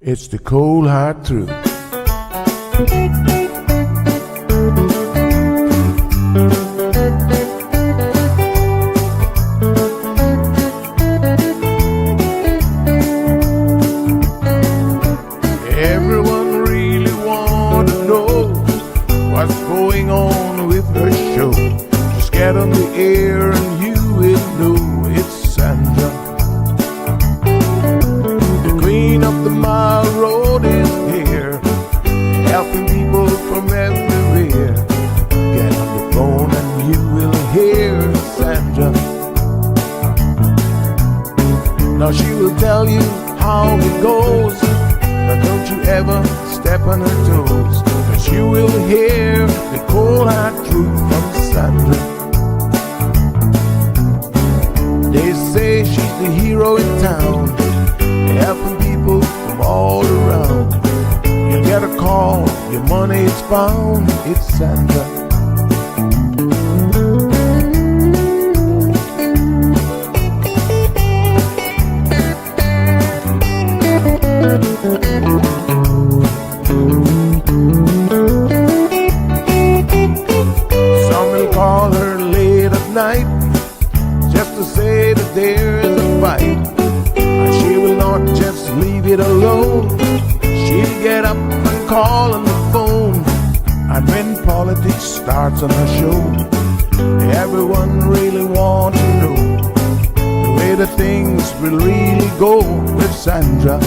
It's the cold hard truth. Everyone really want to know what's going on with her show. Just get on the air and you will know it's Sandra. The queen of the mile road is here, helping people from everywhere. Get on the phone and you will hear Sandra. Now she will tell you how it goes, but don't you ever step on her toes, 'cause you will hear the cold hard truth from Sandra. They say she's the hero in town, helping people from all around. You get a call, your money is found, it's Sandra. Some will call her late at night just to say that there is a fight, and she will not just leave it alone. She'll get up and call on the phone, and when politics starts on her show, everyone really wants to know the way the things will really go with Sandra.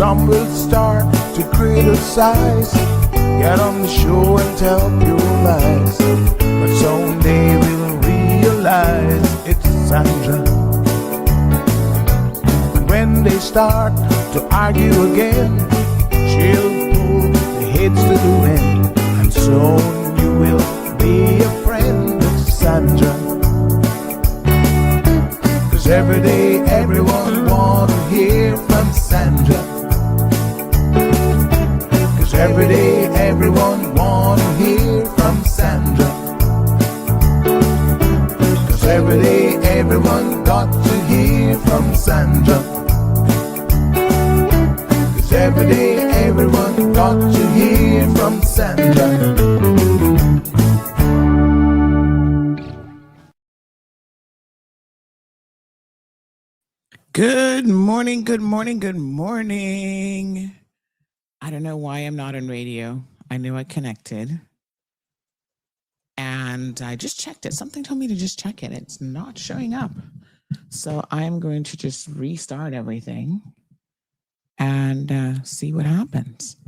Some will start to criticize, get on the show and tell pure lies, but someday we'll realize it's Sandra. And when they start to argue again, she'll pull the heads to the wind, and soon you will be a friend of Sandra. 'Cause every day everyone wants to hear from Sandra. Every day, everyone wanna hear from Sandra. 'Cause every day, everyone got to hear from Sandra. 'Cause every day, everyone got to hear from Sandra. Good morning, good morning, good morning. I don't know why I'm not on radio. I knew I connected. And I just checked it. Something told me to just check it. It's not showing up. So I'm going to just restart everything and see what happens.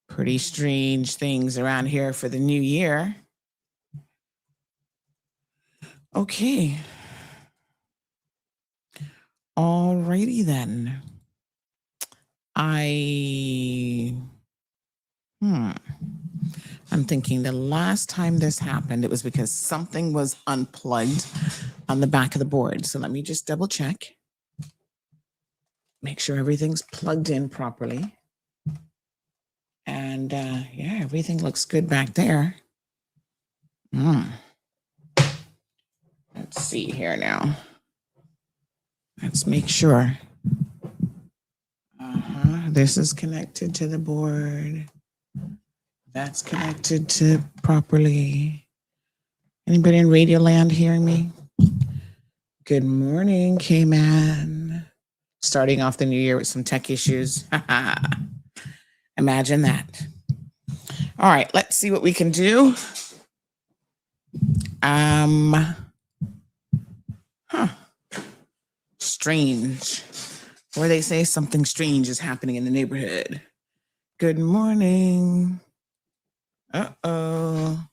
Pretty strange things around here for the new year. Okay. Alrighty then. I'm thinking the last time this happened, it was because something was unplugged on the back of the board. So let me just double check. Make sure everything's plugged in properly. And yeah, everything looks good back there. Let's see here now. Let's make sure. This is connected to the board. That's connected to properly. Anybody in Radio Land hearing me? Good morning, K-Man. Starting off the new year with some tech issues. Imagine that. All right, let's see what we can do. Strange. Or they say something strange is happening in the neighborhood. Good morning. Uh-oh.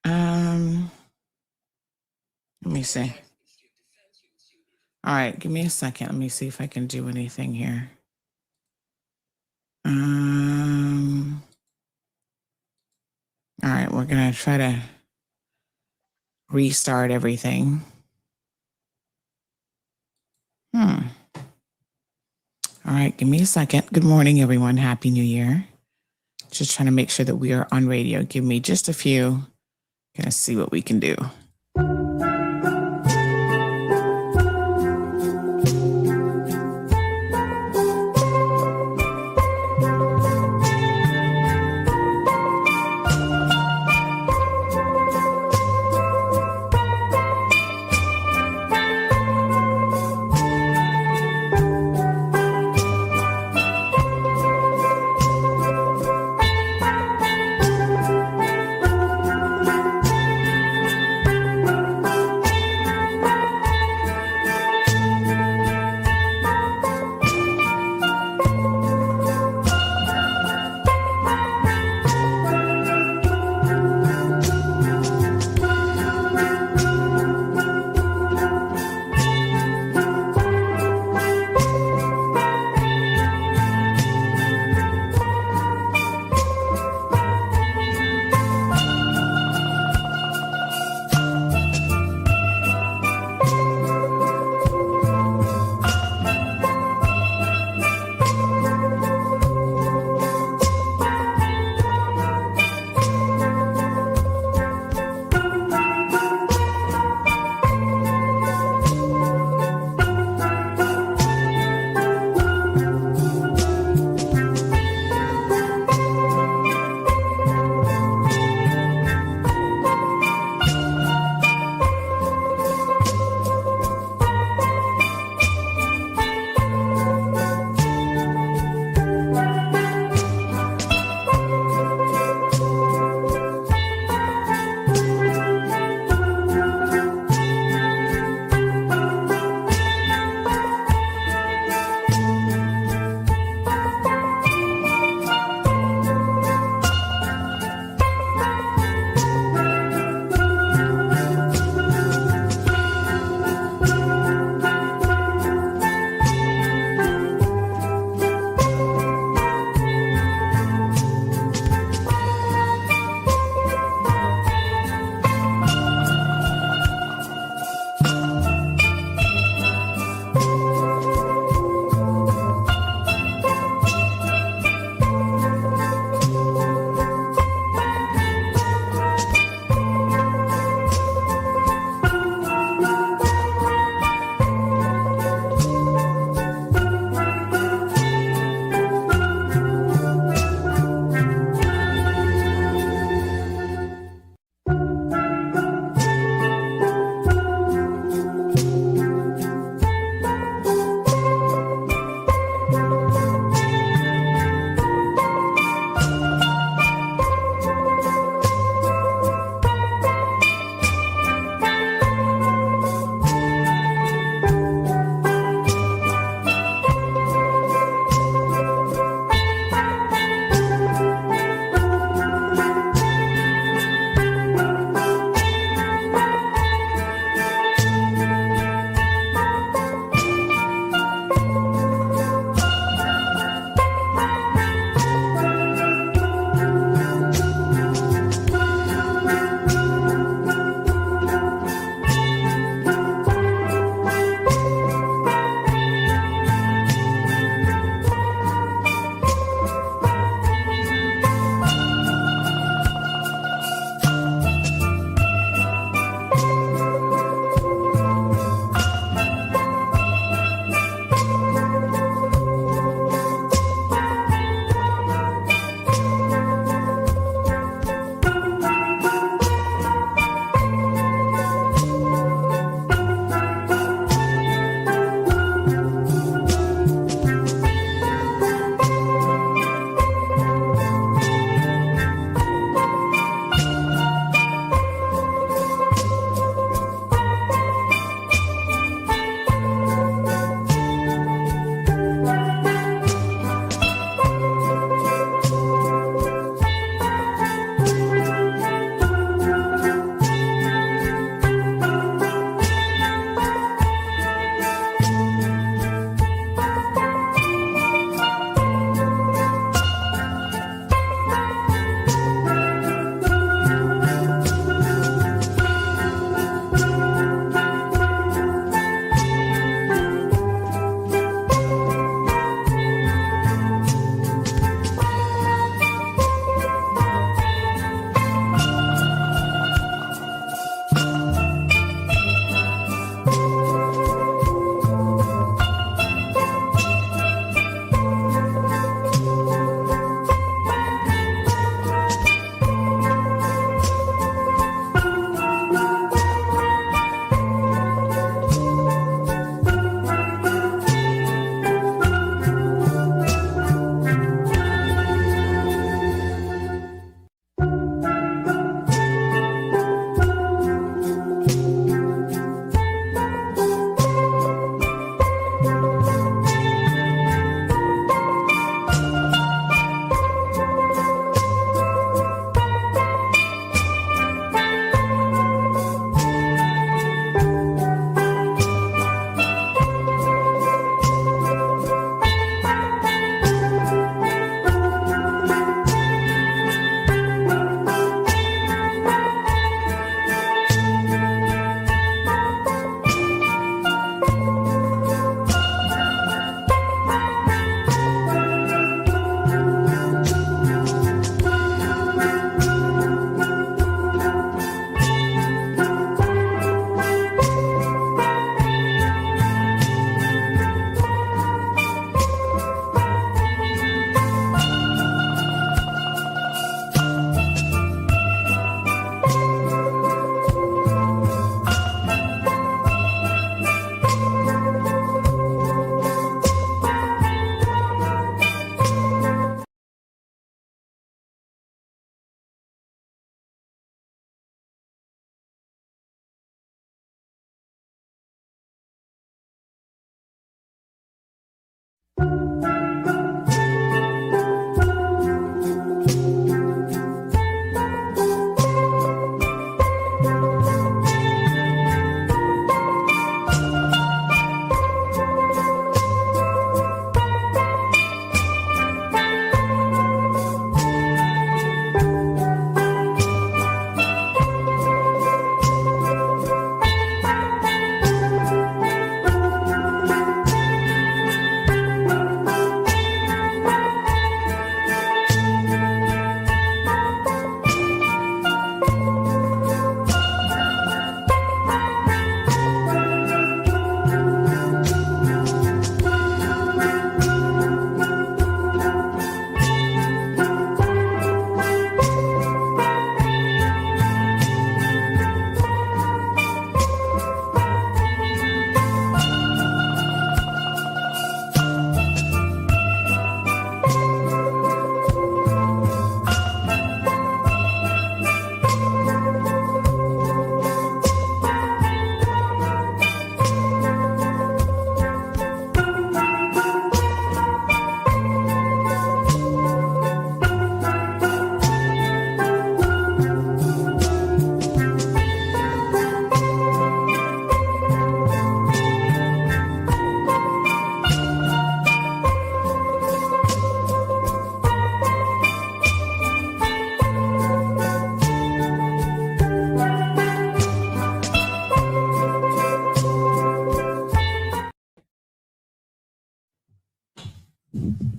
Let me see. All right, give me a second. Let me see if I can do anything here. All right, we're gonna try to restart everything. All right, give me a second. Good morning, everyone. Happy New Year. Just trying to make sure that we are on radio. Give me just a few. Gonna see what we can do.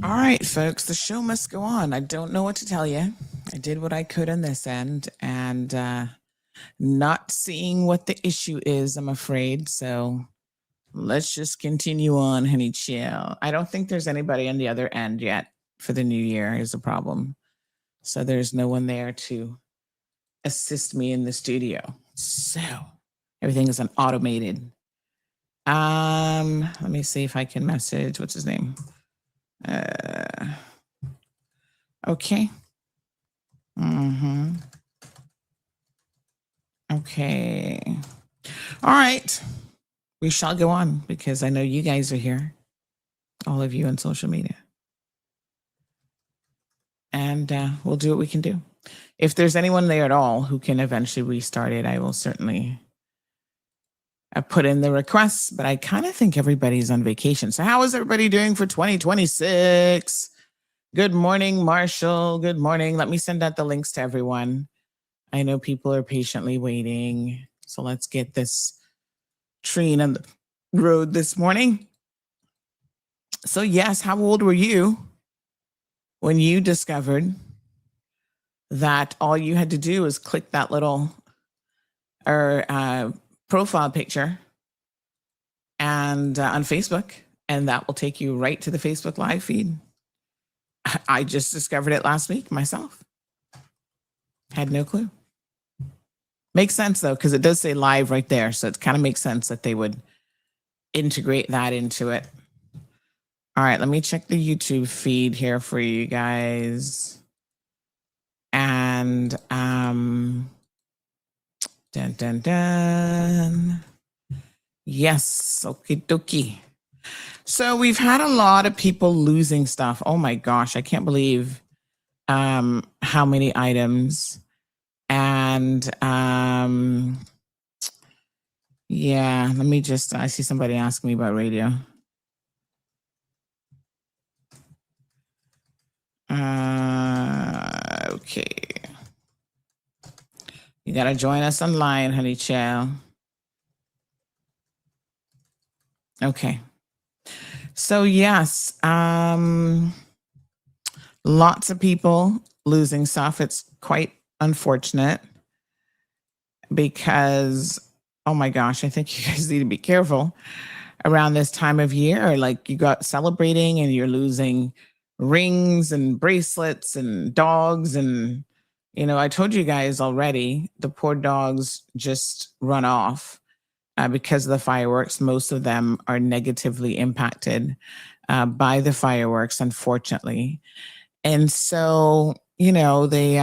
All right, folks, the show must go on. I don't know what to tell you. I did what I could on this end and not seeing what the issue is, I'm afraid. So let's just continue on, honey chill. I don't think there's anybody on the other end yet for the new year is a problem. So there's no one there to assist me in the studio. So everything is automated. Let me see if I can message. What's his name? Okay. Okay. All right. We shall go on because I know you guys are here, all of you on social media. And we'll do what we can do. If there's anyone there at all who can eventually restart it, I will certainly put in the requests, but I kind of think everybody's on vacation. So how is everybody doing for 2026? Good morning, Marshall. Good morning. Let me send out the links to everyone. I know people are patiently waiting. So let's get this train on the road this morning. So yes, how old were you when you discovered that all you had to do was click that little profile picture and on Facebook, and that will take you right to the Facebook live feed? I just discovered it last week myself. Had no clue. Makes sense though, because it does say live right there. So it kind of makes sense that they would integrate that into it. All right, let me check the YouTube feed here for you guys. And dun dun dun. Yes, okie dokie. So we've had a lot of people losing stuff. Oh my gosh, I can't believe how many items. And yeah, let me just, I see somebody asking me about radio. Okay. You got to join us online, honey child. Okay. So yes, lots of people losing stuff. It's quite unfortunate because, oh my gosh, I think you guys need to be careful around this time of year. Like you got celebrating and you're losing rings and bracelets and dogs. And, you know, I told you guys already, the poor dogs just run off. Because of the fireworks. Most of them are negatively impacted by the fireworks, unfortunately. And so, you know, they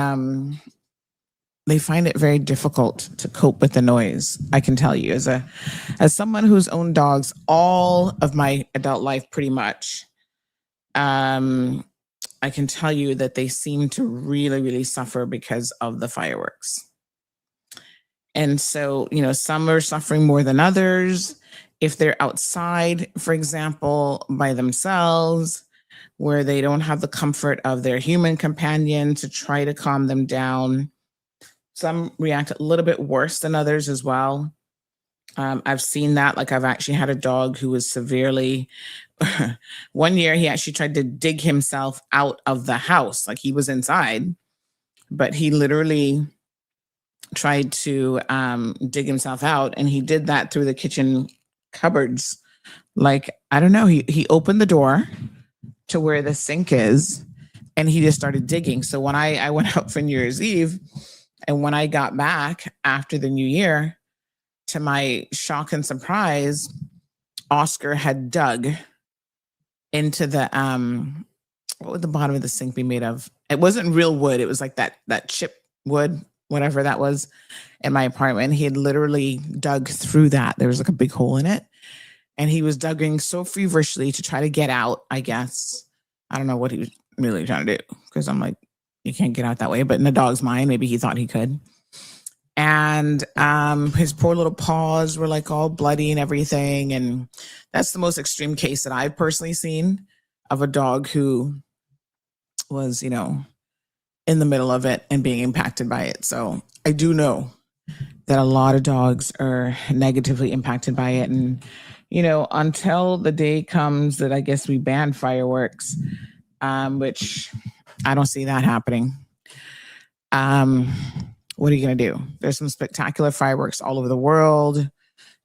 find it very difficult to cope with the noise. I can tell you, as someone who's owned dogs all of my adult life, pretty much, I can tell you that they seem to really, really suffer because of the fireworks. And so, some are suffering more than others. If they're outside, for example, by themselves, where they don't have the comfort of their human companion to try to calm them down, some react a little bit worse than others as well. I've seen that. Like, I've actually had a dog who was severely, one year he actually tried to dig himself out of the house. Like, he was inside, but he literally tried to dig himself out, and he did that through the kitchen cupboards. Like, I don't know, he opened the door to where the sink is, and he just started digging. So when I went out for New Year's Eve, and when I got back after the new year, to my shock and surprise, Oscar had dug into the what would the bottom of the sink be made of? It wasn't real wood. It was like that chip wood, whatever that was, in my apartment. He had literally dug through that. There was like a big hole in it. And he was digging so feverishly to try to get out, I guess. I don't know what he was really trying to do, because I'm like, you can't get out that way. But in the dog's mind, maybe he thought he could. And his poor little paws were like all bloody and everything. And that's the most extreme case that I've personally seen of a dog who was, in the middle of it and being impacted by it. So I do know that a lot of dogs are negatively impacted by it. And, until the day comes that I guess we ban fireworks, which I don't see that happening. What are you going to do? There's some spectacular fireworks all over the world.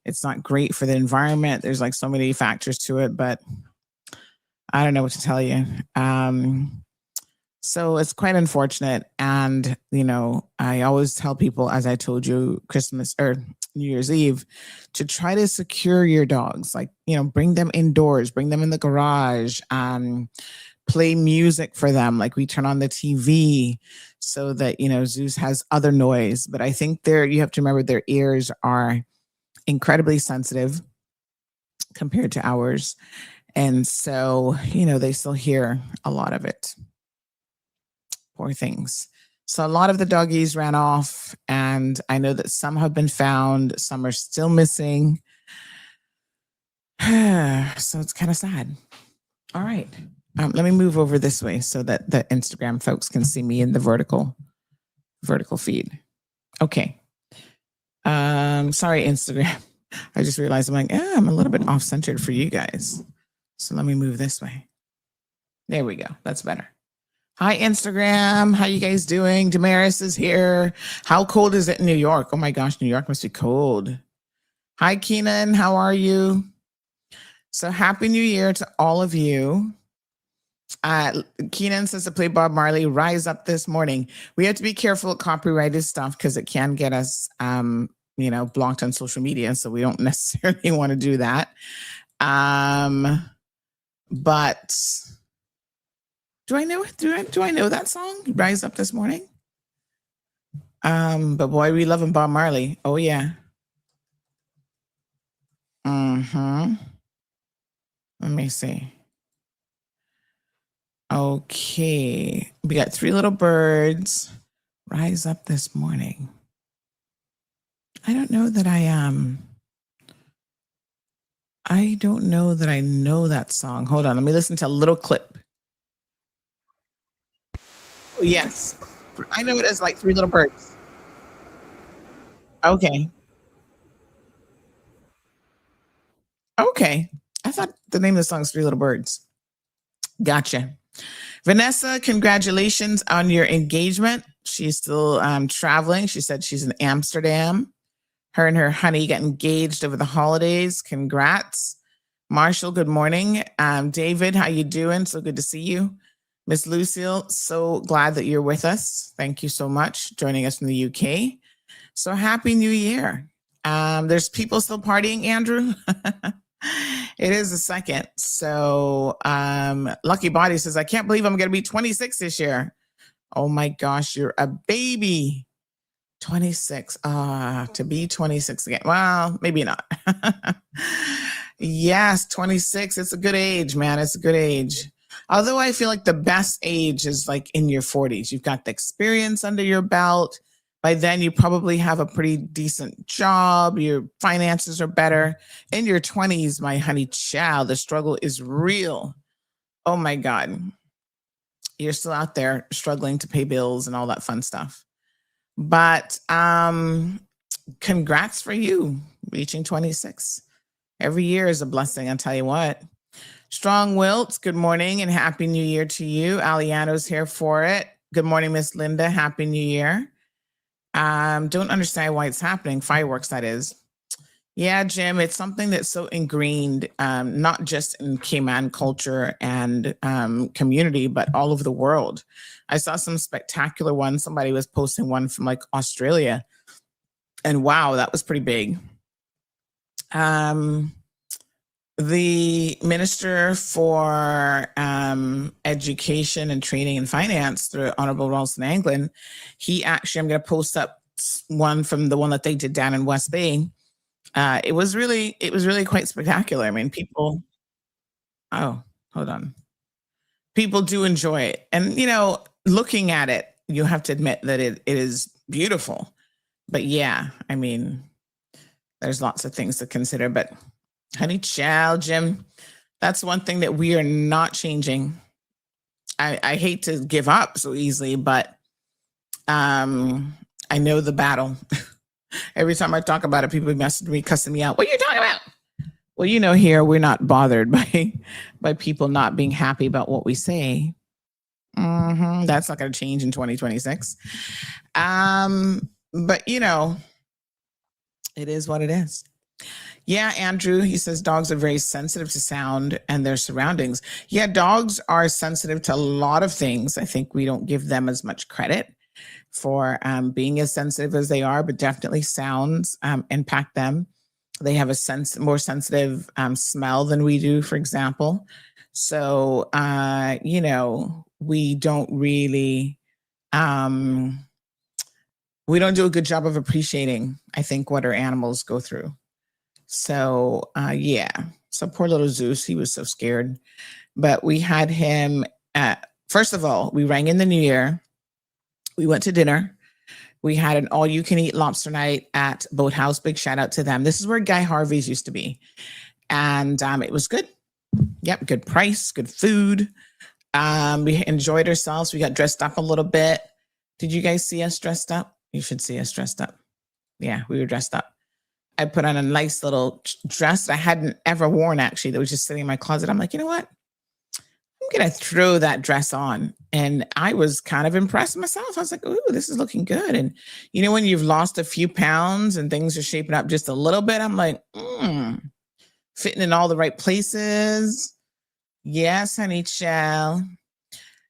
It's not great for the environment. There's like so many factors to it, but I don't know what to tell you. So it's quite unfortunate. And, I always tell people, as I told you, Christmas or New Year's Eve, to try to secure your dogs. Like, bring them indoors, bring them in the garage, play music for them. Like, we turn on the TV so that, Zeus has other noise. But I think you have to remember their ears are incredibly sensitive compared to ours. And so, they still hear a lot of it. Poor things. So a lot of the doggies ran off, and I know that some have been found, some are still missing. So it's kind of sad. All right. Let me move over this way so that the Instagram folks can see me in the vertical feed. Okay. Sorry, Instagram. I just realized I'm a little bit off-centered for you guys. So let me move this way. There we go. That's better. Hi, Instagram. How you guys doing? Damaris is here. How cold is it in New York? Oh my gosh, New York must be cold. Hi, Keenan. How are you? So happy New Year to all of you. Keenan says to play Bob Marley, Rise Up This Morning. We have to be careful with copyrighted stuff because it can get us, blocked on social media. So we don't necessarily want to do that. But do I know it? Do I know that song? Rise Up This Morning? But boy, we love him, Bob Marley. Oh yeah. Let me see. Okay. We got Three Little Birds. Rise Up This Morning. I don't know that I don't know that I know that song. Hold on. Let me listen to a little clip. Oh, yes. I know it as like Three Little Birds. Okay. Okay. I thought the name of the song is Three Little Birds. Gotcha. Vanessa, congratulations on your engagement. She's still traveling. She said she's in Amsterdam. Her and her honey got engaged over the holidays. Congrats. Marshall, good morning. David, how you doing? So good to see you. Miss Lucille, so glad that you're with us. Thank you so much, joining us from the UK. So happy New Year. There's people still partying, Andrew. It is the second. So Lucky Body says, I can't believe I'm going to be 26 this year. Oh my gosh, you're a baby. 26. To be 26 again. Well, maybe not. Yes, 26. It's a good age, man. It's a good age. Although I feel like the best age is like in your 40s. You've got the experience under your belt. By then, you probably have a pretty decent job. Your finances are better. In your 20s, my honey child, the struggle is real. Oh my God. You're still out there struggling to pay bills and all that fun stuff. But congrats for you reaching 26. Every year is a blessing, I'll tell you what. Strong Wilts, good morning and Happy New Year to you. Aliano's here for it. Good morning, Miss Linda. Happy New Year. Don't understand why it's happening. Fireworks, that is. Yeah, Jim, it's something that's so ingrained, not just in Cayman culture and community, but all over the world. I saw some spectacular ones. Somebody was posting one from like Australia. And wow, that was pretty big. The Minister for Education and Training and Finance, through Honorable Ralston Anglin, he actually, I'm going to post up one from the one that they did down in West Bay. It was really quite spectacular. I mean, people, oh, hold on. People do enjoy it. And, you know, looking at it, you have to admit that it is beautiful. But yeah, I mean, there's lots of things to consider. But honey child, Jim, that's one thing that we are not changing. I hate to give up so easily, but I know the battle. Every time I talk about it, people message me, cussing me out. What are you talking about? Well, you know, here we're not bothered by people not being happy about what we say. That's not going to change in 2026. But you know, it is what it is. Yeah, Andrew, he says dogs are very sensitive to sound and their surroundings. Yeah, dogs are sensitive to a lot of things. I think we don't give them as much credit for being as sensitive as they are, but definitely sounds impact them. They have a more sensitive smell than we do, for example. So, you know, we don't really, we don't do a good job of appreciating, I think, what our animals go through. So, yeah. So poor little Zeus, he was so scared. But we had him, first of all, we rang in the new year. We went to dinner. We had an all-you-can-eat lobster night at Boathouse. Big shout out to them. This is where Guy Harvey's used to be. And it was good. Yep, good price, good food. We enjoyed ourselves. We got dressed up a little bit. Did you guys see us dressed up? You should see us dressed up. Yeah, we were dressed up. I put on a nice little dress that I hadn't ever worn, actually, that was just sitting in my closet. I'm like, you know what? I'm going to throw that dress on. And I was kind of impressed myself. I was like, ooh, this is looking good. And you know, when you've lost a few pounds and things are shaping up just a little bit, I'm like, fitting in all the right places. Yes, honey child.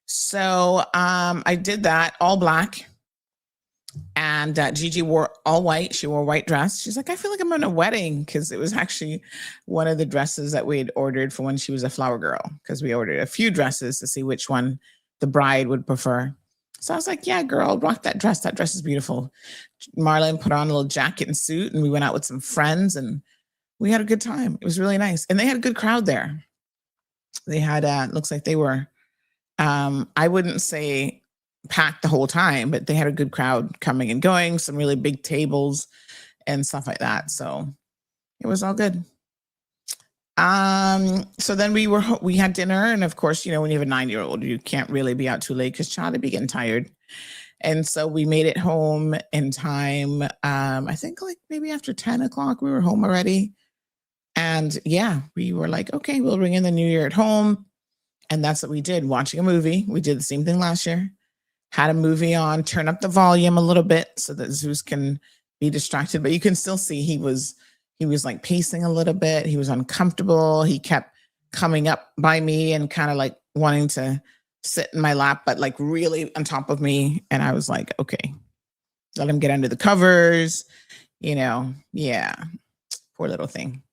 So I did that, all black. And Gigi wore all white. She wore a white dress. She's like, I feel like I'm in a wedding, because it was actually one of the dresses that we had ordered for when she was a flower girl, because we ordered a few dresses to see which one the bride would prefer. So I was like, yeah, girl, rock that dress. That dress is beautiful. Marlon put on a little jacket and suit, and we went out with some friends, and we had a good time. It was really nice. And they had a good crowd there. They had, looks like they were, I wouldn't say packed the whole time, but they had a good crowd coming and going, some really big tables and stuff like that. So it was all good. So then we had dinner, and of course, you know, when you have a 9-year-old, you can't really be out too late because child would be getting tired. And so we made it home in time. I think like maybe after 10 o'clock, we were home already. And yeah, we were like, okay, we'll bring in the new year at home. And that's what we did, watching a movie. We did the same thing last year. Had a movie on, turn up the volume a little bit so that Zeus can be distracted. But you can still see he was like pacing a little bit. He was uncomfortable. He kept coming up by me and kind of like wanting to sit in my lap, but like really on top of me. And I was like, okay, let him get under the covers, you know. Yeah, poor little thing.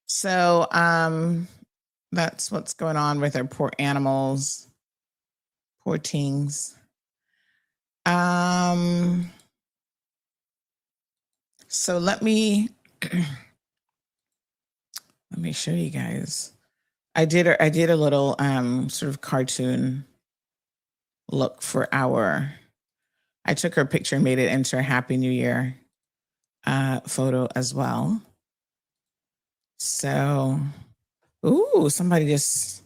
So that's what's going on with our poor animals. Poor tings. So let me show you guys. I did a little sort of cartoon look for I took her picture and made it into a Happy New Year photo as well. So, ooh, somebody just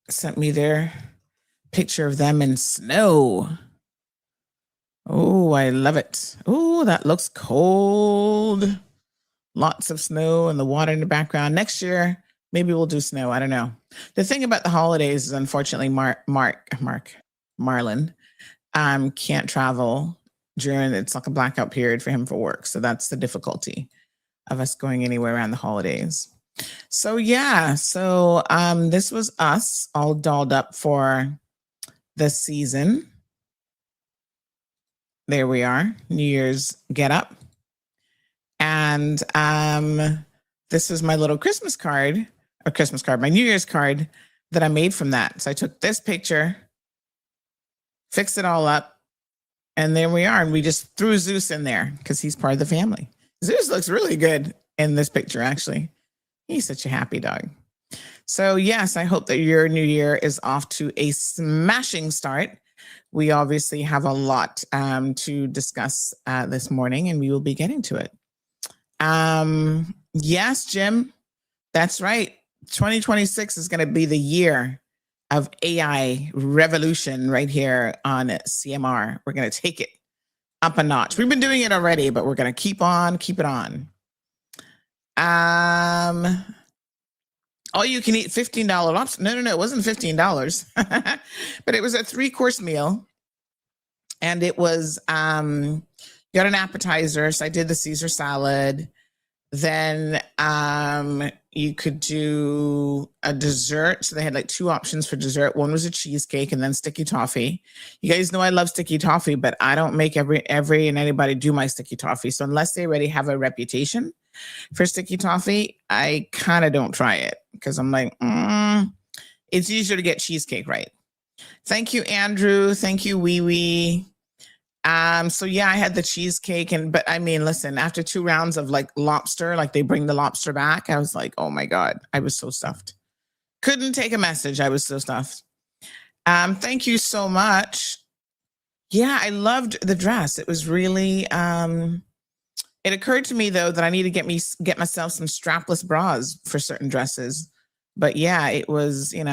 sent me their picture of them in snow. Oh, I love it. Oh, that looks cold. Lots of snow and the water in the background. Next year, maybe we'll do snow. I don't know. The thing about the holidays is, unfortunately, Marlon can't travel during, it's like a blackout period for him for work. So that's the difficulty of us going anywhere around the holidays. So yeah, so this was us all dolled up for the season. There we are, New Year's get up. And this is my little Christmas card, my New Year's card that I made from that. So I took this picture, fixed it all up, and there we are. And we just threw Zeus in there because he's part of the family. Zeus looks really good in this picture, actually. He's such a happy dog. So yes, I hope that your new year is off to a smashing start. We obviously have a lot to discuss this morning, and we will be getting to it. Yes, Jim, that's right. 2026 is going to be the year of AI revolution right here on CMR. We're going to take it up a notch. We've been doing it already, but we're going to keep it on. All you can eat $15 lobster. No, it wasn't $15, but it was a 3-course meal. And it was, you got an appetizer. So I did the Caesar salad. Then you could do a dessert. So they had like 2 options for dessert. One was a cheesecake and then sticky toffee. You guys know I love sticky toffee, but I don't make every and anybody do my sticky toffee. So unless they already have a reputation for sticky toffee, I kind of don't try it because I'm like, it's easier to get cheesecake right. Thank you, Andrew. Thank you, Wee Wee. So yeah, I had the cheesecake but I mean, listen, after 2 rounds of like lobster, like they bring the lobster back, I was like, oh my God, I was so stuffed. Couldn't take a message. I was so stuffed. Thank you so much. Yeah, I loved the dress. It was really, it occurred to me though that I need to get myself some strapless bras for certain dresses. But yeah, it was, it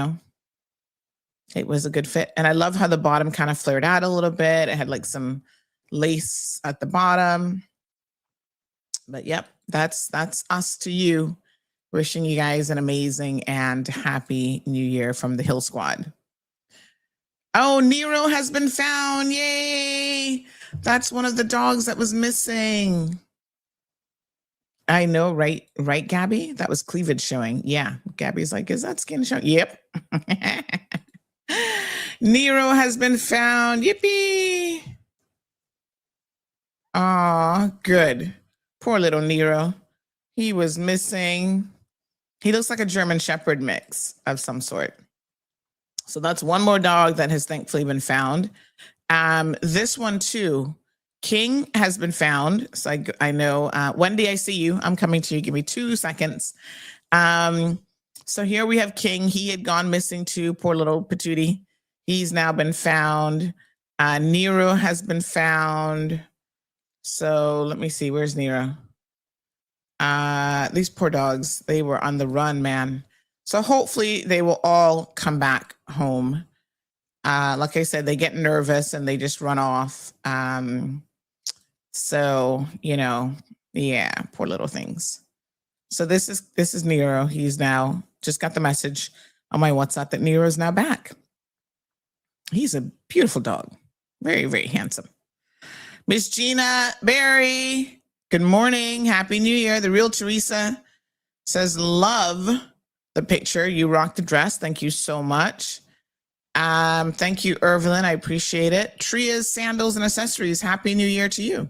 was a good fit. And I love how the bottom kind of flared out a little bit. It had like some lace at the bottom. But yep, that's us to you. Wishing you guys an amazing and happy new year from the Hill Squad. Oh, Nero has been found. Yay. That's one of the dogs that was missing. I know, right, Gabby? That was cleavage showing. Yeah. Gabby's like, is that skin showing? Yep. Nero has been found. Yippee. Aw, good. Poor little Nero. He was missing. He looks like a German Shepherd mix of some sort. So that's one more dog that has thankfully been found. This one too, King has been found. So I know, Wendy, I see you. I'm coming to you. Give me 2 seconds. So here we have King. He had gone missing too. Poor little patootie. He's now been found. Nero has been found. So let me see. Where's Nero? These poor dogs, they were on the run, man. So hopefully they will all come back home. Like I said, they get nervous and they just run off. So, yeah, poor little things. So this is Nero. He's now just got the message on my WhatsApp that Nero is now back. He's a beautiful dog. Very, very handsome. Miss Gina Berry, good morning. Happy New Year. The real Teresa says, love the picture. You rocked the dress. Thank you so much. Thank you, Irvelyn. I appreciate it. Tria's Sandals and Accessories. Happy New Year to you.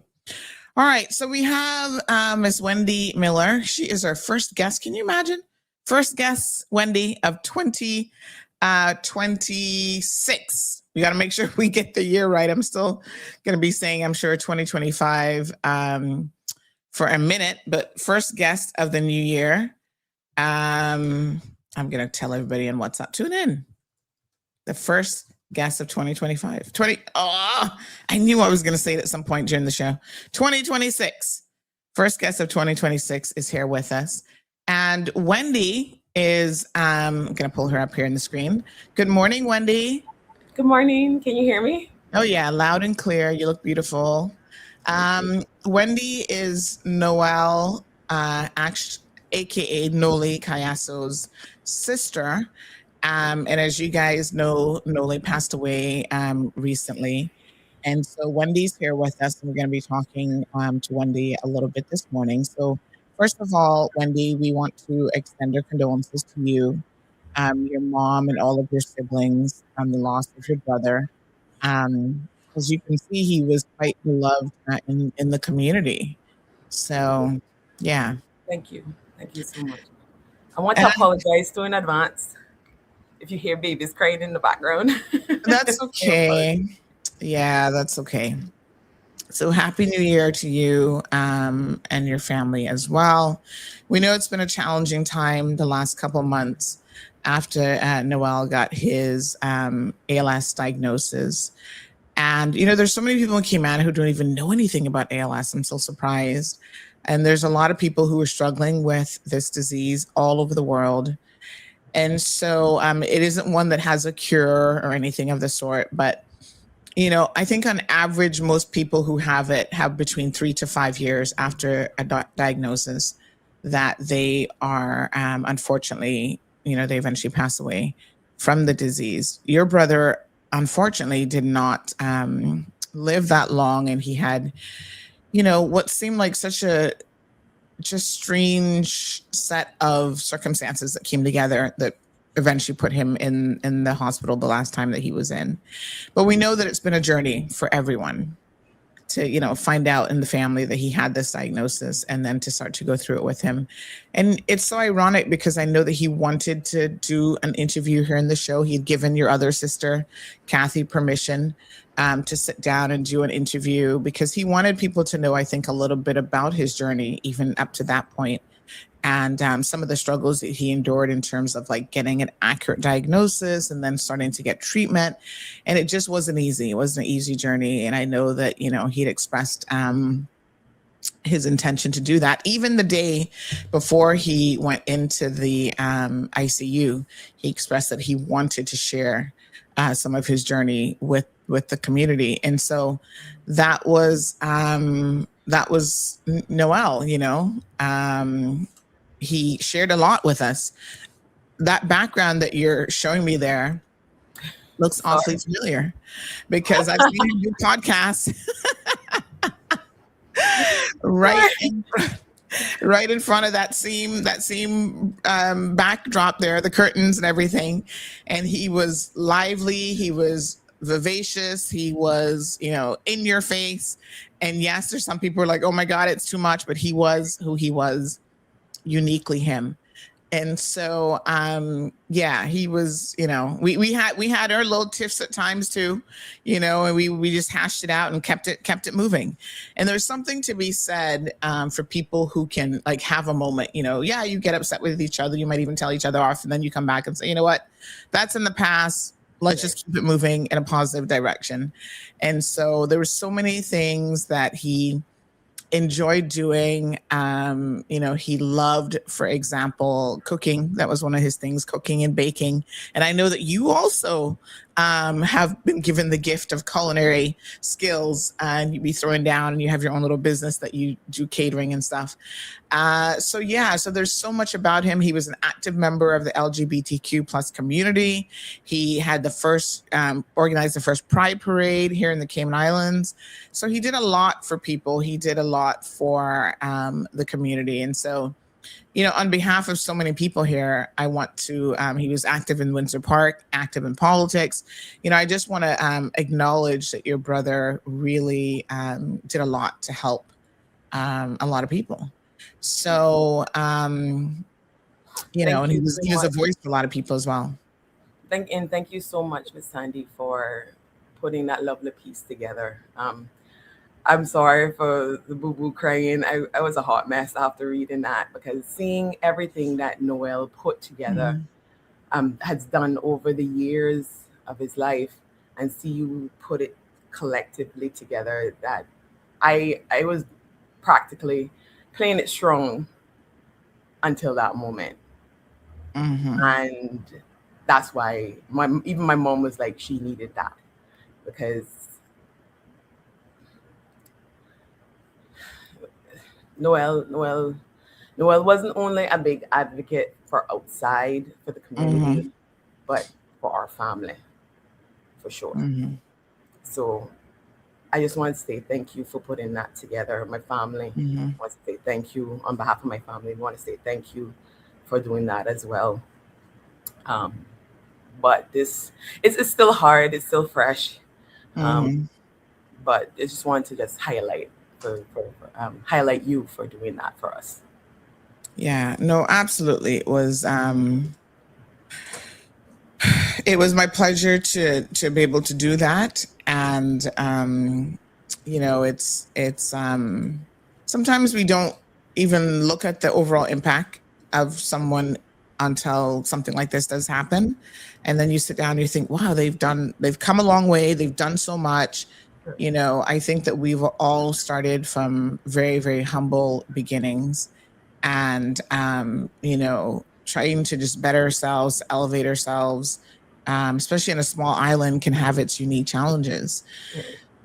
All right. So we have Miss Wendy Miller. She is our first guest. Can you imagine? First guest, Wendy, of 2026. We got to make sure we get the year right. I'm still going to be saying, I'm sure, 2025 for a minute, but first guest of the new year. I'm going to tell everybody on WhatsApp. Tune in. The first guest of 2025. I knew I was going to say it at some point during the show. 2026. First guest of 2026 is here with us. And Wendy is, I'm going to pull her up here on the screen. Good morning, Wendy. Good morning. Can you hear me? Oh, yeah. Loud and clear. You look beautiful. Wendy is Noel, aka Noli Kayaso's sister. And as you guys know, Noli passed away recently. And so Wendy's here with us, and we're going to be talking to Wendy a little bit this morning. So first of all, Wendy, we want to extend our condolences to you, your mom, and all of your siblings on the loss of your brother. As you can see, he was quite beloved in the community. So, yeah. Thank you. Thank you so much. I want to apologize in advance if you hear babies crying in the background. That's okay. Yeah, that's okay. So happy New Year to you and your family as well. We know it's been a challenging time the last couple months after Noel got his ALS diagnosis. And, there's so many people in Cayman who don't even know anything about ALS. I'm so surprised. And there's a lot of people who are struggling with this disease all over the world. And so it isn't one that has a cure or anything of the sort. But, I think on average, most people who have it have between 3 to 5 years after a diagnosis that they are, unfortunately, they eventually pass away from the disease. Your brother, unfortunately, did not live that long. And he had, what seemed like such a just strange set of circumstances that came together that eventually put him in the hospital the last time that he was in. But we know that it's been a journey for everyone to, find out in the family that he had this diagnosis and then to start to go through it with him. And it's so ironic because I know that he wanted to do an interview here in the show. He'd given your other sister, Kathy, permission to sit down and do an interview because he wanted people to know, I think, a little bit about his journey, even up to that point. And some of the struggles that he endured in terms of like getting an accurate diagnosis and then starting to get treatment. And it just wasn't easy. It wasn't an easy journey. And I know that, he'd expressed his intention to do that. Even the day before he went into the ICU, he expressed that he wanted to share some of his journey with the community. And so that was Noel, he shared a lot with us. That background that you're showing me there looks awfully familiar because I've seen him do podcasts right in front of that same backdrop there, the curtains and everything. And he was lively. He was vivacious. He was, in your face. And yes, there's some people who are like, oh my God, it's too much. But he was who he was, uniquely him. And so, he was, we had our little tiffs at times too, and we just hashed it out and kept it moving. And there's something to be said for people who can like have a moment, you get upset with each other. You might even tell each other off and then you come back and say, you know what, that's in the past. Let's just keep it moving in a positive direction. And so there were so many things that he enjoyed doing. He loved, for example, cooking. That was one of his things, cooking and baking. And I know that you also have been given the gift of culinary skills, and you'd be throwing down and you have your own little business that you do catering and stuff. So there's so much about him. He was an active member of the LGBTQ plus community. He had organized the first Pride Parade here in the Cayman Islands. So he did a lot for people. He did a lot for the community. And so, on behalf of so many people here, I want to, he was active in Windsor Park, active in politics. I just want to acknowledge that your brother really did a lot to help a lot of people. So, and he was a voice for a lot of people as well. Thank you so much, Ms. Sandy, for putting that lovely piece together. I'm sorry for the boo boo crying. I was a hot mess after reading that because seeing everything that Noel put together, Mhm. has done over the years of his life, and see you put it collectively together, that I was practically playing it strong until that moment. Mhm. And that's why my mom was like, she needed that, because Noel Noel Noel wasn't only a big advocate for outside for the community, Mhm. but for our family, for sure. Mhm. So I just want to say thank you for putting that together. My family Mhm. wants to say thank you on behalf of my family. We want to say thank you for doing that as well. Um, but this, it's still hard. It's still fresh. Um, Mhm. but I just wanted to just highlight highlight you for doing that for us. Yeah, no, absolutely. It was my pleasure to be able to do that. And it's sometimes we don't even look at the overall impact of someone until something like this does happen. And then you sit down and you think, wow, they've come a long way, they've done so much. I think that we've all started from very, very humble beginnings, and trying to just better ourselves, elevate ourselves, especially in a small island, can have its unique challenges.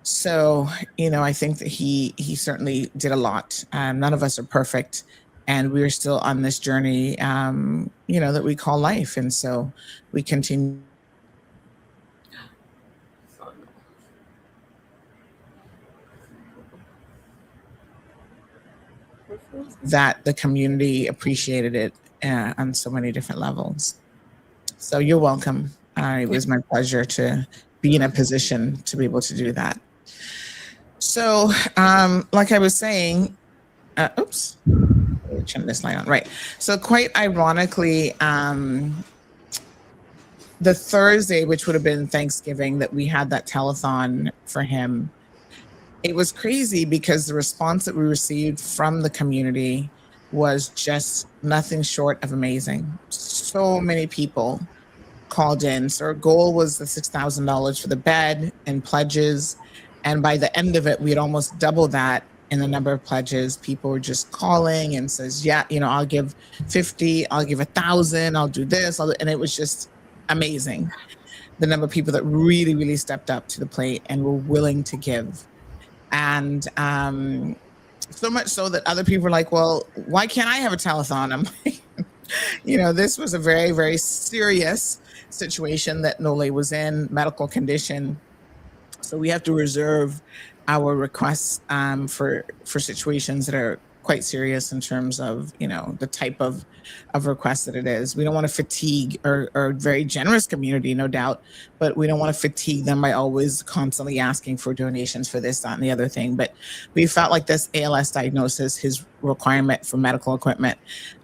So, I think that he certainly did a lot. None of us are perfect, and we're still on this journey, that we call life. And so we continue that the community appreciated it on so many different levels. So you're welcome. It was my pleasure to be in a position to be able to do that. So, like I was saying, oops, let me turn this light on. Right. So, quite ironically, the Thursday, which would have been Thanksgiving, that we had that telethon for him, it was crazy because the response that we received from the community was just nothing short of amazing. So many people called in. So our goal was the $6,000 for the bed and pledges. And by the end of it, we had almost doubled that in the number of pledges. People were just calling and says, yeah, I'll give 50, I'll give 1,000, I'll do this. And it was just amazing. The number of people that really, really stepped up to the plate and were willing to give. And so much so that other people were like, well, why can't I have a telethon? I'm like, this was a very, very serious situation that Nole was in, medical condition. So we have to reserve our requests for situations that are quite serious in terms of the type of request that it is. We don't want to fatigue our very generous community, no doubt, but we don't want to fatigue them by always constantly asking for donations for this, that, and the other thing. But we felt like this ALS diagnosis, his requirement for medical equipment,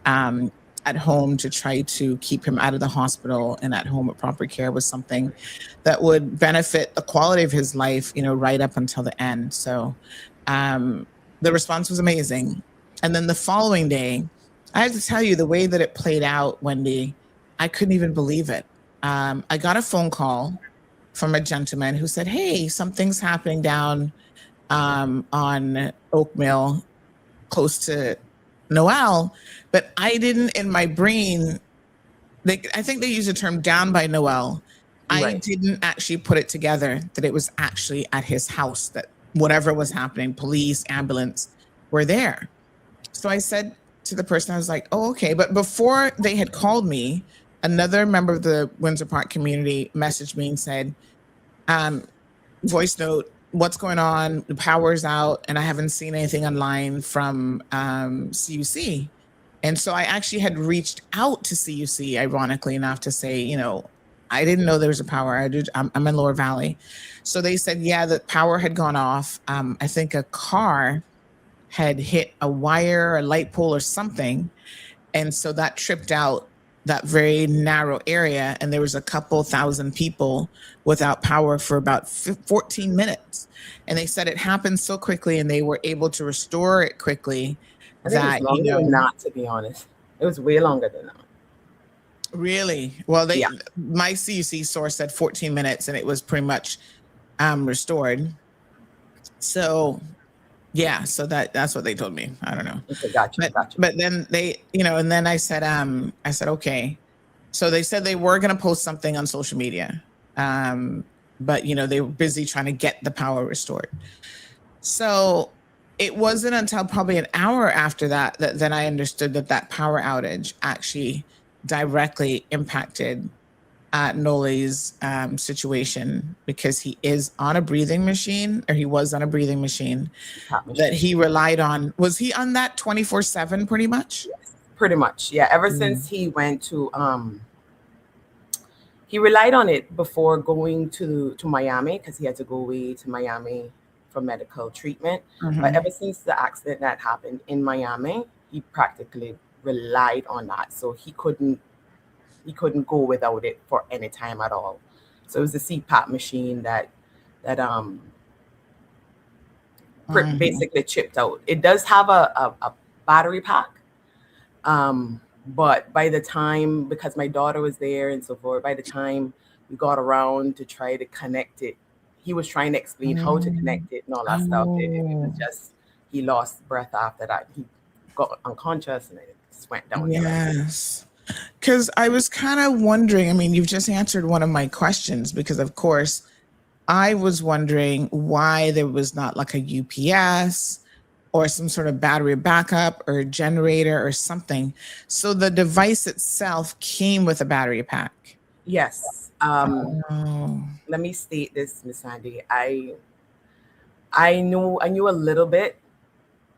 um, at home to try to keep him out of the hospital and at home with proper care, was something that would benefit the quality of his life, right up until the end. So um, the response was amazing. And then the following day, I have to tell you, the way that it played out, Wendy, I couldn't even believe it. I got a phone call from a gentleman who said, hey, something's happening down on Oak Mill close to Noel. But I didn't, in my brain, I think they use the term down by Noel. I Right. didn't actually put it together that it was actually at his house, that whatever was happening, police, ambulance, were there. So I said to the person, I was like, oh, okay. But before they had called me, another member of the Windsor Park community messaged me and said, um, voice note, what's going on? The power's out, and I haven't seen anything online from CUC. And so I actually had reached out to CUC, ironically enough, to say, I didn't know there was a power outage. I'm in Lower Valley. So they said, yeah, the power had gone off. I think a car had hit a wire, a light pole, or something. And so that tripped out that very narrow area, and there was a couple thousand people without power for about 14 minutes. And they said it happened so quickly, and they were able to restore it quickly. I think it was That, you longer than know, that, to be honest. It was way longer than that. really, well, Yeah. my CUC source said 14 minutes, and it was pretty much restored. So yeah, so that's what they told me. I don't know. Okay, gotcha, gotcha. But then they, you know, and then I said, okay. So they said they were going to post something on social media. But you know, they were busy trying to get the power restored. So it wasn't until probably an hour after that then I understood that power outage actually directly impacted Noli's situation, because he is on a breathing machine, or he was on a breathing machine that he relied on. Was he on that 24/7 pretty much? Yes, pretty much. Yeah. Ever since he went to he relied on it before going to Miami, because he had to go away to Miami for medical treatment. But ever since the accident that happened in Miami, he practically relied on that. So he couldn't go without it for any time at all. So it was the CPAP machine that basically chipped out. It does have a battery pack, but by the time, because my daughter was there and so forth, by the time we got around to try to connect it, he was trying to explain how to connect it and all that stuff. It was just, he lost breath after that. He got unconscious and it just went down. Yes. Because I was kind of wondering, I mean, you've just answered one of my questions, because of course I was wondering why there was not like a UPS or some sort of battery backup or a generator or something. So the device itself came with a battery pack. Yes. Let me state this, Miss Sandy. I knew a little bit.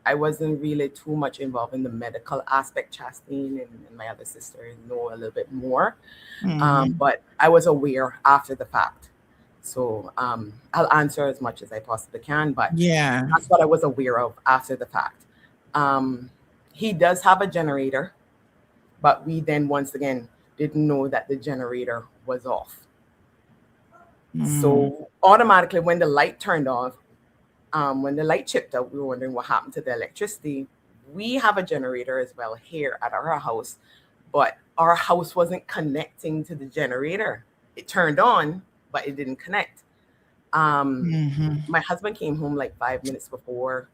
I wasn't really too much involved in the medical aspect. Chastine and my other sister know a little bit more. But I was aware after the fact. So I'll answer as much as I possibly can, but yeah, that's what I was aware of after the fact. He does have a generator, but we then once again didn't know that the generator was off. So automatically when the light turned off, when the light chipped out, we were wondering what happened to the electricity. We have a generator as well here at our house, but our house wasn't connecting to the generator. It turned on, but it didn't connect. My husband came home like 5 minutes before,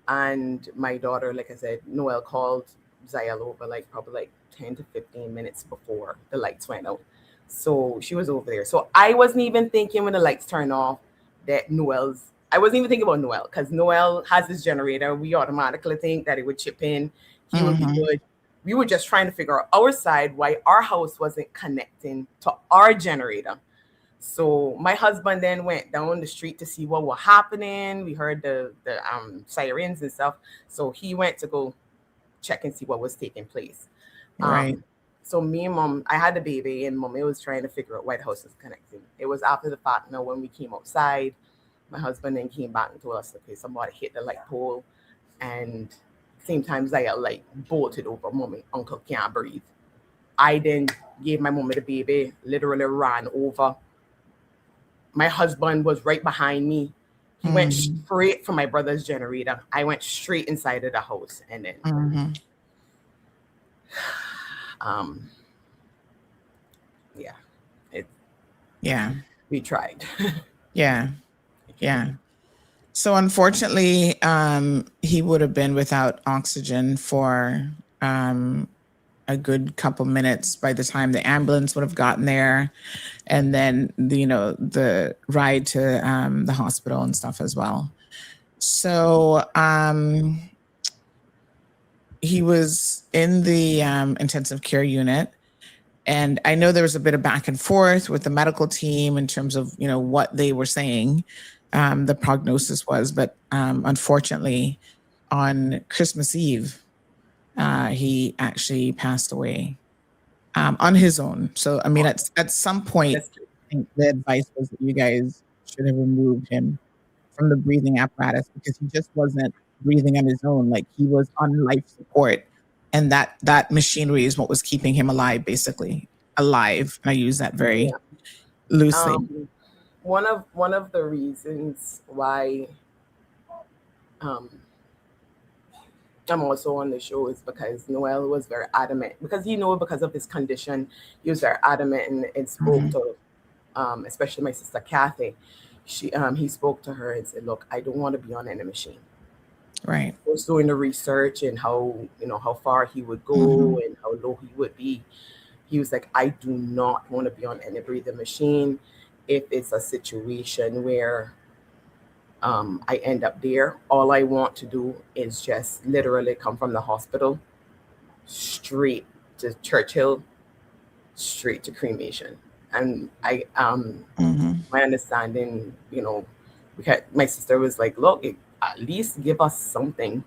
and my daughter, like I said, Noelle called Zayel over probably 10 to 15 minutes before the lights went out. So she was over there. So I wasn't even thinking when the lights turned off that I wasn't even thinking about Noelle, because Noelle has this generator. We automatically think that it would chip in. He would be good. We were just trying to figure out our side why our house wasn't connecting to our generator. So my husband then went down the street to see what was happening. We heard the sirens and stuff. So he went to go check and see what was taking place. Right. So me and Mom, I had the baby, and Mommy was trying to figure out why the house was connecting. It was after the fact. Now, when we came outside, my husband then came back and told us, okay, somebody hit the light pole, and same time Zaya bolted over. Mommy, uncle can't breathe. I then gave my mommy the baby, literally ran over. My husband was right behind me. He went straight for my brother's generator. I went straight inside of the house, and then we tried. Yeah. So unfortunately, he would have been without oxygen for a good couple minutes by the time the ambulance would have gotten there, and then the ride to the hospital and stuff as well. So he was in the intensive care unit. And I know there was a bit of back and forth with the medical team in terms of, what they were saying the prognosis was. But unfortunately, on Christmas Eve, he actually passed away on his own. So, I mean, at some point, I think the advice was that you guys should have removed him from the breathing apparatus, because he just wasn't breathing on his own. Like, he was on life support and that machinery is what was keeping him alive, basically alive. I use that very Yeah. loosely. Um, one of the reasons why um, I'm also on the show is because Noel was very adamant, because because of his condition, he was very adamant and spoke Mhm. to, especially my sister Kathy. He spoke to her and said, "Look, I don't want to be on any machine." Right. Was doing the research and how far he would go Mhm. and how low he would be. He was like, I do not want to be on any breathing machine. If it's a situation where I end up there, all I want to do is just literally come from the hospital straight to Churchill, straight to cremation. And Mhm. my understanding, my sister was like, look, at least give us something.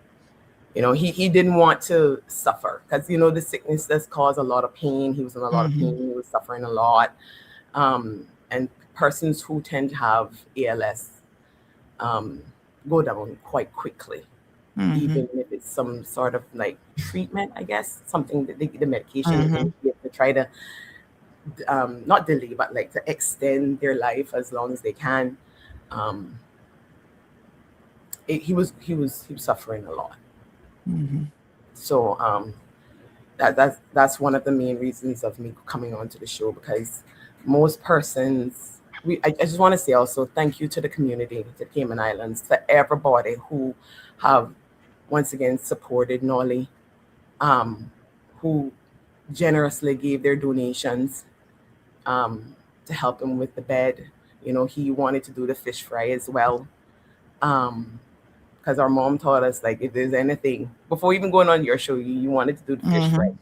He didn't want to suffer because the sickness does cause a lot of pain. He was in a lot of pain. Mhm. He was suffering a lot. And persons who tend to have ALS um, go down quite quickly, even Mhm. if it's some sort of like treatment, I guess, something that the medication that they Mhm. give to try to not delay, but like to extend their life as long as they can. Um, he was suffering a lot. Mhm. So that's one of the main reasons of me coming onto the show, because most persons I just want to say also thank you to the community, the Cayman Islands, for everybody who have once again supported Nolly, um, who generously gave their donations um, to help him with the bed. He wanted to do the fish fry as well. Um, because our mom taught us, like, if there's anything before even going on your show, you wanted to do the fish fry. Mhm.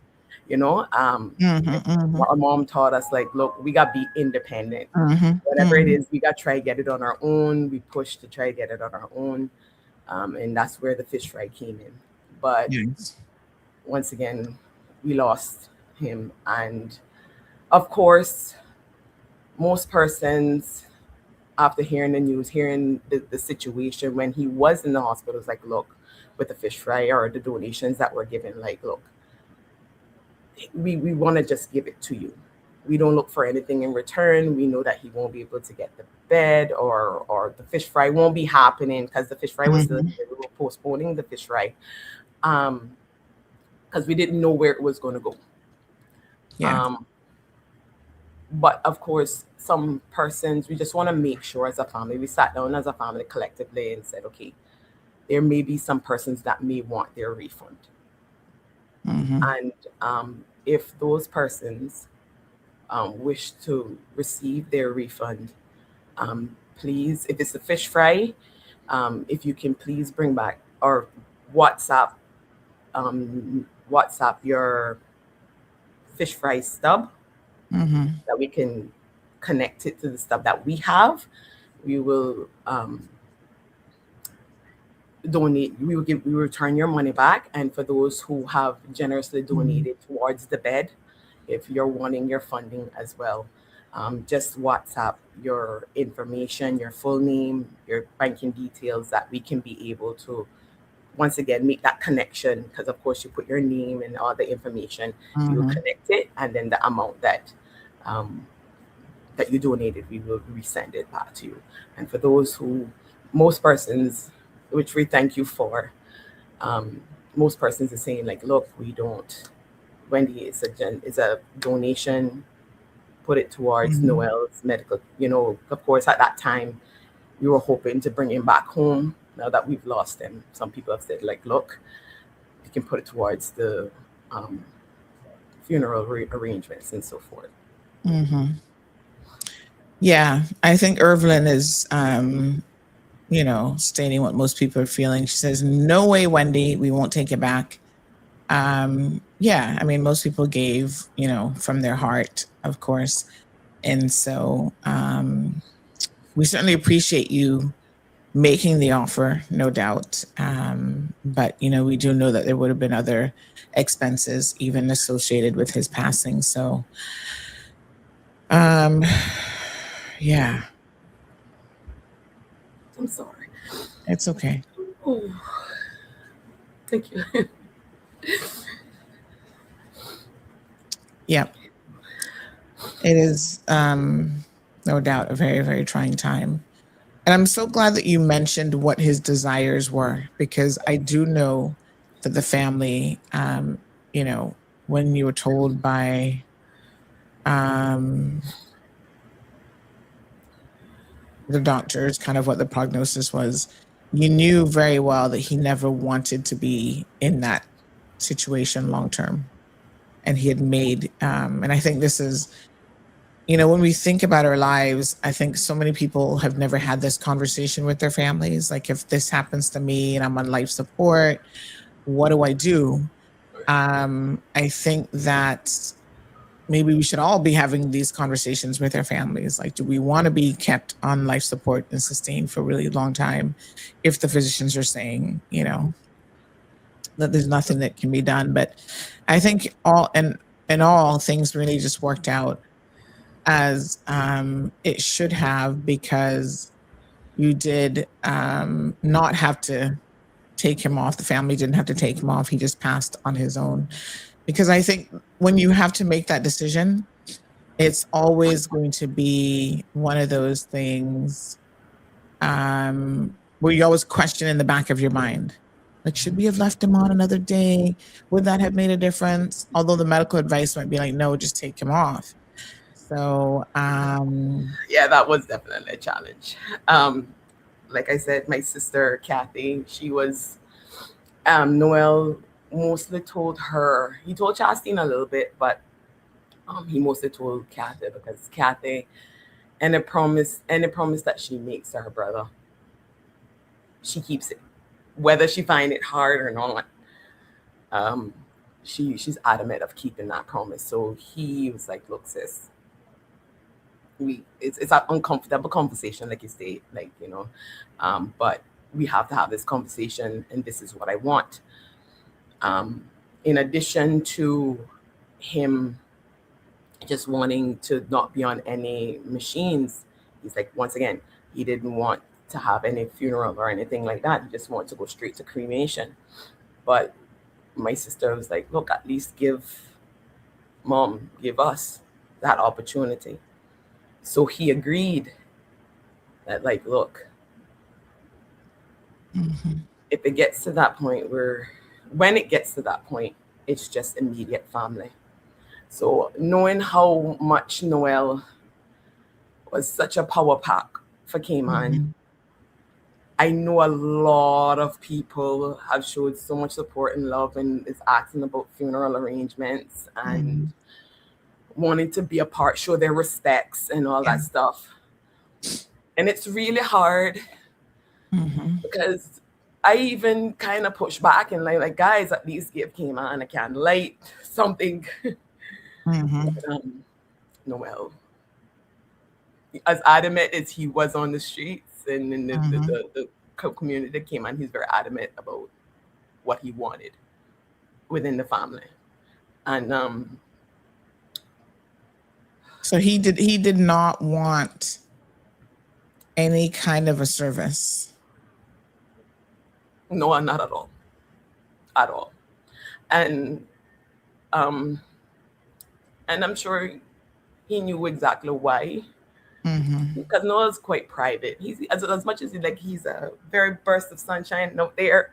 you know um Mhm. Mhm. our mom taught us, like, look, we got to be independent. Mhm. Whatever it Mhm. is, we got to try to get it on our own. We pushed to try to get it on our own. And that's where the fish fry came in. But Yes. once again, we lost him. And of course, most persons, after hearing the news, hearing the situation when he was in the hospital, is like, look, with the fish fry or the donations that were given, like, look, we want to just give it to you. We don't look for anything in return. We know that he won't be able to get the bed, or the fish fry won't be happening because the fish fry was still Mhm. here. We were postponing the fish fry um because we didn't know where it was going to go. Yeah. um but of course, some persons, we just want to make sure, as a family, we sat down as a family collectively and said, okay, there may be some persons that may want their refund. Mhm. And if those persons wish to receive their refund, please, if it's a fish fry, if you can please bring back or WhatsApp WhatsApp your fish fry stub, Mhm. that we can connect it to the stub that we have. We will donate. We will return your money back. And for those who have generously Mhm. donated towards the bed, if you're wanting your funding as well, just WhatsApp your information, your full name, your banking details, that we can be able to once again make that connection. Because of course, you put your name and all the information, we will Mhm. connect it, and then the amount um, that you donated, we will resend it back to you. And for those who, most persons, which we thank you for, um, most persons are saying, like, look, we don't. Wendy, it's a donation. Put it towards Mhm. Noel's medical. Of course, at that time, we were hoping to bring him back home. Now that we've lost him, some people have said, like, look, you can put it towards the um, funeral arrangements and so forth. Mhm. Yeah, I think Irvelyn is, stating what most people are feeling. She says, "No way, Wendy, we won't take it back." Yeah, I mean, most people gave, from their heart, of course, and so we certainly appreciate you making the offer, no doubt. But we do know that there would have been other expenses even associated with his passing. So, um, yeah, I'm sorry. it's okay. Oh, thank you. Yeah. It is, no doubt, a very, very trying time. And I'm so glad that you mentioned what his desires were, because I do know that the family, you know, when you were told by the doctors kind of what the prognosis was, you knew very well that he never wanted to be in that situation long term. And he had made, and I think this is, you know, when we think about our lives, I think so many people have never had this conversation with their families. Like, if this happens to me and I'm on life support, what do I do? I think that maybe we should all be having these conversations with our families. Like, do we want to be kept on life support and sustained for a really long time if the physicians are saying, you know, that there's nothing that can be done? But I think all things really just worked out as it should have, because you did not have to take him off. The family didn't have to take him off. He just passed on his own. Because I think when you have to make that decision, it's always going to be one of those things where you always question in the back of your mind, like, should we have left him on another day? Would that have made a difference? Although the medical advice might be like, no, just take him off. So Yeah, that was definitely a challenge. Like I said, my sister Kathy, she was Noel mostly told her. He told Chastine a little bit, but he mostly told Kathy, because Kathy, and a promise that she makes to her brother, she keeps it, whether she find it hard or not. She's adamant of keeping that promise. So he was like, "Look, sis, it's an uncomfortable conversation, like you say, like, you know, but we have to have this conversation, and this is what I want." In addition to him just wanting to not be on any machines, he's like, once again, he didn't want to have any funeral or anything like that. He just wanted to go straight to cremation. But my sister was like, look, at least give us that opportunity. So he agreed that, like, look, if it gets to that point when it gets to that point, it's just immediate family. So knowing how much Noel was such a power pack for Cayman, I know a lot of people have showed so much support and love and is asking about funeral arrangements and wanting to be a part, show their respects and all that stuff. And it's really hard because I even kind of push back and like, guys, at least give Cayman a candlelight, something. Noel, as adamant as he was on the streets and in the community that came on, he's very adamant about what he wanted within the family. And so he did not want any kind of a service. No, not at all. At all. And I'm sure he knew exactly why. Because Noah's quite private. He's as much as he's a very burst of sunshine out there,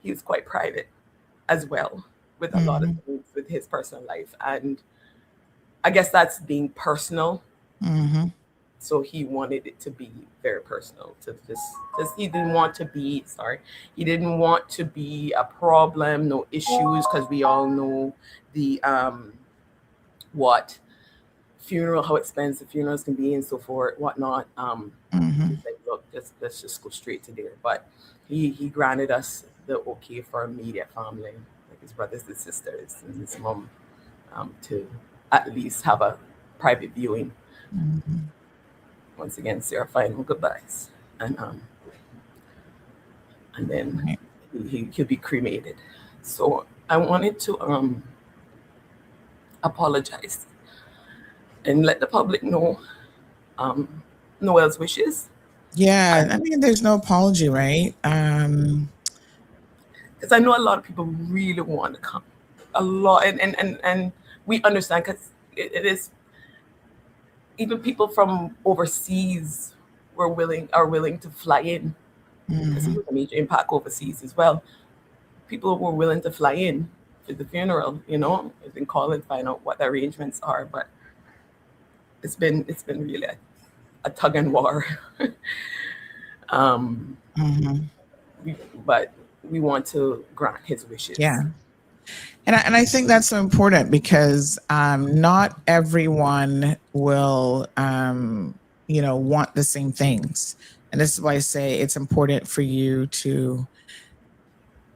he's quite private as well with a lot of things with his personal life. And I guess that's being personal. So he wanted it to be very personal, to just he didn't want to be a problem, no issues, because we all know the how expensive funerals can be and so forth, whatnot. He's like, look, let's just go straight to there. But he granted us the okay for immediate family, like his brothers and sisters and his mom, to at least have a private viewing. Once again, say our final goodbyes, and then he'll be cremated. So I wanted to apologize and let the public know Noel's wishes. Yeah, I mean, there's no apology, right? Because I know a lot of people really want to come, a lot, and we understand, because it is, even people from overseas are willing to fly in, because he Mhm. was a major impact overseas as well. People were willing to fly in for the funeral. I've been calling to find out what the arrangements are, but it's been really a tug and war. um, Mhm. we, but we want to grant his wishes. Yeah. And I think that's so important because not everyone will, want the same things. And this is why I say it's important for you to,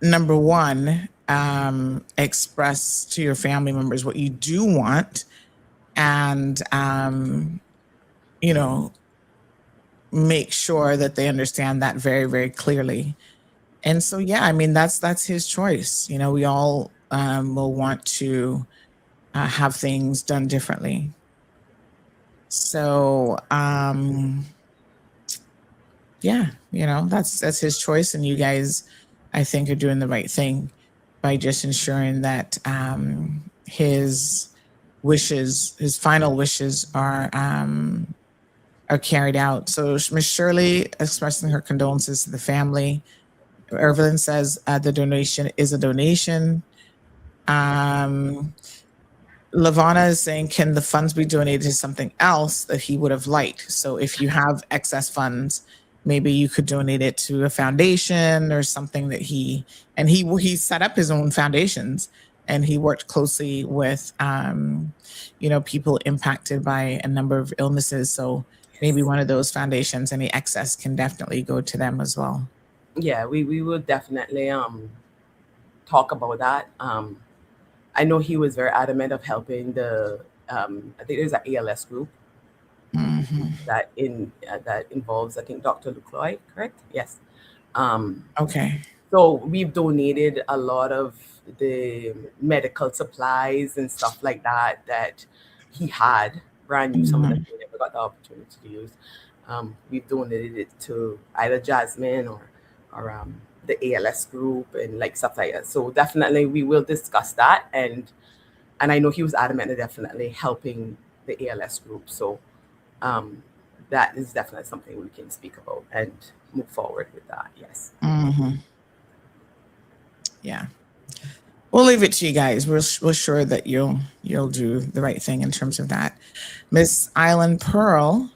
number one, express to your family members what you do want, and, you know, make sure that they understand that very, very clearly. And so, yeah, I mean, that's his choice. We all will want to have things done differently. So, yeah, that's his choice, and you guys, I think, are doing the right thing by just ensuring that his final wishes are carried out. So Miss Shirley expressing her condolences to the family. Evelyn says the donation is a donation. Um, Lavana is saying, can the funds be donated to something else that he would have liked? So if you have excess funds, maybe you could donate it to a foundation or something that he set up his own foundations, and he worked closely with, people impacted by a number of illnesses. So maybe Yes. one of those foundations, any excess can definitely go to them as well. Yeah, we will definitely talk about that. I know he was very adamant of helping I think there's an ALS group Mhm. that involves, I think, Dr. Lucloy, correct? Yes. Um, Okay. so we've donated a lot of the medical supplies and stuff like that he had brand new. Some of them Mhm. we never got the opportunity to use. We've donated it to either Jasmine or the ALS group and like stuff like that. So definitely we will discuss that, and I know he was adamant of definitely helping the ALS group. So um, that is definitely something we can speak about and move forward with that. Yes. Mhm. Yeah. We'll leave it to you guys. We're sure that you'll do the right thing in terms of that. Miss Island Pearl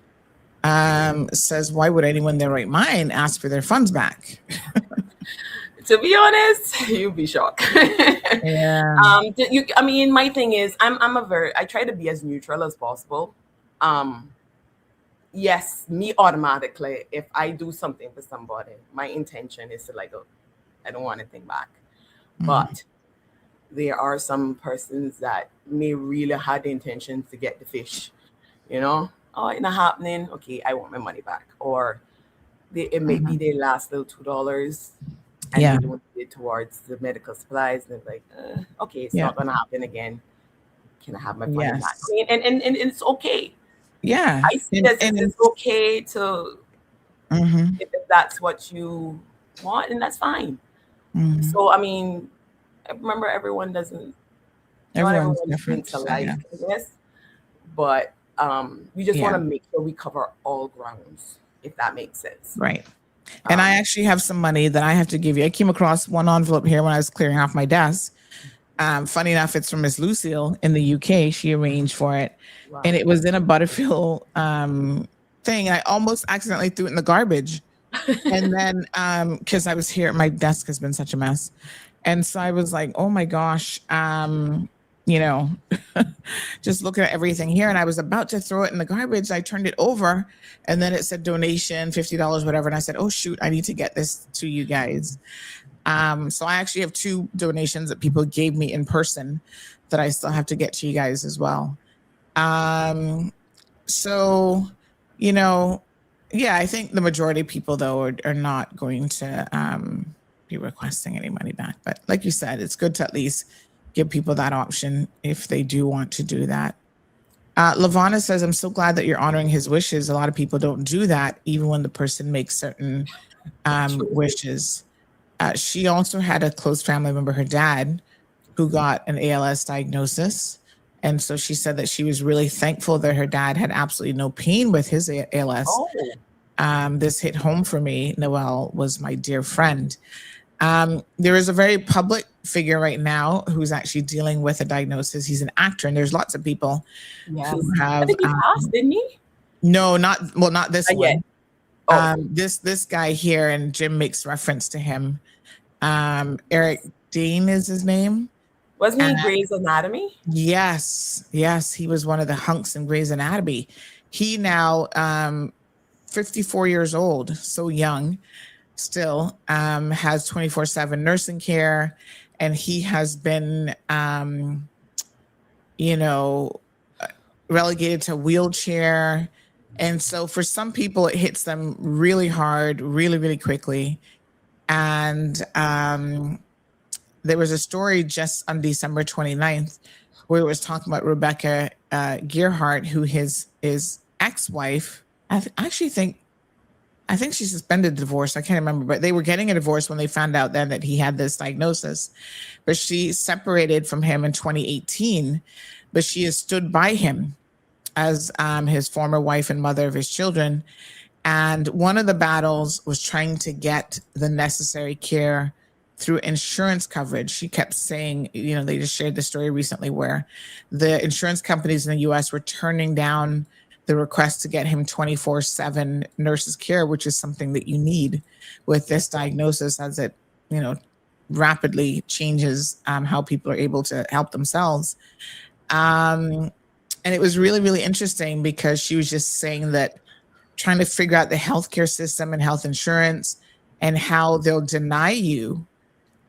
says, "Why would anyone in their right mind ask for their funds back?" To be honest, you'd be shocked. Yeah. I mean, my thing is, I try to be as neutral as possible. Um, yes, me automatically, if I do something for somebody, my intention is to like, oh, I don't want anything back. Mhm. But there are some persons that may really have the intention to get the fish, oh, it's not happening. Okay, I want my money back. Or it may be Mhm. their last little $2 and Yeah. they don't it towards the medical supplies. And they're like, okay, it's Yeah. not going to happen again. Can I have my money back? I Yes. mean, and it's okay. Yeah. I see And this as and it's okay to, mhm. if that's what you want, and that's fine. Mhm. So, I mean, remember, not Everyone's everyone different. thinks So yeah. alike, I guess. But we just want Yeah. to make sure we cover all grounds, if that makes sense. Right. And I Um, actually have some money that I have to give you. I came across one envelope here when I was clearing off my desk. Funny enough, it's from Miss Lucille in the UK. She arranged for it, wow. and it was in a Butterfield thing. I almost accidentally threw it in the garbage, and then because I was here, my desk has been such a mess, and so I was like, oh my gosh, you know, just looking at everything here, and I was about to throw it in the garbage. I turned it over, and then it said donation $50, whatever, and I said, oh shoot, I need to get this to you guys. So I actually have 2 donations that people gave me in person that I still have to get to you guys as well. Um, so, you know, yeah, I think the majority of people though are not going to be requesting any money back. But like you said, it's good to at least give people that option if they do want to do that. Lavana says, I'm so glad that you're honoring his wishes. A lot of people don't do that, even when the person makes certain True. wishes. She also had a close family member, her dad, who got an ALS diagnosis. And so she said that she was really thankful that her dad had absolutely no pain with his ALS. Oh, This hit home for me. Noel was my dear friend. There is a very public figure right now who's actually dealing with a diagnosis. He's an actor, and there's lots of people yes. who I have. think he passed, didn't he? No, not this Not yet. one. Oh, This guy here, and Jim makes reference to him. Eric Dean is his name. wasn't he And Grey's Anatomy? yes, he was one of the hunks in Grey's Anatomy. He now 54 years old, so young still, has 24/7 nursing care, and he has been relegated to wheelchair. And so for some people it hits them really hard, really, really quickly. And there was a story just on December 29th where it was talking about Rebecca Gearhart, who his ex-wife, I think she suspended the divorce. I can't remember, but they were getting a divorce when they found out then that he had this diagnosis. But she separated from him in 2018, but she has stood by him as his former wife and mother of his children. And one of the battles was trying to get the necessary care through insurance coverage. She kept saying, they just shared the story recently where the insurance companies in the US were turning down the request to get him 24/7 nurses care, which is something that you need with this diagnosis, as it, rapidly changes how people are able to help themselves. And it was really, really interesting because she was just saying that trying to figure out the healthcare system and health insurance and how they'll deny you,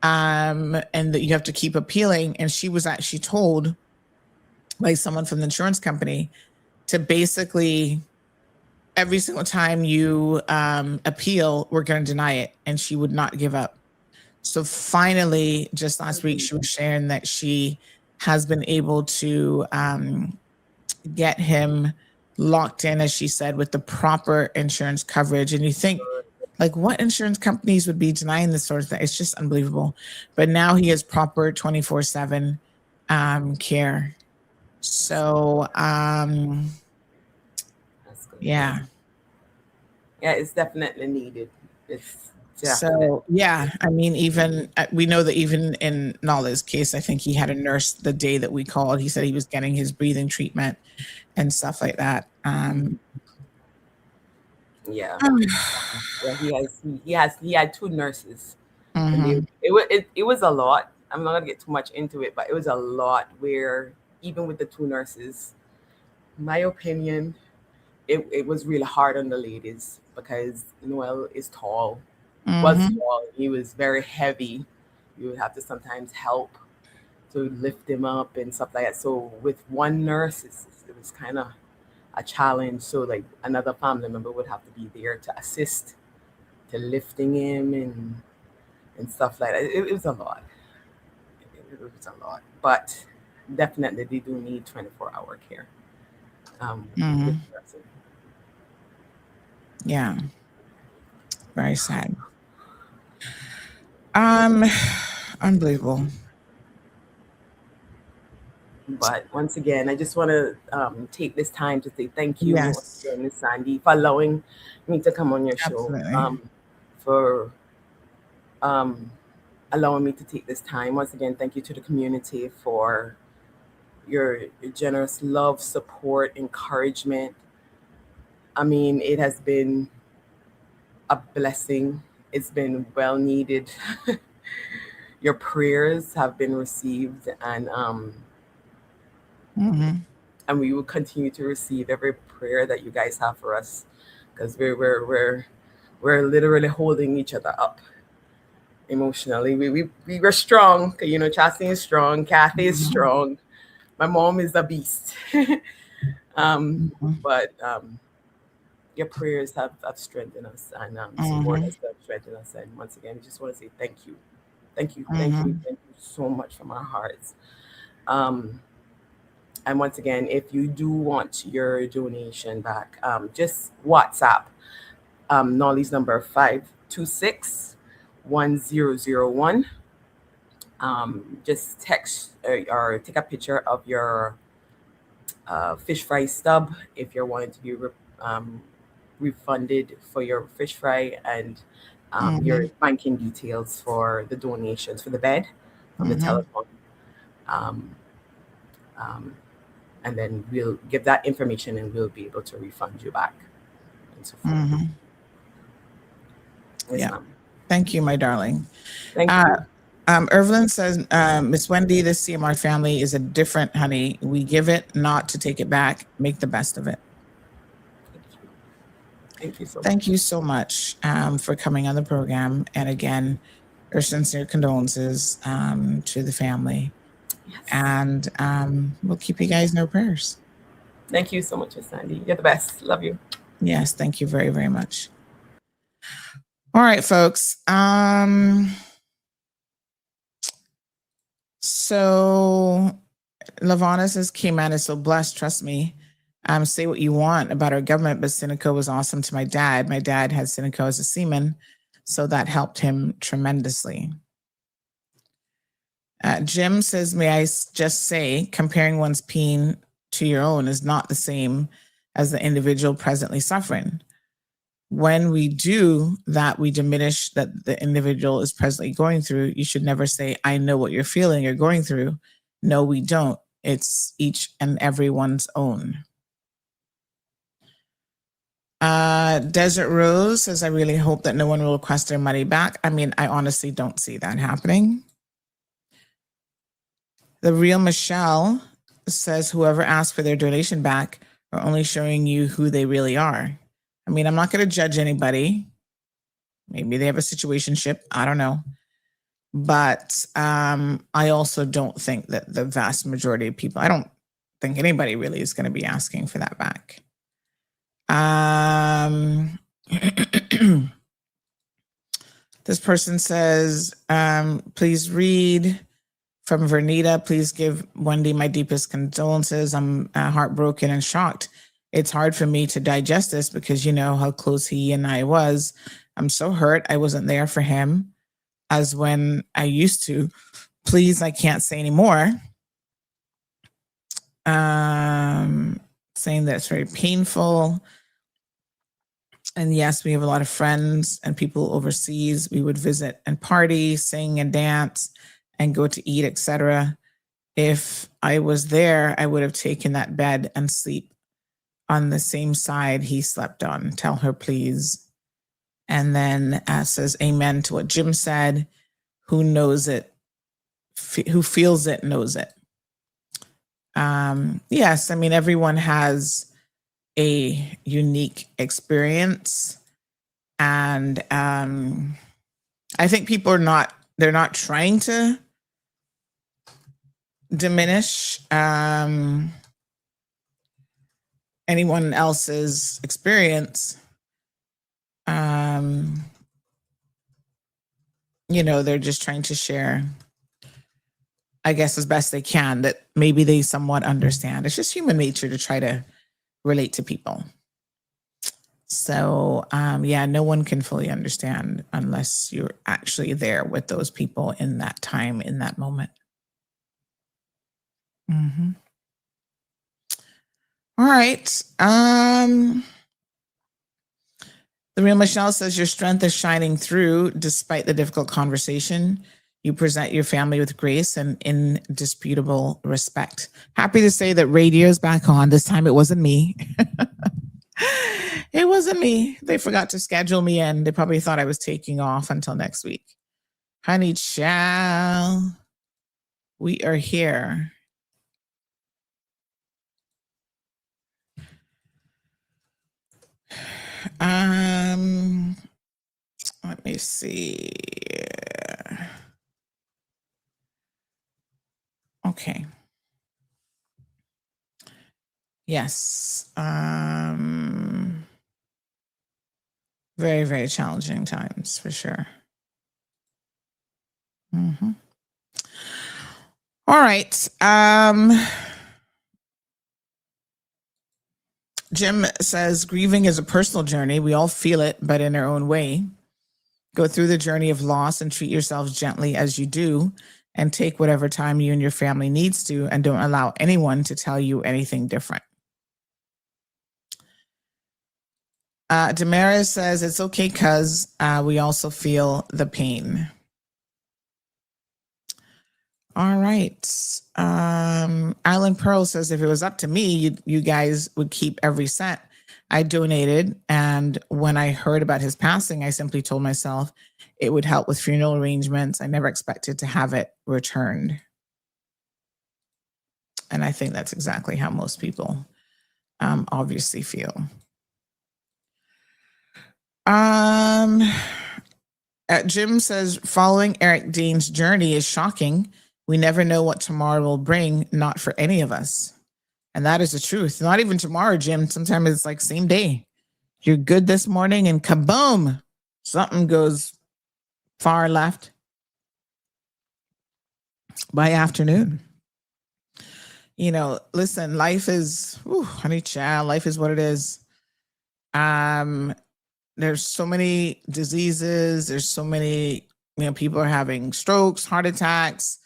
and that you have to keep appealing. And she was actually told by someone from the insurance company to basically every single time you appeal, we're going to deny it. And she would not give up. So finally, just last week, she was sharing that she has been able to get him locked in, as she said, with the proper insurance coverage. And you think, like, what insurance companies would be denying this sort of thing? It's just unbelievable. But now he has proper 24/7 care. So, That's good. yeah. Yeah, it's definitely needed. It's So, yeah, I mean, even we know that even in Nala's case, I think he had a nurse the day that we called. He said he was getting his breathing treatment and stuff like that. yeah. Yeah, he had two nurses, and Mhm. it was a lot. I'm not gonna get too much into it, but it was a lot where even with the two nurses, my opinion, it was really hard on the ladies because Noel is tall, was Mhm. tall. He was very heavy. You would have to sometimes help to lift him up and stuff like that. So with one nurse, it was kind of a challenge. So like another family member would have to be there to assist to lifting him and stuff like that. It was a lot. It was a lot, but definitely they do need 24-hour care. With Mhm. nursing. Yeah. Very sad. Um, Unbelievable. But once again, I just want to take this time to say thank you once Yes, again, Miss Sandy, for allowing me to come on your show, absolutely. for allowing me to take this time. Once again, thank you to the community for your generous love, support, encouragement. I mean, it has been a blessing. It's been well needed. Your prayers have been received, Mhm. and we will continue to receive every prayer that you guys have for us, because we're literally holding each other up emotionally. We were strong. Chastity is strong. Kathy is Mhm. strong. My mom is a beast. Mhm. But your prayers have strengthened us, and support Mhm. us, have strengthened us. And once again, we just want to say thank you. Thank you, thank you, Mhm. thank you so much from our hearts. Um, and once again, if you do want your donation back, just WhatsApp Nolly's number 526-1001. Just text or take a picture of your fish fry stub if you're wanting to be refunded for your fish fry, and your Mhm. banking details for the donations for the bed from the Mhm. telephone. Um, um, and then we'll give that information and we'll be able to refund you back and so forth. Mhm. Yes, Yeah. ma'am. Thank you, my darling. Thank Uh, you. Irvin says, Miss Wendy, this CMR family is a different honey. We give it, not to take it back. Make the best of it. Thank you. Thank you so Thank much. you so much for coming on the program. And again, our sincere condolences to the family. Yes. And we'll keep you guys in our prayers. Thank you so much, Miss Sandy. You're the best. Love you. Yes, thank you very, very much. All right, folks. So Lavana says, K-Man is so blessed, trust me. Say what you want about our government, but Sinico was awesome to my dad. My dad had Sinico as a seaman, so that helped him tremendously. Jim says, may I just say, comparing one's pain to your own is not the same as the individual presently suffering. When we do that, we diminish that the individual is presently going through. You should never say, I know what you're feeling or going through. No, we don't. It's each and everyone's own. Desert Rose says, I really hope that no one will request their money back. I mean, I honestly don't see that happening. The Real Michelle says, whoever asked for their donation back are only showing you who they really are. I mean, I'm not going to judge anybody. Maybe they have a situationship. I don't know. But I also don't think that the vast majority of people, I don't think anybody really is going to be asking for that back. This person says, please read from Vernita. Please give Wendy my deepest condolences. I'm heartbroken and shocked. It's hard for me to digest this because you know how close he and I was. I'm so hurt. I wasn't there for him as when I used to. Please, I can't say anymore. Saying that it's very painful. And yes, we have a lot of friends and people overseas. We would visit and party, sing and dance, and go to eat, etc. If I was there, I would have taken that bed and sleep on the same side he slept on. Tell her, please. And then says, amen to what Jim said. Who knows it? Who feels it knows it. Yes, I mean, everyone has a unique experience. And I think people they're not trying to diminish anyone else's experience. You know, they're just trying to share, I guess, as best they can, that maybe they somewhat understand. It's just human nature to try to relate to people. So, yeah, no one can fully understand unless you're actually there with those people in that time, in that moment. Mm-hmm. All right. The Real Michelle says your strength is shining through despite the difficult conversation. You present your family with grace and indisputable respect. Happy to say that radio's back on. This time it wasn't me. It wasn't me. They forgot to schedule me in. They probably thought I was taking off until next week. Honey child, we are here. Let me see. Okay. Yes. Very, very challenging times for sure. Mm-hmm. All right. Jim says grieving is a personal journey. We all feel it, but in our own way. Go through the journey of loss and treat yourselves gently as you do. and take whatever time you and your family needs to, and don't allow anyone to tell you anything different. Damaris says it's okay because we also feel the pain. All right. Alan Pearl says if it was up to me, you guys would keep every cent. I donated, and when I heard about his passing, I simply told myself it would help with funeral arrangements. I never expected to have it returned. And I think that's exactly how most people obviously feel. Jim says, following Eric Dean's journey is shocking. We never know what tomorrow will bring, not for any of us. And that is the truth. Not even tomorrow, Jim. Sometimes it's like same day. You're good this morning and kaboom, something goes far left by afternoon. You know, listen, life is, honey child, life is what it is. There's so many diseases. There's so many, people are having strokes, heart attacks,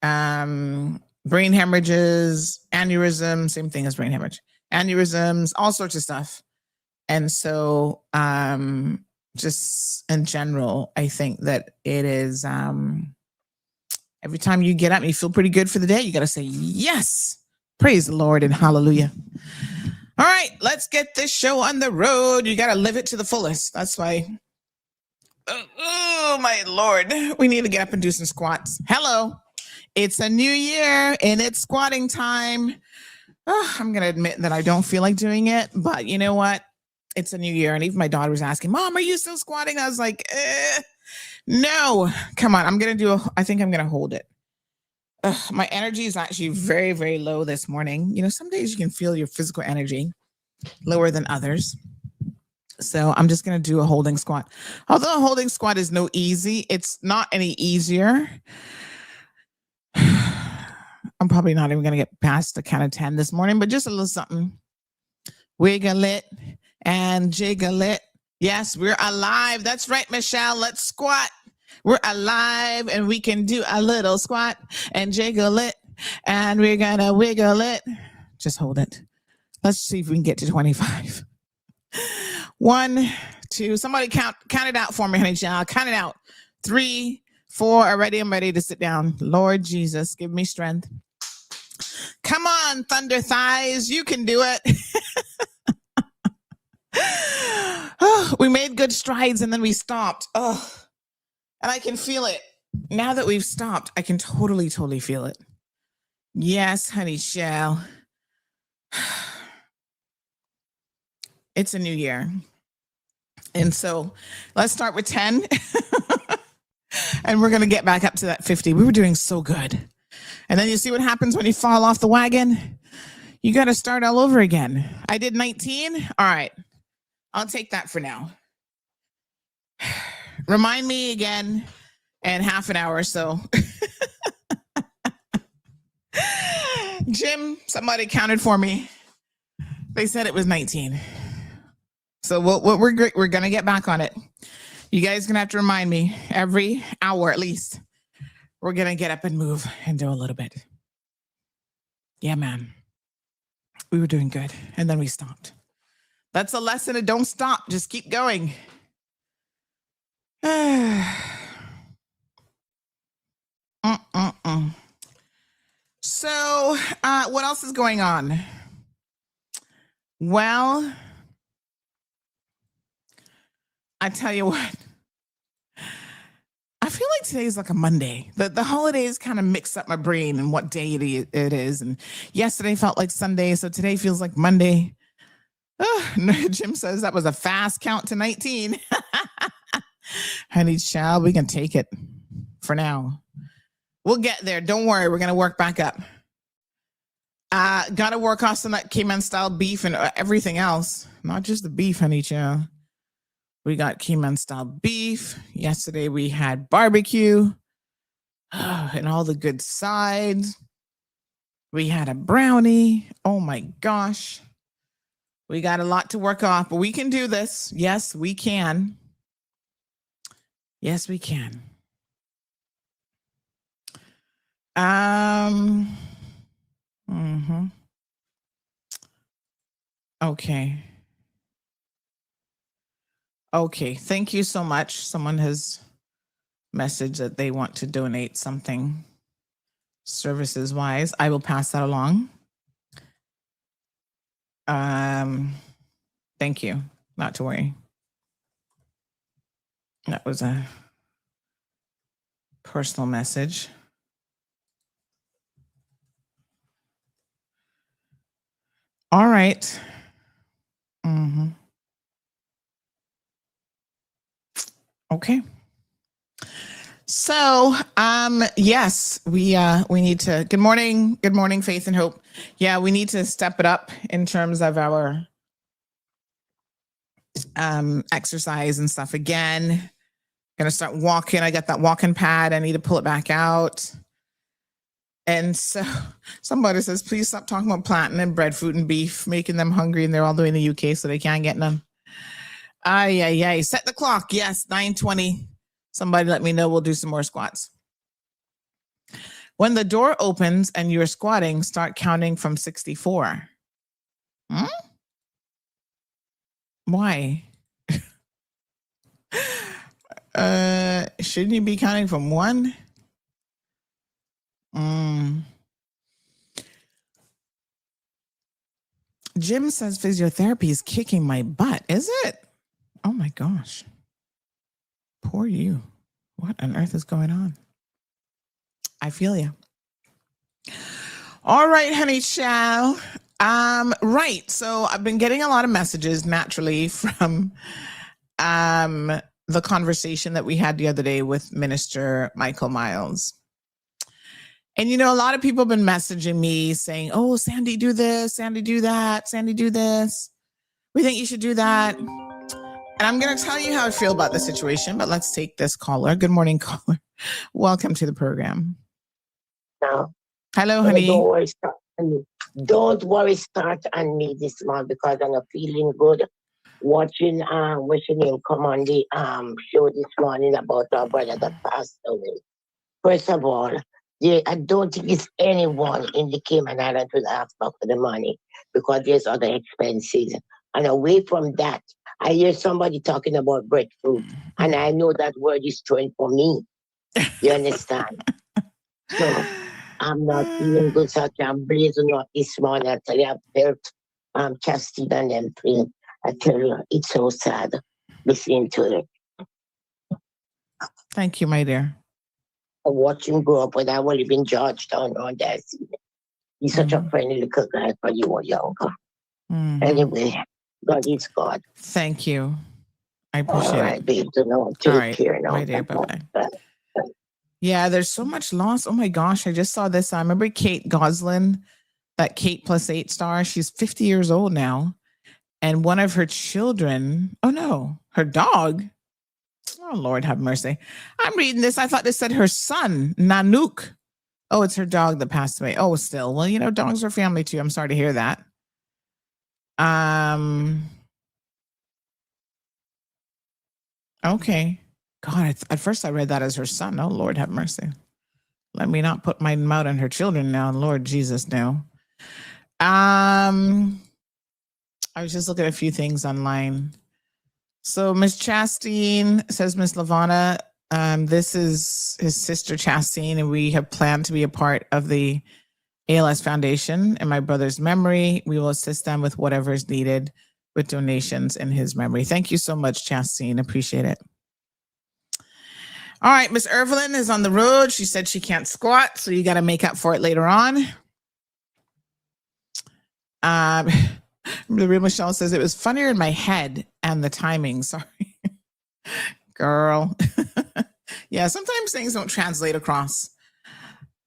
brain hemorrhages, aneurysms, same thing as brain hemorrhage, aneurysms, all sorts of stuff. And so just in general, I think that it is, every time you get up and you feel pretty good for the day, you got to say, yes, praise the Lord and hallelujah. All right, let's get this show on the road. You got to live it to the fullest. That's why. Oh, my Lord. We need to get up and do some squats. Hello. It's a new year and it's squatting time. I'm going to admit that I don't feel like doing it, but you know what? It's a new year. And even my daughter was asking, Mom, are you still squatting? I was like, no, come on. I think I'm going to hold it. My energy is actually very, very low this morning. Some days you can feel your physical energy lower than others. So I'm just going to do a holding squat. Although a holding squat is no easy, it's not any easier. I'm probably not even going to get past the count of 10 this morning, but just a little something. Wiggle it and jiggle it. Yes, we're alive. That's right, Michelle. Let's squat. We're alive and we can do a little squat and jiggle it and we're going to wiggle it. Just hold it. Let's see if we can get to 25. 1, 2, somebody count it out for me, honey child. Count it out. 3, 4, already I'm ready to sit down. Lord Jesus, give me strength. Come on, thunder thighs. You can do it. We made good strides and then we stopped. And I can feel it. Now that we've stopped, I can totally feel it. Yes, honey shell. It's a new year. And so let's start with 10. And we're going to get back up to that 50. We were doing so good. And then you see what happens when you fall off the wagon? You got to start all over again. I did 19. All right. I'll take that for now. Remind me again in half an hour or so. Jim, somebody counted for me. They said it was 19. So we're going to get back on it. You guys are going to have to remind me every hour at least. We're going to get up and move and do a little bit. Yeah, man. We were doing good. And then we stopped. That's a lesson of don't stop. Just keep going. So, what else is going on? Well, I tell you what. I feel like today's like a Monday. The holidays kind of mix up my brain and what day it is. And yesterday felt like Sunday, so today feels like Monday. Jim says that was a fast count to 19. Honey child, we can take it for now. We'll get there. Don't worry. We're going to work back up. Got to work on some that Cayman style beef and everything else. Not just the beef, honey child. We got Cayman style beef. Yesterday we had barbecue and all the good sides. We had a brownie. Oh my gosh. We got a lot to work off, but we can do this. Yes, we can. Yes, we can. Mhm. Okay. Okay. Thank you so much. Someone has messaged that they want to donate something services wise. I will pass that along. Thank you. Not to worry. That was a personal message. All right. Mm-hmm. Okay. So, yes, we need to. Good morning, Faith and Hope. Yeah, we need to step it up in terms of our exercise and stuff. Again, gonna start walking. I got that walking pad. I need to pull it back out. And so, somebody says, please stop talking about plantain and breadfruit and beef, making them hungry, and they're all the way in the UK, so they can't get none. Ay. Set the clock. Yes, 9:20. Somebody let me know. We'll do some more squats. When the door opens and you're squatting, start counting from 64. Why? Shouldn't you be counting from 1? Jim says physiotherapy is kicking my butt. Is it? Oh my gosh. Poor you. What on earth is going on? I feel you. All right, honey chow. Right. So I've been getting a lot of messages naturally from the conversation that we had the other day with Minister Michael Miles. And, a lot of people have been messaging me saying, oh, Sandy, do this, Sandy, do that, Sandy, do this. We think you should do that. And I'm going to tell you how I feel about the situation, but let's take this caller. Good morning, caller. Welcome to the program. No. Hello, honey. Don't worry, start on me this month because I'm not feeling good. Watching wishing him come on the show this morning about our brother that passed away. First of all, I don't think it's anyone in the Cayman Islands will ask for the money because there's other expenses. And away from that, I hear somebody talking about breadfruit, and I know that word is strength for me. You understand? So I'm not feeling good, so I'm blazing up this morning. I tell you, I felt chastity and them praying. I tell you, it's so sad listening to it. Thank you, my dear. I watched him grow up when I only been Georgetown on that. He's such a friendly little guy when you were younger. Anyway, God is God. Thank you. I appreciate All right, it. babe, take care now. My dear, bye-bye. Yeah, there's so much loss. Oh my gosh, I just saw this. I remember Kate Goslin, that Kate plus 8 star. She's 50 years old now. And one of her children, her dog. Oh, Lord have mercy. I'm reading this. I thought this said her son, Nanook. Oh, it's her dog that passed away. Oh, still. Well, dogs are family too. I'm sorry to hear that. Okay. God, at first I read that as her son. Oh, Lord have mercy. Let me not put my mouth on her children now. Lord Jesus, no. I was just looking at a few things online. So Miss Chastine says, Miss Lavana, this is his sister Chastine, and we have planned to be a part of the ALS Foundation in my brother's memory. We will assist them with whatever is needed with donations in his memory. Thank you so much, Chastine. Appreciate it. All right, Miss Evelyn is on the road. She said she can't squat, so you got to make up for it later on. The real Michelle says it was funnier in my head and the timing. Sorry, girl. Yeah, sometimes things don't translate across.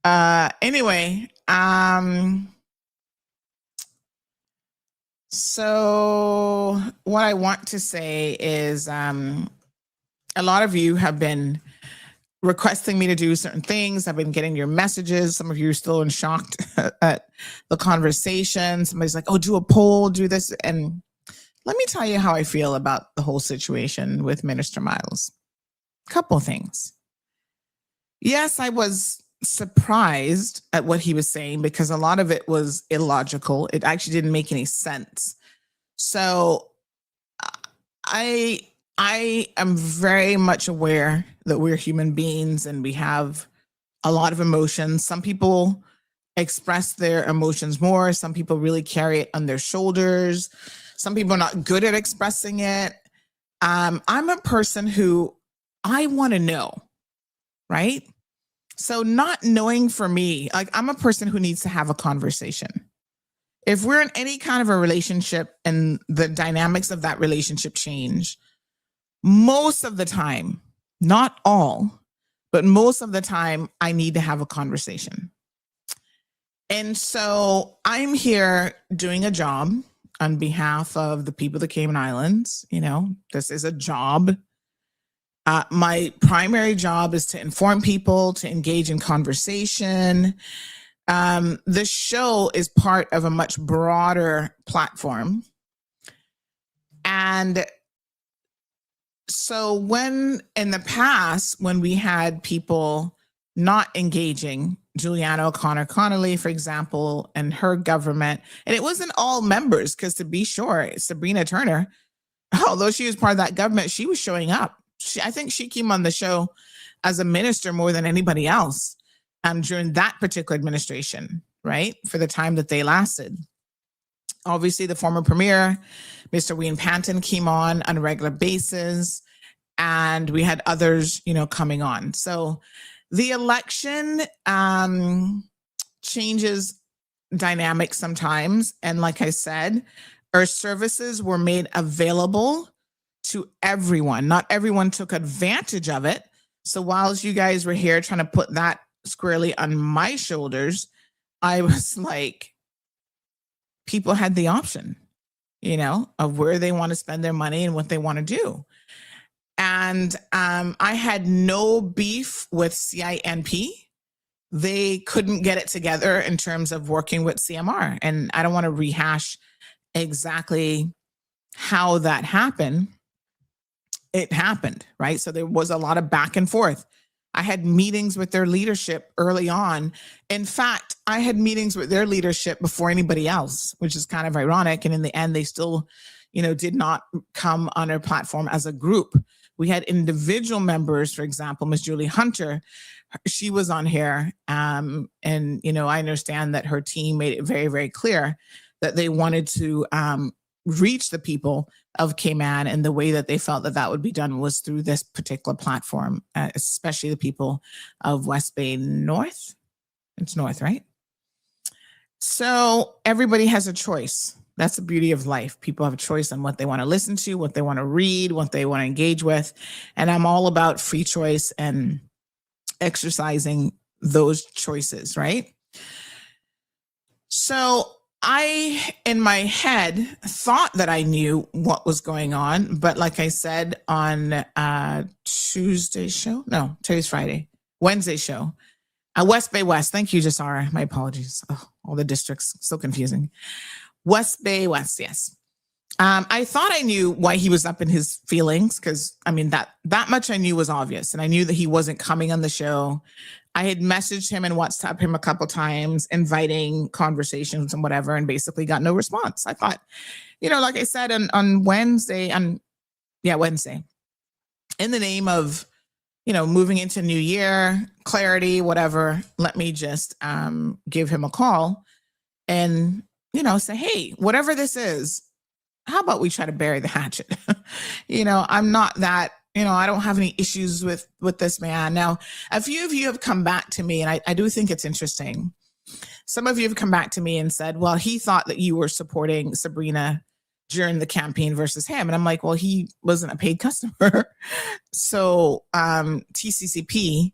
Anyway, so what I want to say is a lot of you have been requesting me to do certain things. I've been getting your messages. Some of you are still in shock at the conversation. Somebody's like, oh, do a poll, do this. And let me tell you how I feel about the whole situation with Minister Miles. Couple things. Yes, I was surprised at what he was saying because a lot of it was illogical. It actually didn't make any sense. So I am very much aware that we're human beings and we have a lot of emotions. Some people express their emotions more. Some people really carry it on their shoulders. Some people are not good at expressing it. I'm a person who I want to know, right? So not knowing for me, like I'm a person who needs to have a conversation. If we're in any kind of a relationship and the dynamics of that relationship change, most of the time, not all, but most of the time, I need to have a conversation. And so I'm here doing a job on behalf of the people of the Cayman Islands. You know, this is a job. My primary job is to inform people, to engage in conversation. The show is part of a much broader platform. And so when in the past, when we had people not engaging, Juliana O'Connor Connolly, for example, and her government, and it wasn't all members, because to be sure, Sabrina Turner, although she was part of that government, she was showing up. I think she came on the show as a minister more than anybody else during that particular administration, right? For the time that they lasted. Obviously, the former premier, Mr. Wayne Panton, came on a regular basis, and we had others, you know, coming on. So the election changes dynamics sometimes. And like I said, our services were made available to everyone. Not everyone took advantage of it. So whilst you guys were here trying to put that squarely on my shoulders, I was like, people had the option, you know, of where they want to spend their money and what they want to do. And I had no beef with CINP. They couldn't get it together in terms of working with CMR. And I don't want to rehash exactly how that happened. It happened, right? So there was a lot of back and forth. I had meetings with their leadership early on. In fact, I had meetings with their leadership before anybody else, which is kind of ironic. And in the end, they still, you know, did not come on our platform as a group. We had individual members, for example, Miss Julie Hunter, she was on here. And, you know, I understand that her team made it very, very clear that they wanted to reach the people of Cayman, and the way that they felt that that would be done was through this particular platform, especially the people of West Bay North. It's North, right? So everybody has a choice. That's the beauty of life. People have a choice on what they want to listen to, what they want to read, what they want to engage with. And I'm all about free choice and exercising those choices, right? So I, in my head, thought that I knew what was going on. But like I said on Tuesday's show, no, today's Friday, Wednesday's show, West Bay West. Thank you, Jasara. My apologies. Oh, all the districts, so confusing. West Bay West, yes. I thought I knew why he was up in his feelings, because I mean that much I knew was obvious, and I knew that he wasn't coming on the show. I had messaged him and WhatsApp him a couple times, inviting conversations and whatever, and basically got no response. I thought, you know, like I said on Wednesday, Wednesday, in the name of, you know, moving into new year, clarity, whatever, let me just give him a call and, you know, say, hey, whatever this is, how about we try to bury the hatchet? You know, I'm not that, you know, I don't have any issues with this man. Now, a few of you have come back to me, and I do think it's interesting. Some of you have come back to me and said, well, he thought that you were supporting Sabrina during the campaign versus him. And I'm like, well, he wasn't a paid customer. So TCCP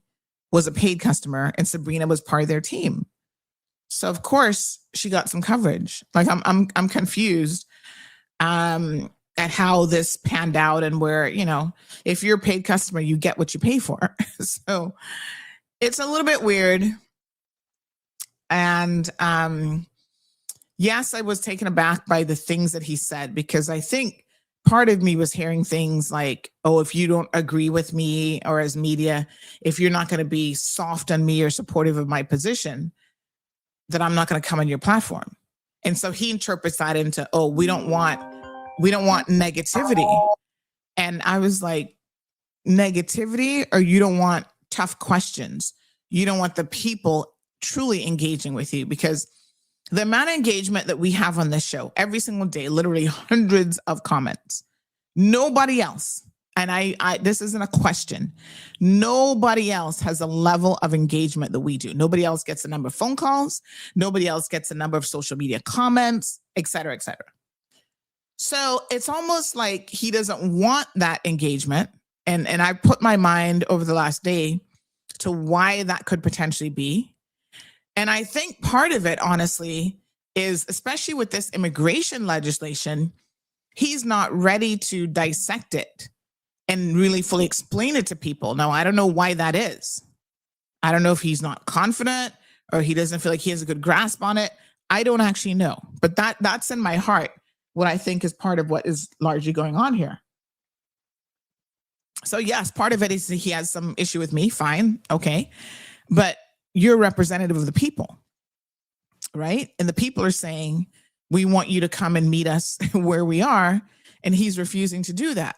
was a paid customer, and Sabrina was part of their team. So of course she got some coverage. Like I'm confused at how this panned out, and where, you know, if you're a paid customer, you get what you pay for. So it's a little bit weird. And yes, I was taken aback by the things that he said, because I think part of me was hearing things like, oh, if you don't agree with me, or as media, if you're not going to be soft on me or supportive of my position, that I'm not going to come on your platform. And so he interprets that into, oh, we don't want negativity. And I was like, negativity, or you don't want tough questions? You don't want the people truly engaging with you? Because the amount of engagement that we have on this show every single day, literally hundreds of comments, nobody else, and I this isn't a question, nobody else has a level of engagement that we do. Nobody else gets the number of phone calls. Nobody else gets the number of social media comments, et cetera, et cetera. So it's almost like he doesn't want that engagement. And I put my mind over the last day to why that could potentially be. And I think part of it, honestly, is especially with this immigration legislation, he's not ready to dissect it and really fully explain it to people. Now, I don't know why that is. I don't know if he's not confident or he doesn't feel like he has a good grasp on it. I don't actually know. But that's in my heart, what I think is part of what is largely going on here. So yes, part of it is he has some issue with me. Fine. Okay. But you're representative of the people, right? And the people are saying, we want you to come and meet us where we are. And he's refusing to do that.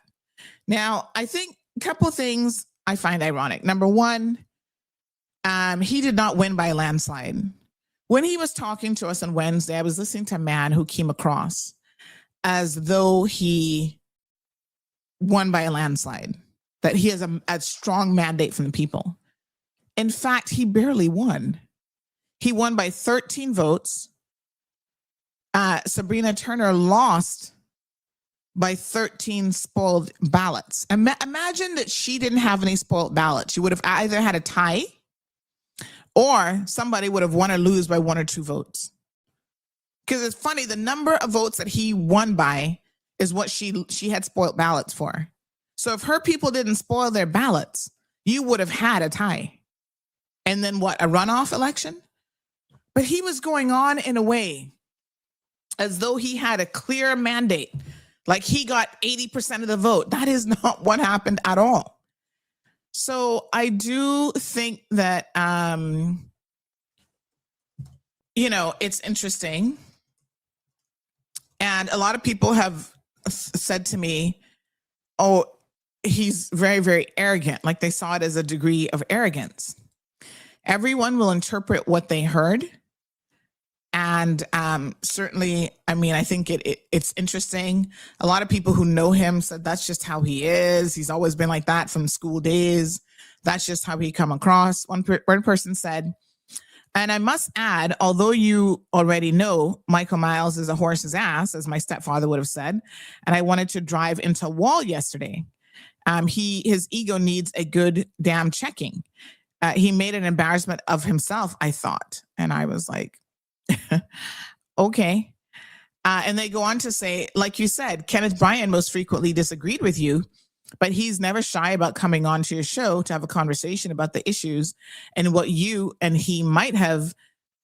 Now, I think a couple of things I find ironic. Number one, he did not win by a landslide. When he was talking to us on Wednesday, I was listening to a man who came across as though he won by a landslide, that he has a strong mandate from the people. In fact, he barely won. He won by 13 votes. Sabrina Turner lost by 13 spoiled ballots. Imagine that she didn't have any spoiled ballots. She would have either had a tie or somebody would have won or lose by 1 or 2 votes. Because it's funny, the number of votes that he won by is what she had spoiled ballots for. So if her people didn't spoil their ballots, you would have had a tie. And then what, a runoff election? But he was going on in a way as though he had a clear mandate, like he got 80% of the vote. That is not what happened at all. So I do think that, it's interesting. And a lot of people have said to me, oh, he's very, very arrogant. Like they saw it as a degree of arrogance. Everyone will interpret what they heard. And certainly, I think it's interesting. A lot of people who know him said that's just how he is. He's always been like that from school days. That's just how he come across. One person said, and I must add, although you already know Michael Miles is a horse's ass, as my stepfather would have said, and I wanted to drive into a wall yesterday. His ego needs a good damn checking. He made an embarrassment of himself, I thought. And I was like, okay. And they go on to say, like you said, Kenneth Bryan most frequently disagreed with you, but he's never shy about coming on to your show to have a conversation about the issues and what you and he might have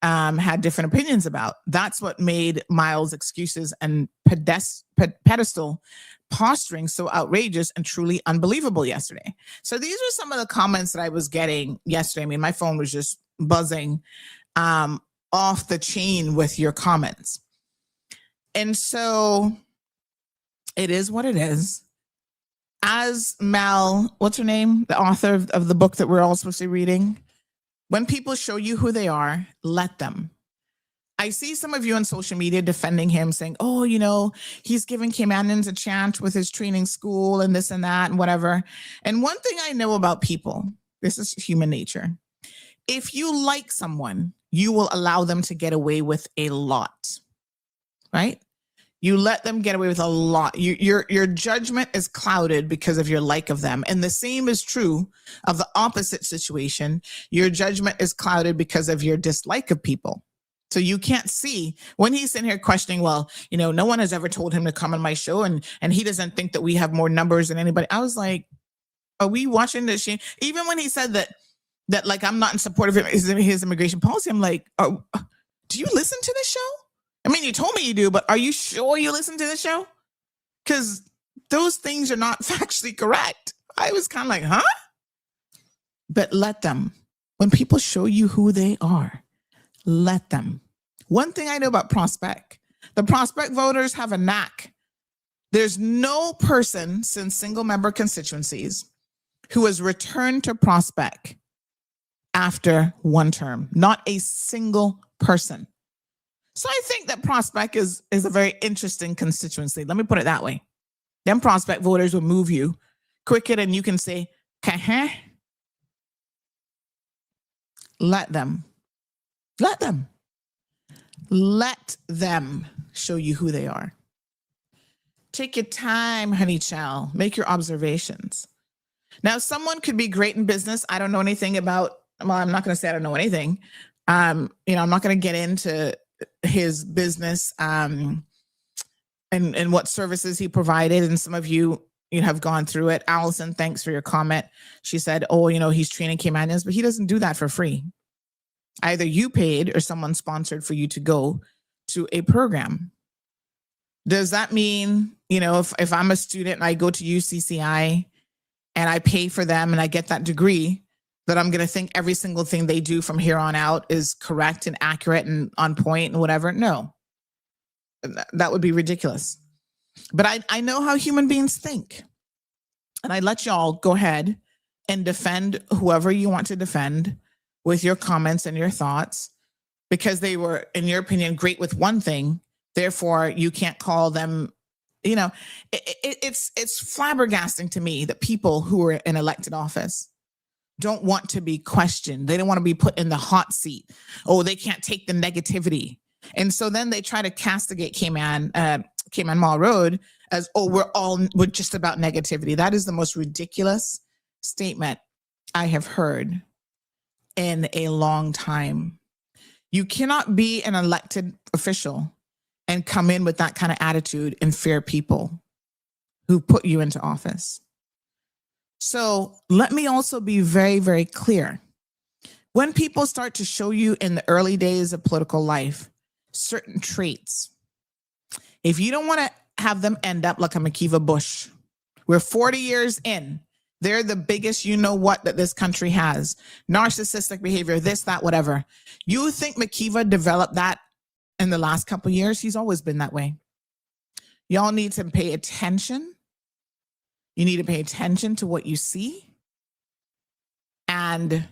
had different opinions about. That's what made Miles' excuses and pedestal posturing so outrageous and truly unbelievable yesterday. So these are some of the comments that I was getting yesterday. My phone was just buzzing off the chain with your comments. And so it is what it is. As Mel, what's her name? The author of the book that we're all supposed to be reading. When people show you who they are, let them. I see some of you on social media defending him, saying, oh, he's giving Caymanians a chance with his training school and this and that and whatever. And one thing I know about people, this is human nature. If you like someone, you will allow them to get away with a lot, right? You let them get away with a lot. Your judgment is clouded because of your like of them. And the same is true of the opposite situation. Your judgment is clouded because of your dislike of people. So you can't see when he's in here questioning, well, no one has ever told him to come on my show and he doesn't think that we have more numbers than anybody. I was like, are we watching this? Even when he said that like, I'm not in support of his immigration policy, I'm like, oh, do you listen to this show? You told me you do, but are you sure you listen to the show? Because those things are not factually correct. I was kind of like, huh? But let them. When people show you who they are, let them. One thing I know about Prospect, the Prospect voters have a knack. There's no person since single member constituencies who has returned to Prospect after one term. Not a single person. So I think that Prospect is a very interesting constituency. Let me put it that way. Them Prospect voters will move you quicker than you can say, "Huh?" Let them. Let them. Let them show you who they are. Take your time, honey child. Make your observations. Now, someone could be great in business. I don't know anything about, well, I'm not going to say I don't know anything. I'm not going to get into his business and what services he provided. And some of you have gone through it. Allison, thanks for your comment. She said, oh, he's training Caymanians, but he doesn't do that for free. Either you paid or someone sponsored for you to go to a program. Does that mean, if I'm a student and I go to UCCI and I pay for them and I get that degree, that I'm going to think every single thing they do from here on out is correct and accurate and on point and whatever? No, that would be ridiculous. But I know how human beings think. And I let y'all go ahead and defend whoever you want to defend with your comments and your thoughts, because they were, in your opinion, great with one thing. Therefore, you can't call them, it's flabbergasting to me that people who are in elected office don't want to be questioned. They don't want to be put in the hot seat. Oh, they can't take the negativity. And so then they try to castigate Cayman Mall Road as, oh, we're just about negativity. That is the most ridiculous statement I have heard in a long time. You cannot be an elected official and come in with that kind of attitude and fear people who put you into office. So let me also be very, very clear. When people start to show you in the early days of political life certain traits, if you don't want to have them end up like a McKeeva Bush, we're 40 years in, they're the biggest you-know-what that this country has. Narcissistic behavior, this, that, whatever. You think McKeeva developed that in the last couple of years? He's always been that way. Y'all need to pay attention. You need to pay attention to what you see and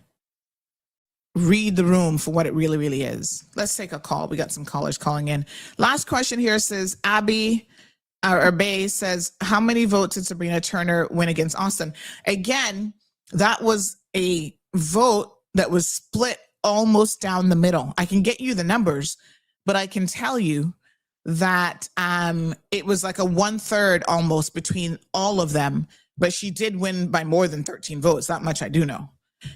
read the room for what it really, really is. Let's take a call. We got some callers calling in. Last question here says, Abby Bay says, how many votes did Sabrina Turner win against Austin? Again, that was a vote that was split almost down the middle. I can get you the numbers, but I can tell you that it was like a 1/3 almost between all of them, but she did win by more than 13 votes. That much I do know.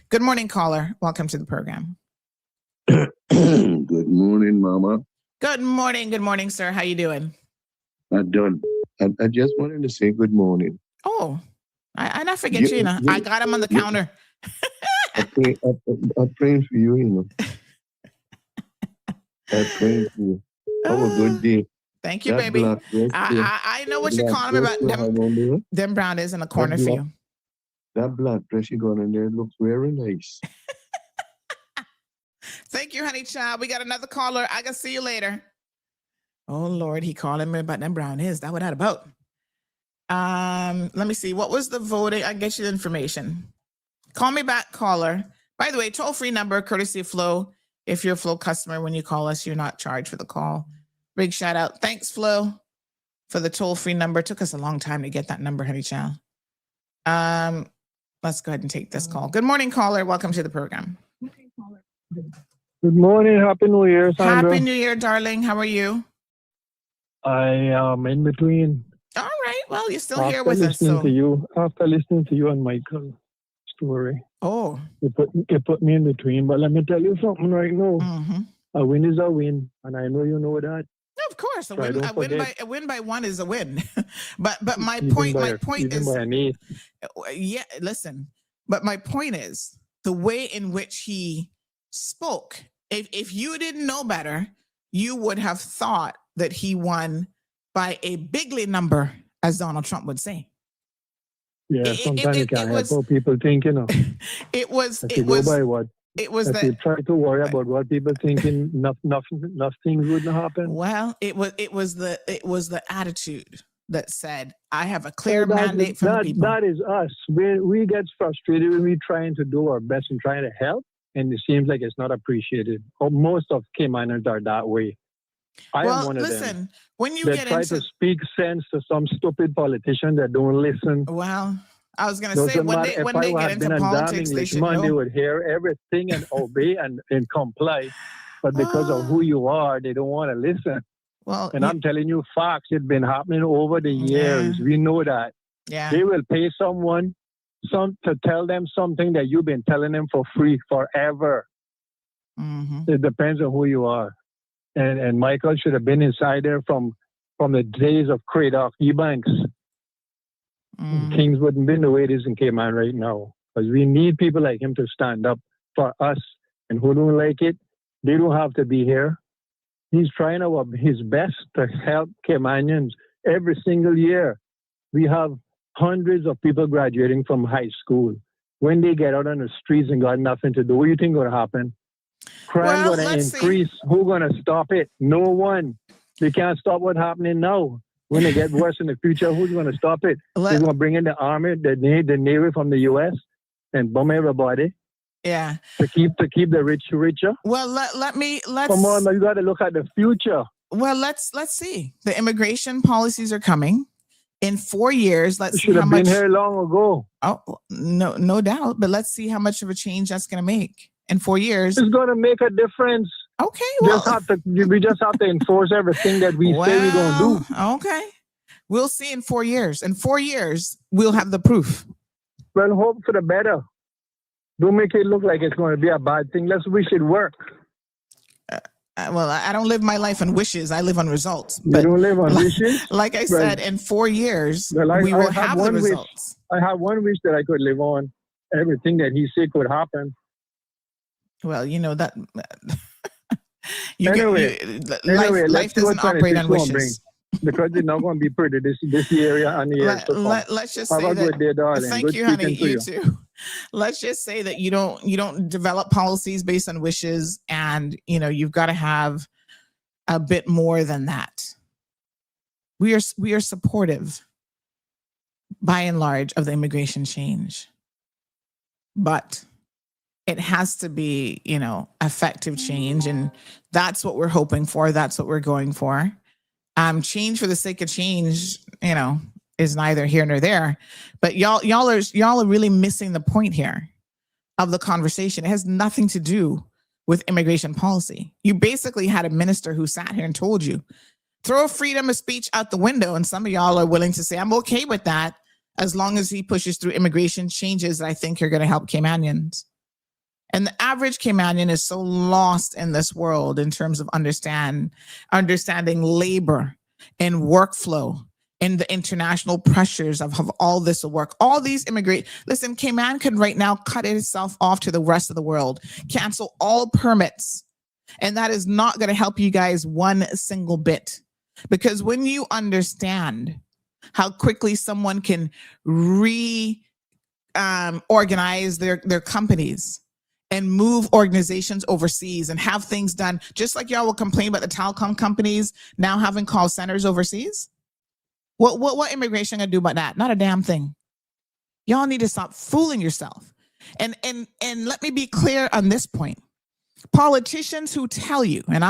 Good morning, caller. Welcome to the program. Good morning, Mama. Good morning, sir. How you doing? I'm done. I just wanted to say good morning. Oh, I not forget you, know. I got him on the counter. I'm praying for you, you know. I'm praying for you. Have a good day. Thank you, baby. I know what you're calling about. Them brown is in the corner for you. That blood pressure going in there looks very nice. Thank you, honey child. We got another caller. I can see you later. Oh, Lord, he calling me about them brown is. That what that about? Let me see. What was the voting? I get you the information. Call me back, caller. By the way, toll-free number, courtesy of Flo. If you're a Flo customer, when you call us, you're not charged for the call. Big shout out. Thanks, Flo, for the toll-free number. It took us a long time to get that number, honey child. Let's go ahead and take this call. Good morning, caller. Welcome to the program. Good morning. Happy New Year, Sandra. Happy New Year, darling. How are you? I am in between. All right. Well, you're still here with us. After listening to you and Michael's story. Oh. You put me in between. But let me tell you something right now. Mm-hmm. A win is a win. And I know you know that. Of course, a win by one is a win. but my point is, yeah, listen. But my point is the way in which he spoke. If you didn't know better, you would have thought that he won by a bigly number as Donald Trump would say. Yeah, sometimes you can't help what people think, you know. It was If you go by what, it was if you try to worry about what people thinking, nothing wouldn't happen. well, it was the attitude that said, I have a clear mandate from the people. That is us. We get frustrated when we're trying to do our best and trying to help, and it seems like it's not appreciated. Most of Caymanians are that way. I am one of them. When you they try to speak sense to some stupid politician that don't listen. Well, I was going to say, when they get into politics, they should know. They would hear everything and obey and comply. But because of who you are, they don't want to listen. Well, and I'm telling you facts. It's been happening over the years. Yeah. We know that. Yeah. They will pay someone to tell them something that you've been telling them for free forever. Mm-hmm. It depends on who you are. And Michael should have been inside there from the days of Craddock Eubanks. Kings wouldn't be the way it is in Cayman right now. Because we need people like him to stand up for us. And who don't like it, they don't have to be here. He's trying his best to help Caymanians every single year. We have hundreds of people graduating from high school. When they get out on the streets and got nothing to do, what do you think going to happen? Crime going to increase. Who's going to stop it? No one. They can't stop what's happening now. When it gets worse in the future, who's going to stop it? They're going to bring in the army, the Navy from the U.S. and bomb everybody. Yeah. To keep the rich richer. Well, let's come on, man, you got to look at the future. Well, let's see. The immigration policies are coming in 4 years. Let's see how much. Should have been here long ago. Oh, no doubt. But let's see how much of a change that's going to make in 4 years. It's going to make a difference. Okay. Well, we just have to enforce everything that we say we're going to do. Okay. We'll see in 4 years. In 4 years, we'll have the proof. Well, hope for the better. Don't make it look like it's going to be a bad thing. Let's wish it work. Well, I don't live my life on wishes. I live on results. You don't live on wishes? Like I said, in 4 years, we will have the results. I have one wish that I could live on. Everything that he said could happen. Well, you know that... life doesn't operate on wishes. Because it's not going to be pretty this area and the years to come. Let's just say have a good day, darling. Thank you, honey. You too. Let's just say that you don't develop policies based on wishes, and you've got to have a bit more than that. We are supportive, by and large, of the immigration change, but it has to be, effective change. And that's what we're hoping for. That's what we're going for. Change for the sake of change, is neither here nor there. But y'all are really missing the point here of the conversation. It has nothing to do with immigration policy. You basically had a minister who sat here and told you, throw freedom of speech out the window. And some of y'all are willing to say, I'm okay with that, as long as he pushes through immigration changes that I think are going to help Caymanians. And the average Caymanian is so lost in this world in terms of understanding labor and workflow and the international pressures of all this work. All these listen, Cayman could right now cut itself off to the rest of the world, cancel all permits. And that is not going to help you guys one single bit. Because when you understand how quickly someone can organize their companies and move organizations overseas and have things done, just like y'all will complain about the telecom companies now having call centers overseas. What immigration gonna do about that? Not a damn thing. Y'all need to stop fooling yourself. And let me be clear on this point. Politicians who tell you, and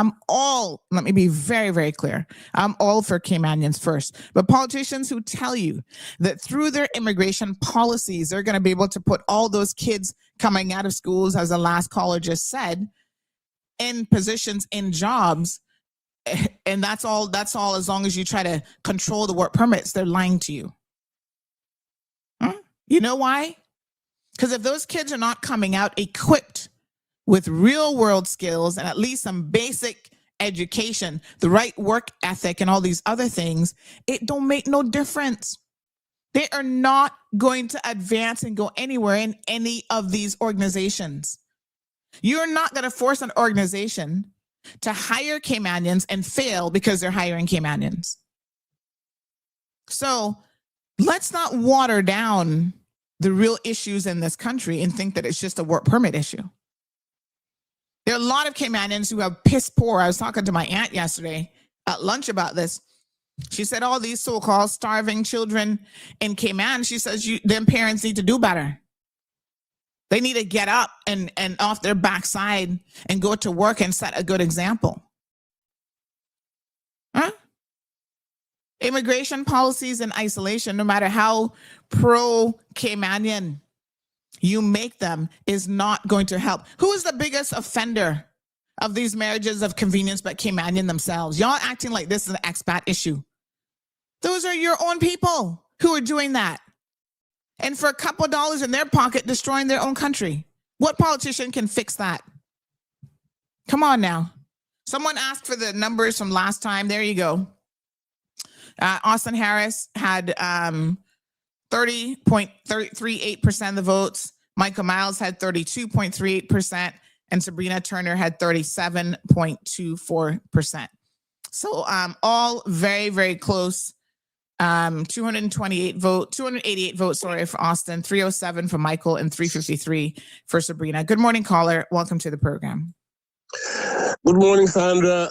let me be very, very clear. I'm all for Caymanians first, but politicians who tell you that through their immigration policies, they're going to be able to put all those kids coming out of schools, as the last caller just said, in positions, in jobs. And that's all as long as you try to control the work permits, they're lying to you. You know why? Because if those kids are not coming out equipped with real world skills and at least some basic education, the right work ethic and all these other things, it don't make no difference. They are not going to advance and go anywhere in any of these organizations. You're not going to force an organization to hire Caymanians and fail because they're hiring Caymanians. So Let's not water down the real issues in this country and think that it's just a work permit issue. There are a lot of Caymanians who have piss poor. I was talking to my aunt yesterday at lunch about this. She said all these so-called starving children in Cayman, she says them parents need to do better. They need to get up and off their backside and go to work and set a good example. Huh? Immigration policies in isolation, no matter how pro-Caymanian you make them, is not going to help. Who is the biggest offender of these marriages of convenience but Caymanian themselves? Y'all acting like this is an expat issue. Those are your own people who are doing that. And for a couple of dollars in their pocket, destroying their own country. What politician can fix that? Come on now. Someone asked for the numbers from last time. There you go. Austin Harris had 30.38% of the votes. Michael Miles had 32.38%. And Sabrina Turner had 37.24%. So all very, very close. 288 votes, sorry, for Austin, 307 for Michael, and 353 for Sabrina. Good morning, caller. Welcome to the program. Good morning, Sandra.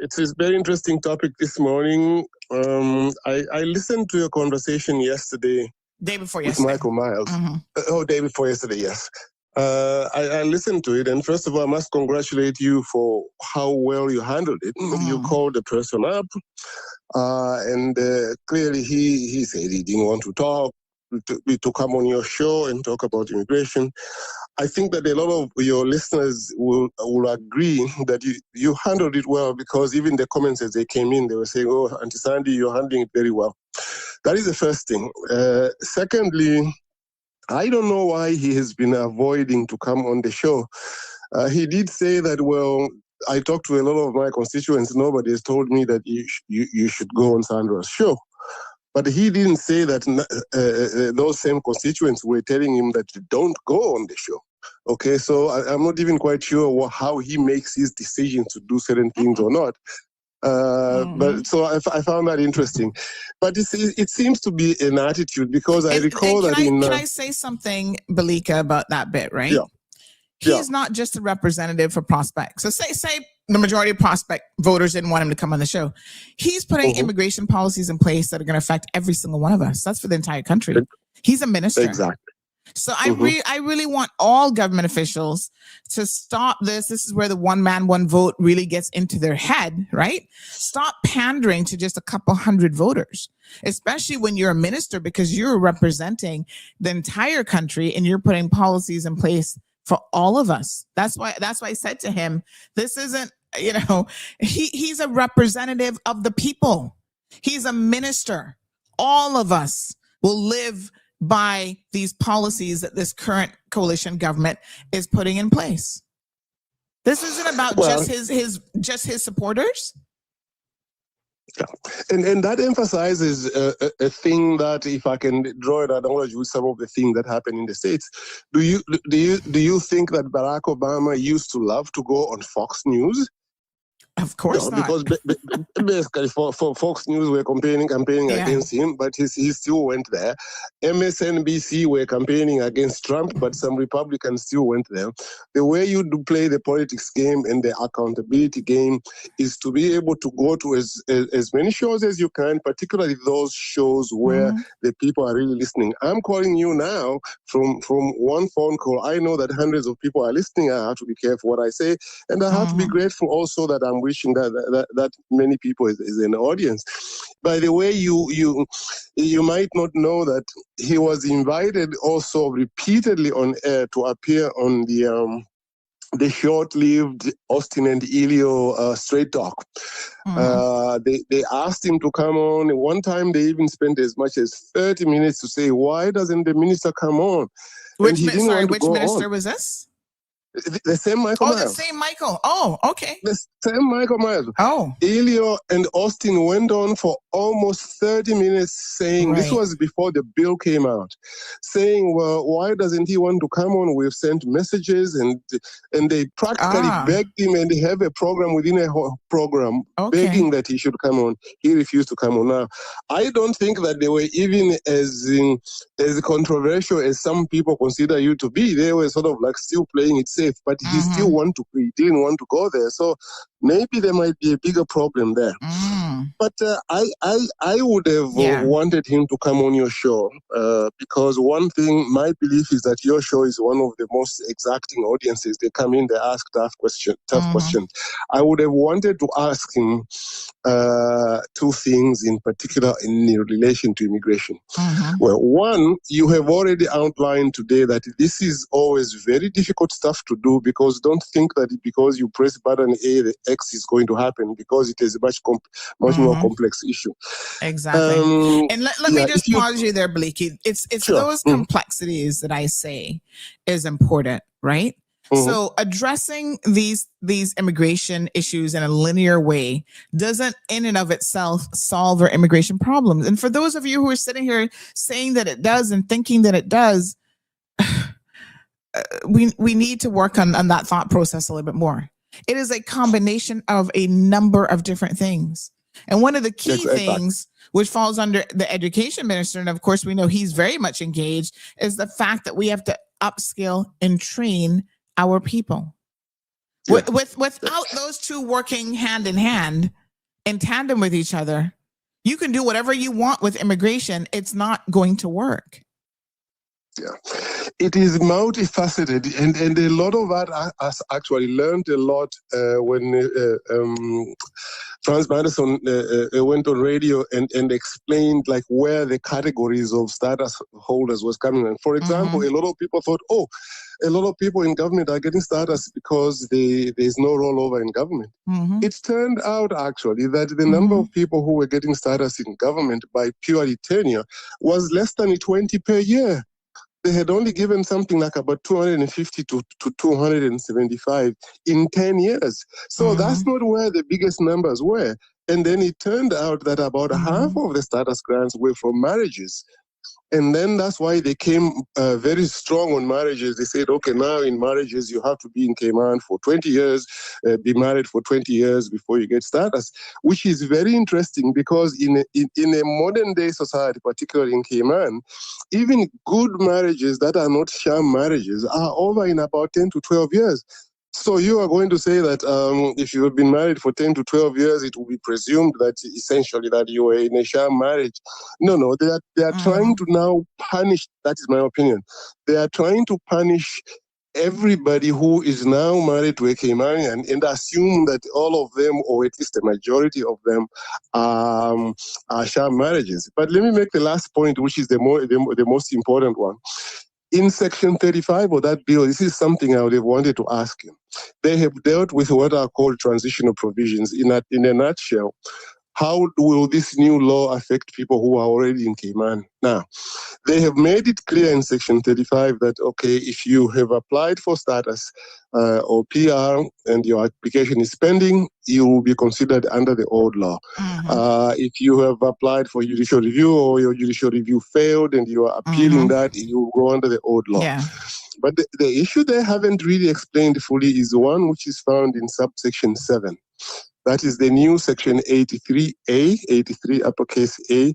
It's a very interesting topic this morning. I listened to your conversation yesterday. Day before with yesterday. Michael Miles. Mm-hmm. Day before yesterday, yes. I listened to it, and first of all, I must congratulate you for how well you handled it. Mm. You called the person up, and clearly he said he didn't want to talk, to come on your show and talk about immigration. I think that a lot of your listeners will agree that you handled it well, because even the comments as they came in, they were saying, "Oh, Auntie Sandy, you're handling it very well." That is the first thing. Secondly, I don't know why he has been avoiding to come on the show. He did say that, well, I talked to a lot of my constituents. Nobody has told me that you should go on Sandra's show. But he didn't say that those same constituents were telling him that don't go on the show. Okay, so I'm not even quite sure how he makes his decisions to do certain things or not. But so I found that interesting. But it seems to be an attitude, because I recall that can I say something, Balika, about that bit, right? Yeah. He's not just a representative for Prospect. So say the majority of Prospect voters didn't want him to come on the show. He's putting immigration policies in place that are going to affect every single one of us. That's for the entire country. He's a minister. Exactly. So I really want all government officials to stop this. This is where the one man, one vote really gets into their head, right? Stop pandering to just a couple hundred voters, especially when you're a minister, because you're representing the entire country and you're putting policies in place for all of us. That's why I said to him, this isn't, he's a representative of the people. He's a minister. All of us will live by these policies that this current coalition government is putting in place. This isn't about just his supporters. Yeah. And that emphasizes a thing that, if I can draw an analogy with some of the things that happen in the States, do you think that Barack Obama used to love to go on Fox News? Of course not. Because basically for Fox News were campaigning against him, but he still went there. MSNBC were campaigning against Trump, but some Republicans still went there. The way you do play the politics game and the accountability game is to be able to go to as many shows as you can, particularly those shows where the people are really listening. I'm calling you now from one phone call. I know that hundreds of people are listening. I have to be careful what I say, and I have to be grateful also that I'm wishing that many people is in the audience. By the way, you might not know that he was invited also repeatedly on air to appear on the short-lived Austin and Elio Straight Talk. They asked him to come on. One time they even spent as much as 30 minutes to say, why doesn't the minister come on? Which minister was this? The same Michael Oh, Miles. the same Michael. Oh, okay. The same Michael Miles. Oh, Elio and Austin went on for almost 30 minutes saying, this Right. was before the bill came out, saying, well, why doesn't he want to come on? We've sent messages, and they practically begged him, and they have a program within a program Okay. begging that he should come on. He refused to come on. Now, I don't think that they were even as controversial as some people consider you to be. They were sort of like still playing it safe, but he still he didn't want to go there. So maybe there might be a bigger problem there. But I would have wanted him to come on your show because one thing, my belief is that your show is one of the most exacting audiences. They come in, they ask tough questions. I would have wanted to ask him two things in particular in relation to immigration. Well, one, you have already outlined today that this is always very difficult stuff to do, because don't think that because you press button A, the X is going to happen, because it is a much more complex issue. Exactly. And let me just pause you there, Blakey. It's Sure. those complexities that I say is important, right? So addressing these immigration issues in a linear way doesn't in and of itself solve our immigration problems. And for those of you who are sitting here saying that it does and thinking that it does, we need to work on that thought process a little bit more. It is a combination of a number of different things. And one of the key things, which falls under the education minister, and of course we know he's very much engaged, is the fact that we have to upskill and train our people. Without those two working hand in hand, in tandem with each other, you can do whatever you want with immigration. It's not going to work. Yeah, it is multifaceted, and a lot of us actually learned a lot when Franz Madison went on radio and explained like where the categories of status holders was coming in. For example, a lot of people thought, a lot of people in government are getting status because there's no rollover in government. It turned out actually that the number of people who were getting status in government by purely tenure was less than 20 per year. They had only given something like about 250 to 275 in 10 years. So that's not where the biggest numbers were. And then it turned out that about half of the status grants were from marriages. And then that's why they came very strong on marriages. They said, okay, now in marriages, you have to be in Cayman for 20 years, be married for 20 years before you get status, which is very interesting because in a modern day society, particularly in Cayman, even good marriages that are not sham marriages are over in about 10 to 12 years. So you are going to say that if you have been married for 10 to 12 years, it will be presumed that essentially that you were in a sham marriage. No, they are trying to now punish, that is my opinion, they are trying to punish everybody who is now married to a Caymanian and assume that all of them, or at least the majority of them, are sham marriages. But let me make the last point, which is the most important one. In Section 35 of that bill, this is something I would have wanted to ask you. They have dealt with what are called transitional provisions. In a nutshell, how will this new law affect people who are already in Cayman? Now, they have made it clear in Section 35 that, okay, if you have applied for status or PR and your application is pending, you will be considered under the old law. If you have applied for judicial review or your judicial review failed and you are appealing that, you will go under the old law. Yeah. But the issue they haven't really explained fully is the one which is found in subsection 7. That is the new section 83A, 83 uppercase A,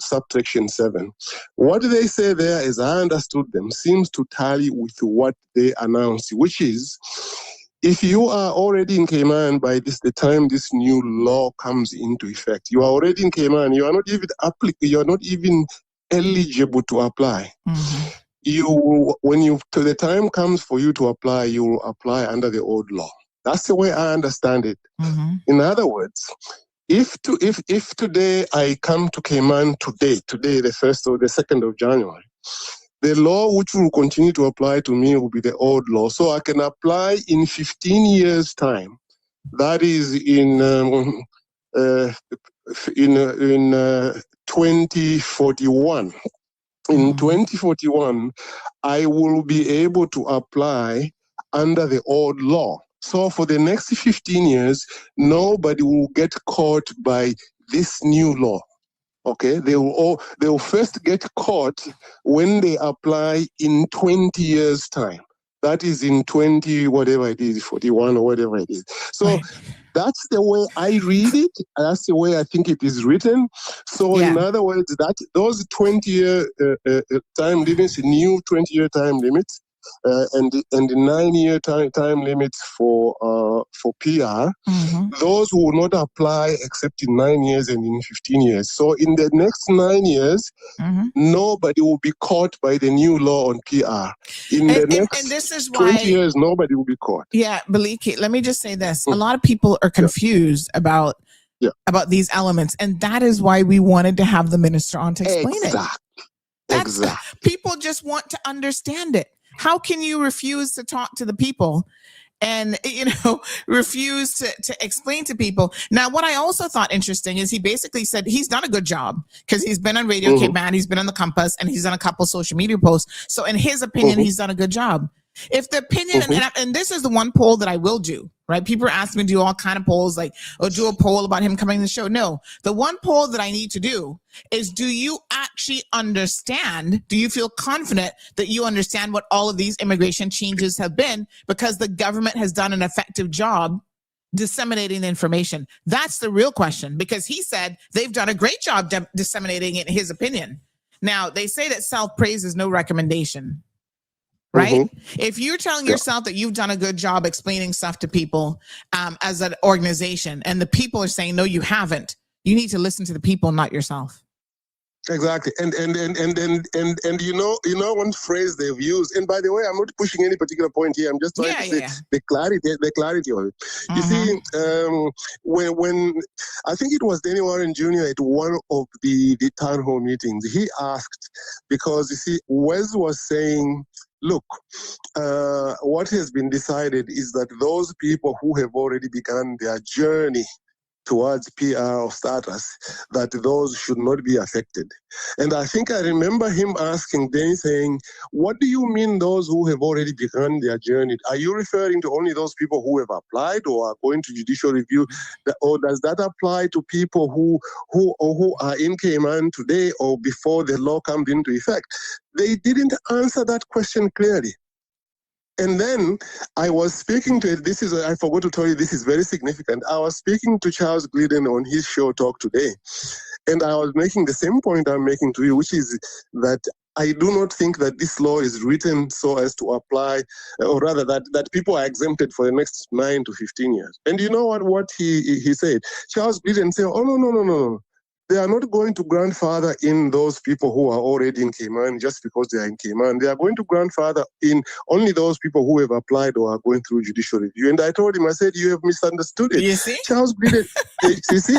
subsection 7. What they say there, as I understood them, seems to tally with what they announced, which is, if you are already in Cayman by the time this new law comes into effect, you are already in Cayman, you are not even eligible to apply. When the time comes for you to apply, you will apply under the old law. That's the way I understand it. In other words, if today I come to Cayman today, the 1st or the 2nd of January, the law which will continue to apply to me will be the old law. So I can apply in 15 years' time. That is in 2041. In 2041, I will be able to apply under the old law. So for the next 15 years, nobody will get caught by this new law. Okay, they will first get caught when they apply in 20 years' time. That is in 20, whatever it is, 41 or whatever it is. So Right. that's the way I read it. That's the way I think it is written. So Yeah. in other words, that those 20-year time limits, new 20-year time limits, and the 9-year time limits for PR, those will not apply except in 9 years and in 15 years. So in the next 9 years, nobody will be caught by the new law on PR. In the next And this is 20 why, years, nobody will be caught. yeah, Baliki, let me just say this. A lot of people are confused about these elements. And that is why we wanted to have the minister on to explain it. Exactly. People just want to understand it. How can you refuse to talk to the people and, refuse to explain to people? Now, what I also thought interesting is he basically said he's done a good job because he's been on Radio Cape Man, he's been on the Compass, and he's done a couple social media posts. So in his opinion, he's done a good job. If the opinion, and this is the one poll that I will do, right? People ask me to do all kind of polls, like, do a poll about him coming to the show. No, the one poll that I need to do is, do you actually understand? Do you feel confident that you understand what all of these immigration changes have been, because the government has done an effective job disseminating the information? That's the real question, because he said they've done a great job disseminating it in his opinion. Now, they say that self-praise is no recommendation. Right? If you're telling yourself that you've done a good job explaining stuff to people as an organization, and the people are saying, no, you haven't, you need to listen to the people, not yourself. Exactly. And one phrase they've used, and by the way, I'm not pushing any particular point here. I'm just trying to say the clarity of it. You see, when I think it was Danny Warren Jr. at one of the town hall meetings, he asked, because you see, Wes was saying, look, what has been decided is that those people who have already begun their journey towards PR or status, that those should not be affected. And I think I remember him asking, then saying, what do you mean those who have already begun their journey? Are you referring to only those people who have applied or are going to judicial review? Or does that apply to people who are in Cayman today or before the law comes into effect? They didn't answer that question clearly. And then I was speaking to, I forgot to tell you, this is very significant. I was speaking to Charles Glidden on his show Talk Today. And I was making the same point I'm making to you, which is that I do not think that this law is written so as to apply, or rather that people are exempted for the next 9 to 15 years. And you know what he said? Charles Glidden said, oh, no. They are not going to grandfather in those people who are already in Cayman just because they are in Cayman. They are going to grandfather in only those people who have applied or are going through judicial review. And I told him, I said, you have misunderstood it. You see? Charles Glidden, you see?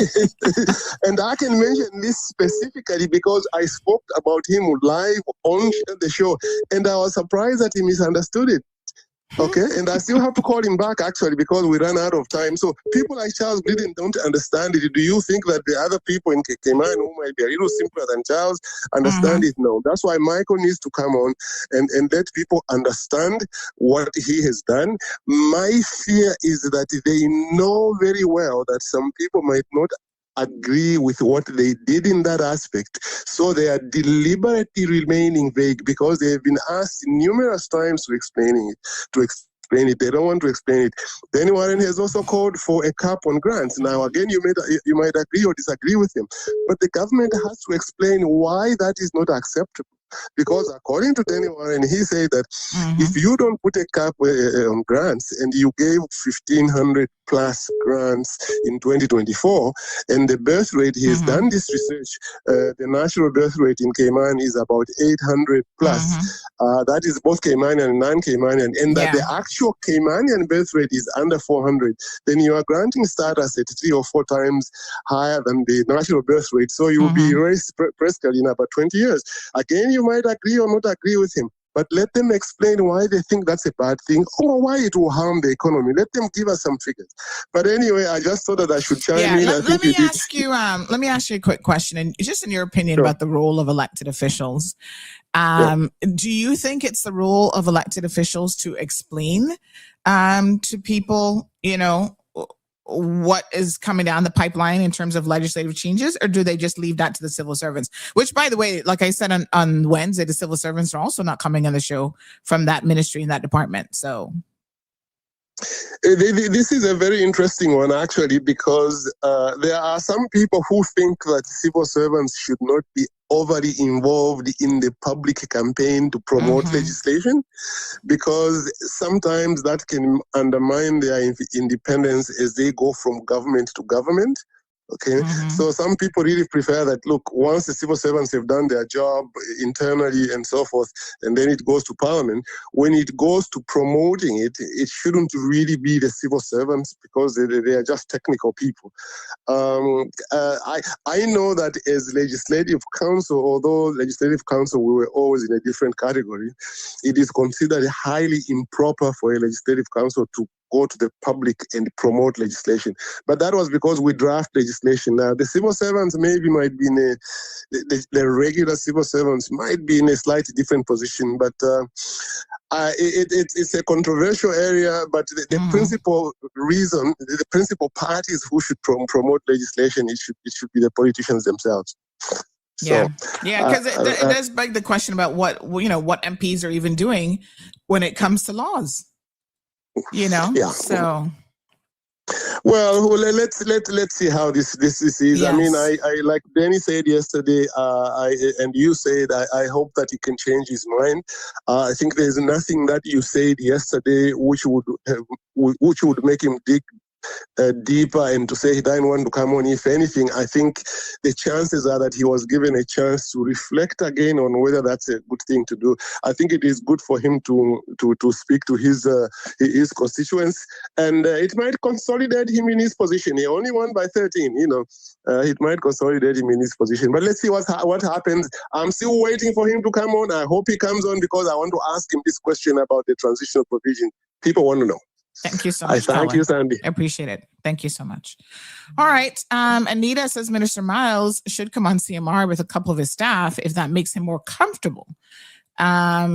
And I can mention this specifically because I spoke about him live on the show. And I was surprised that he misunderstood it. Okay, and I still have to call him back actually because we ran out of time. So people like Charles Glidden don't understand it. Do you think that the other people in Cayman who might be a little simpler than Charles understand it? No. That's why Michael needs to come on and let people understand what he has done. My fear is that they know very well that some people might not agree with what they did in that aspect. So they are deliberately remaining vague because they have been asked numerous times to explain it. They don't want to explain it. Danny Warren has also called for a cap on grants. Now, again, you might agree or disagree with him, but the government has to explain why that is not acceptable. Because according to Danny Warren, he said that if you don't put a cap on grants and you gave 1,500 plus grants in 2024, and the birth rate, he has done this research, the national birth rate in Cayman is about 800 plus. That is both Caymanian and non-Caymanian, and that the actual Caymanian birth rate is under 400, then you are granting status at 3 or 4 times higher than the national birth rate. So you will be raised prescally in about 20 years. Again, you might agree or not agree with him. but let them explain why they think that's a bad thing or why it will harm the economy. Let them give us some figures. But anyway, I just thought that I should chime in. Let me ask you a quick question, and just in your opinion Sure. about the role of elected officials. Do you think it's the role of elected officials to explain to people, what is coming down the pipeline in terms of legislative changes, or do they just leave that to the civil servants? Which, by the way, like I said on Wednesday, the civil servants are also not coming on the show from that ministry and that department. So this is a very interesting one, actually, because there are some people who think that civil servants should not be overly involved in the public campaign to promote legislation, because sometimes that can undermine their independence as they go from government to government. Okay, so some people really prefer that, look, once the civil servants have done their job internally and so forth, and then it goes to parliament, when it goes to promoting it, it shouldn't really be the civil servants, because they are just technical people. I know that as legislative council, although legislative council, we were always in a different category, it is considered highly improper for a legislative council to go to the public and promote legislation. But that was because we draft legislation. Now, the civil servants might be in the regular civil servants might be in a slightly different position, but it's a controversial area. But the principal reason, the principal parties who should promote legislation, it should be the politicians themselves. So, because it does beg the question about what MPs are even doing when it comes to laws. So. Well, let's see how this is. Yes. I mean, I like Danny said yesterday, and you said, I hope that he can change his mind. I think there's nothing that you said yesterday which would make him dig deeper and to say he didn't want to come on. If anything, I think the chances are that he was given a chance to reflect again on whether that's a good thing to do. I think it is good for him to speak to his constituents, and it might consolidate him in his position. He only won by 13, it might consolidate him in his position. But let's see what happens. I'm still waiting for him to come on. I hope he comes on, because I want to ask him this question about the transitional provision. People want to know. Thank you so much. Thank you, Sandy. I appreciate it. Thank you so much. All right. Anita says Minister Miles should come on CMR with a couple of his staff if that makes him more comfortable. I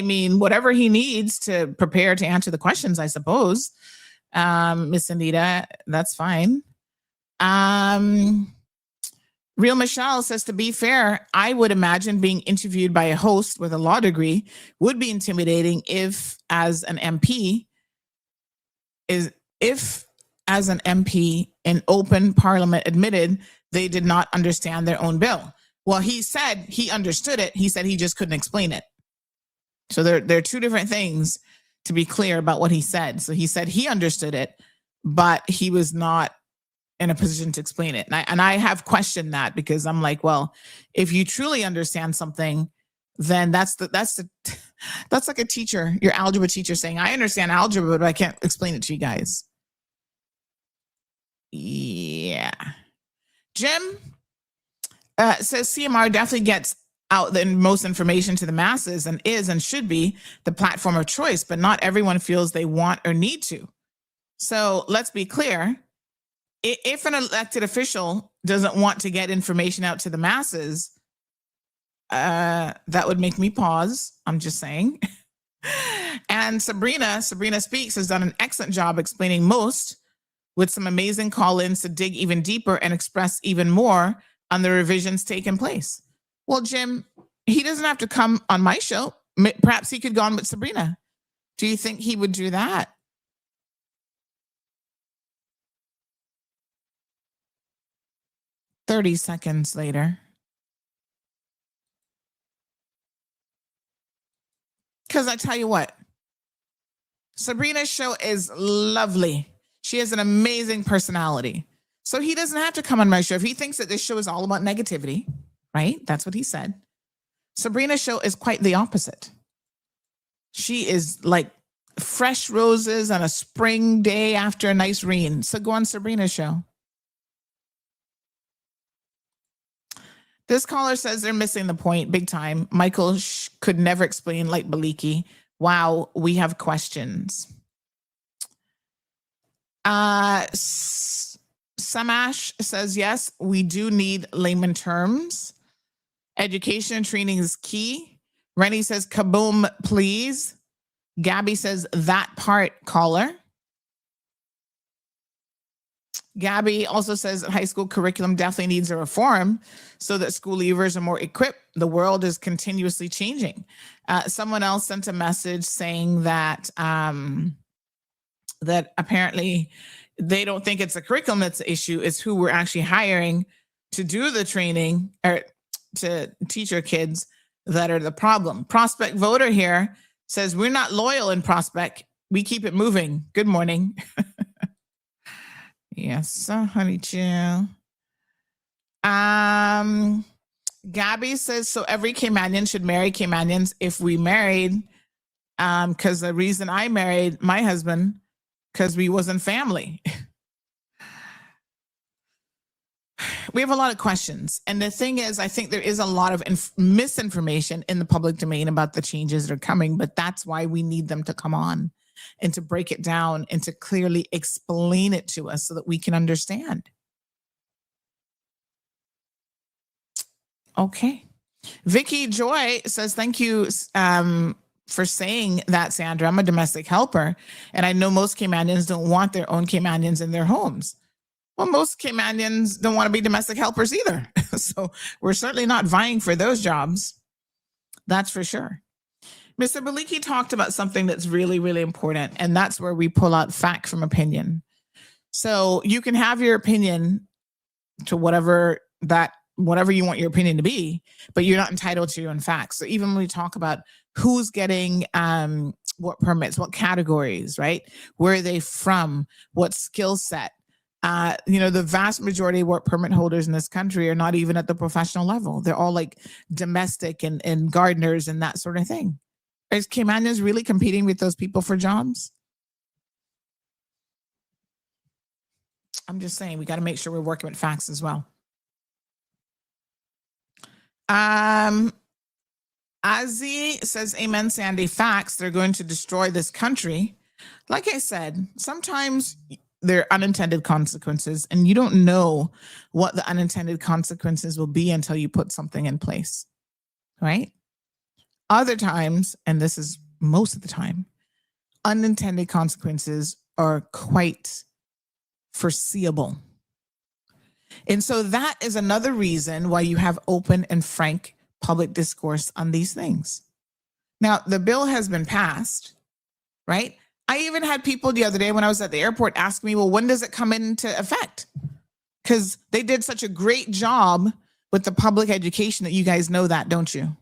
mean, whatever he needs to prepare to answer the questions, I suppose. Miss Anita, that's fine. Real Michelle says, to be fair, I would imagine being interviewed by a host with a law degree would be intimidating if, as an MP, in open parliament admitted they did not understand their own bill. Well, he said he understood it. He said he just couldn't explain it. So there are two different things, to be clear about what he said. So he said he understood it, but he was not in a position to explain it. And I have questioned that, because I'm like, well, if you truly understand something, then that's like a teacher, your algebra teacher saying, I understand algebra, but I can't explain it to you guys. Yeah. Jim says CMR definitely gets out the most information to the masses and is and should be the platform of choice, but not everyone feels they want or need to. So let's be clear. If an elected official doesn't want to get information out to the masses, that would make me pause. I'm just saying. And Sabrina Speaks has done an excellent job explaining most, with some amazing call-ins to dig even deeper and express even more on the revisions taking place. Well, Jim, he doesn't have to come on my show. Perhaps he could go on with Sabrina. Do you think he would do that? "30 seconds later. Because I tell you what, Sabrina's show is lovely. She has an amazing personality. So he doesn't have to come on my show. If he thinks that this show is all about negativity, right? That's what he said. Sabrina's show is quite the opposite. She is like fresh roses on a spring day after a nice rain. So go on Sabrina's show. This caller says they're missing the point big time. Michael could never explain like Baliki. Wow, we have questions. Samash says, yes, we do need layman terms. Education and training is key. Rennie says, kaboom, please. Gabby says, that part, caller. Gabby also says that high school curriculum definitely needs a reform so that school leavers are more equipped. The world is continuously changing. Someone else sent a message saying that that apparently they don't think it's the curriculum that's the issue. It's who we're actually hiring to do the training or to teach our kids that are the problem. Prospect voter here says we're not loyal in Prospect. We keep it moving. Good morning. Yes, honey chill. Gabby says, so every Caymanian should marry Caymanians if we married. Because the reason I married my husband, because we wasn't family. We have a lot of questions. And the thing is, I think there is a lot of misinformation in the public domain about the changes that are coming, but that's why we need them to come on and to break it down and to clearly explain it to us so that we can understand. Okay. Vicky Joy says, thank you for saying that, Sandra. I'm a domestic helper, and I know most Caymanians don't want their own Caymanians in their homes. Well, most Caymanians don't want to be domestic helpers either. So we're certainly not vying for those jobs. That's for sure. Mr. Baliki talked about something that's really, really important, and that's where we pull out fact from opinion. So you can have your opinion to whatever you want your opinion to be, but you're not entitled to your own facts. So even when we talk about who's getting what permits, what categories, right? Where are they from? What skill set? The vast majority of work permit holders in this country are not even at the professional level. They're all like domestic and gardeners and that sort of thing. Is Caymanians really competing with those people for jobs? I'm just saying we got to make sure we're working with facts as well. Azzy says, amen, Sandy. Facts, they're going to destroy this country. Like I said, sometimes there are unintended consequences, and you don't know what the unintended consequences will be until you put something in place, right? Other times, and this is most of the time, unintended consequences are quite foreseeable. And so that is another reason why you have open and frank public discourse on these things. Now, the bill has been passed, right? I even had people the other day when I was at the airport ask me, well, when does it come into effect? Because they did such a great job with the public education that you guys know that, don't you?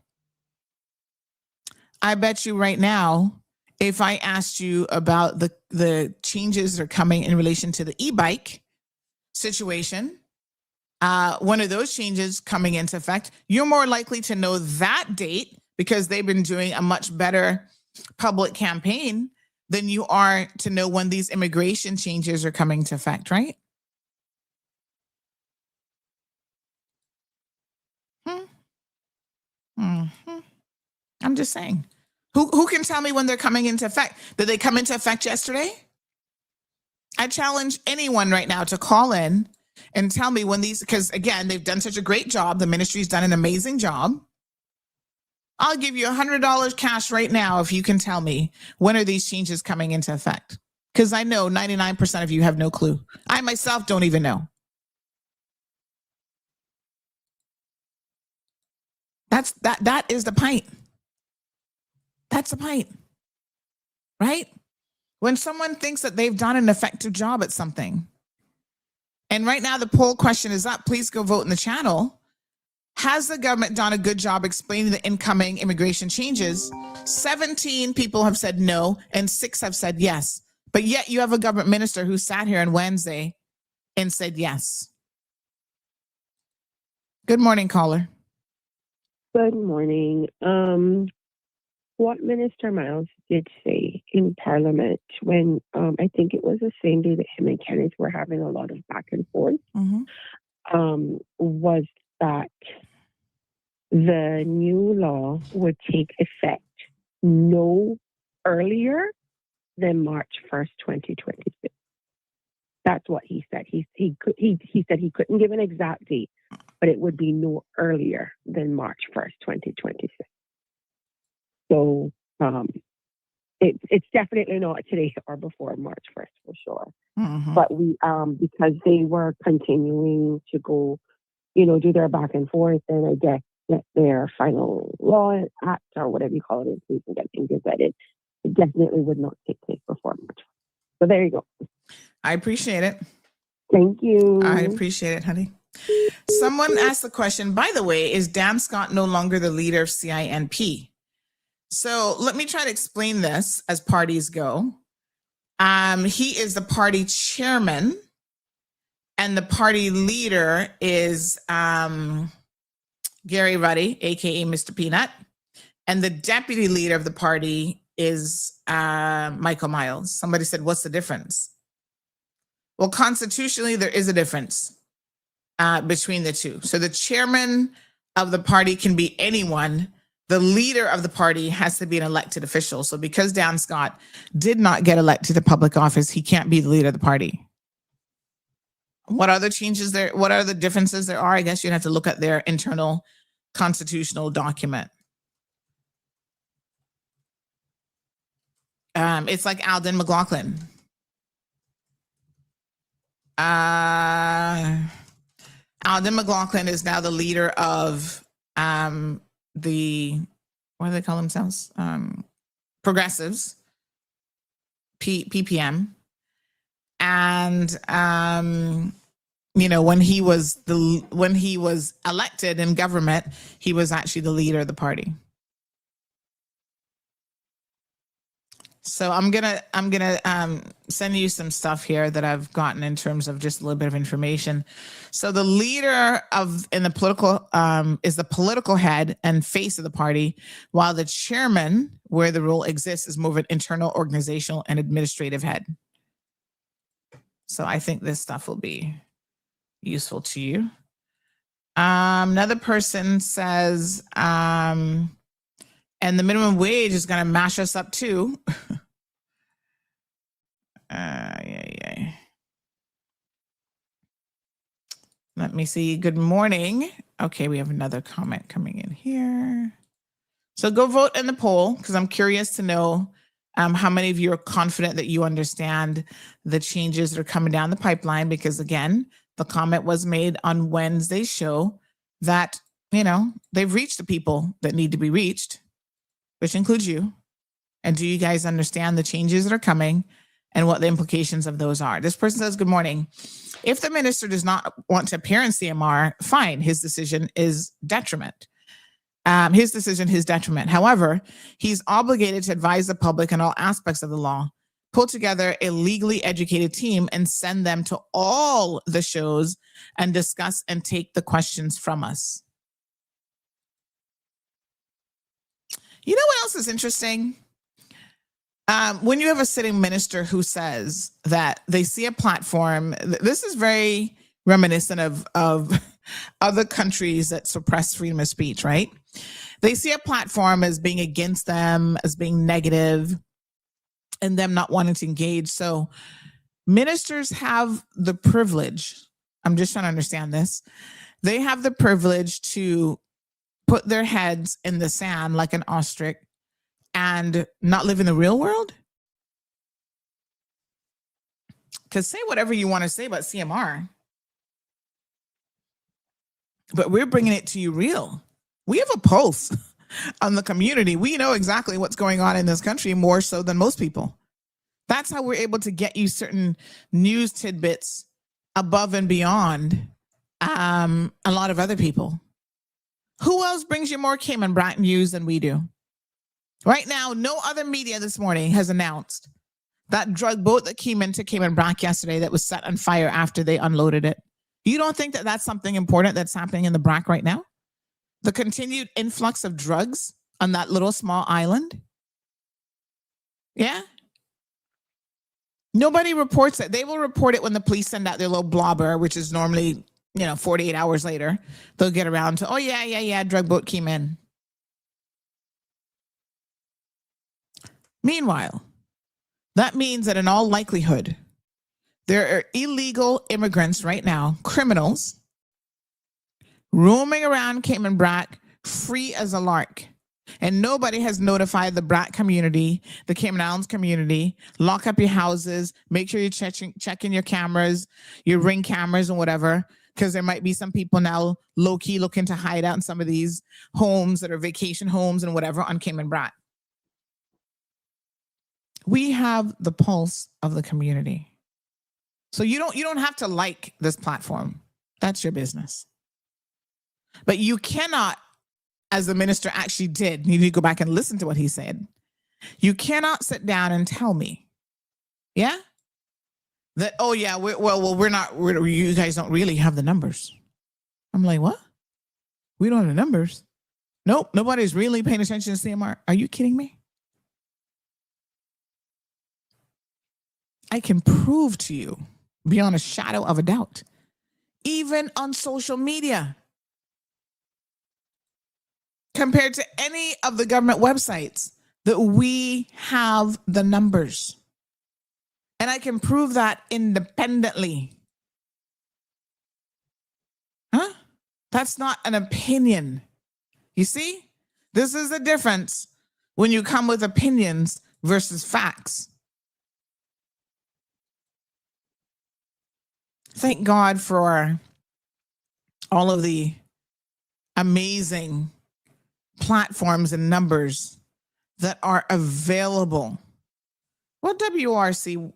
I bet you right now, if I asked you about the changes that are coming in relation to the e-bike situation, one of those changes coming into effect, you're more likely to know that date because they've been doing a much better public campaign than you are to know when these immigration changes are coming to effect, right? I'm just saying. Who can tell me when they're coming into effect? Did they come into effect yesterday? I challenge anyone right now to call in and tell me when these, because again, they've done such a great job. The ministry's done an amazing job. I'll give you $100 cash right now if you can tell me when are these changes coming into effect. Because I know 99% of you have no clue. I myself don't even know. That is the point. That's the point, right? When someone thinks that they've done an effective job at something, and right now the poll question is up, please go vote in the channel. Has the government done a good job explaining the incoming immigration changes? 17 people have said no, and 6 have said yes. But yet you have a government minister who sat here on Wednesday and said yes. Good morning, caller. Good morning. What Minister Miles did say in Parliament when I think it was the same day that him and Kenneth were having a lot of back and forth, was that the new law would take effect no earlier than March 1st, 2026. That's what he said. He said he couldn't give an exact date, but it would be no earlier than March 1st, 2026. So it's definitely not today or before March 1st for sure. Mm-hmm. But we because they were continuing to go, do their back and forth, and I guess get their final law act or whatever you call it in place and get things gazetted, it definitely would not take place before March. So there you go. I appreciate it. Thank you. I appreciate it, honey. Someone asked the question, by the way, is Dan Scott no longer the leader of CINP? So let me try to explain this as parties go. He is the party chairman, and the party leader is Gary Ruddy, aka Mr. Peanut, and the deputy leader of the party is Michael Miles. Somebody said, what's the difference? Well, constitutionally, there is a difference between the two. So the chairman of the party can be anyone. The leader of the party has to be an elected official. So because Dan Scott did not get elected to public office, he can't be the leader of the party. What other changes there? What are the differences there are? I guess you'd have to look at their internal constitutional document. It's like Alden McLaughlin. Alden McLaughlin is now the leader of the, what do they call themselves? Progressives, PPM. And when he was elected in government, he was actually the leader of the party. So I'm gonna send you some stuff here that I've gotten in terms of just a little bit of information. So the leader in the political is the political head and face of the party, while the chairman, where the role exists, is more of an internal organizational and administrative head. So I think this stuff will be useful to you. Another person says, and the minimum wage is going to mash us up too. Let me see. Good morning. Okay, we have another comment coming in here. So go vote in the poll, because I'm curious to know how many of you are confident that you understand the changes that are coming down the pipeline, because again, the comment was made on Wednesday's show that, they've reached the people that need to be reached, which includes you. And do you guys understand the changes that are coming and what the implications of those are? This person says, good morning. If the minister does not want to appear in CMR, fine. His decision is detriment. His decision, his detriment. However, he's obligated to advise the public on all aspects of the law, pull together a legally educated team and send them to all the shows and discuss and take the questions from us. You know what else is interesting? When you have a sitting minister who says that they see a platform, this is very reminiscent of other countries that suppress freedom of speech, right? They see a platform as being against them, as being negative, and them not wanting to engage. So ministers have the privilege, I'm just trying to understand this, they have the privilege to put their heads in the sand like an ostrich and not live in the real world? Because say whatever you want to say about CMR, but we're bringing it to you real. We have a pulse on the community. We know exactly what's going on in this country more so than most people. That's how we're able to get you certain news tidbits above and beyond a lot of other people. Who else brings you more Cayman Brac news than we do? Right now, no other media this morning has announced that drug boat that came into Cayman Brac yesterday that was set on fire after they unloaded it. You don't think that that's something important that's happening in the Brac right now? The continued influx of drugs on that little small island? Yeah? Nobody reports it. They will report it when the police send out their little blobber, which is normally, 48 hours later, they'll get around to, oh, yeah, drug boat came in. Meanwhile, that means that in all likelihood, there are illegal immigrants right now, criminals, roaming around Cayman Brac free as a lark. And nobody has notified the Brac community, the Cayman Islands community. Lock up your houses. Make sure you're checking your cameras, your Ring cameras and whatever, because there might be some people now low-key looking to hide out in some of these homes that are vacation homes and whatever on Cayman Brac. We have the pulse of the community. So you don't have to like this platform. That's your business. But you cannot, as the minister actually did, you need to go back and listen to what he said. You cannot sit down and tell me, yeah, that, oh yeah, you guys don't really have the numbers. I'm like, what? We don't have the numbers? Nope, nobody's really paying attention to CMR. Are you kidding me? I can prove to you, beyond a shadow of a doubt, even on social media, compared to any of the government websites, that we have the numbers. And I can prove that independently. Huh? That's not an opinion. You see? This is the difference when you come with opinions versus facts. Thank God for all of the amazing platforms and numbers that are available. What WRC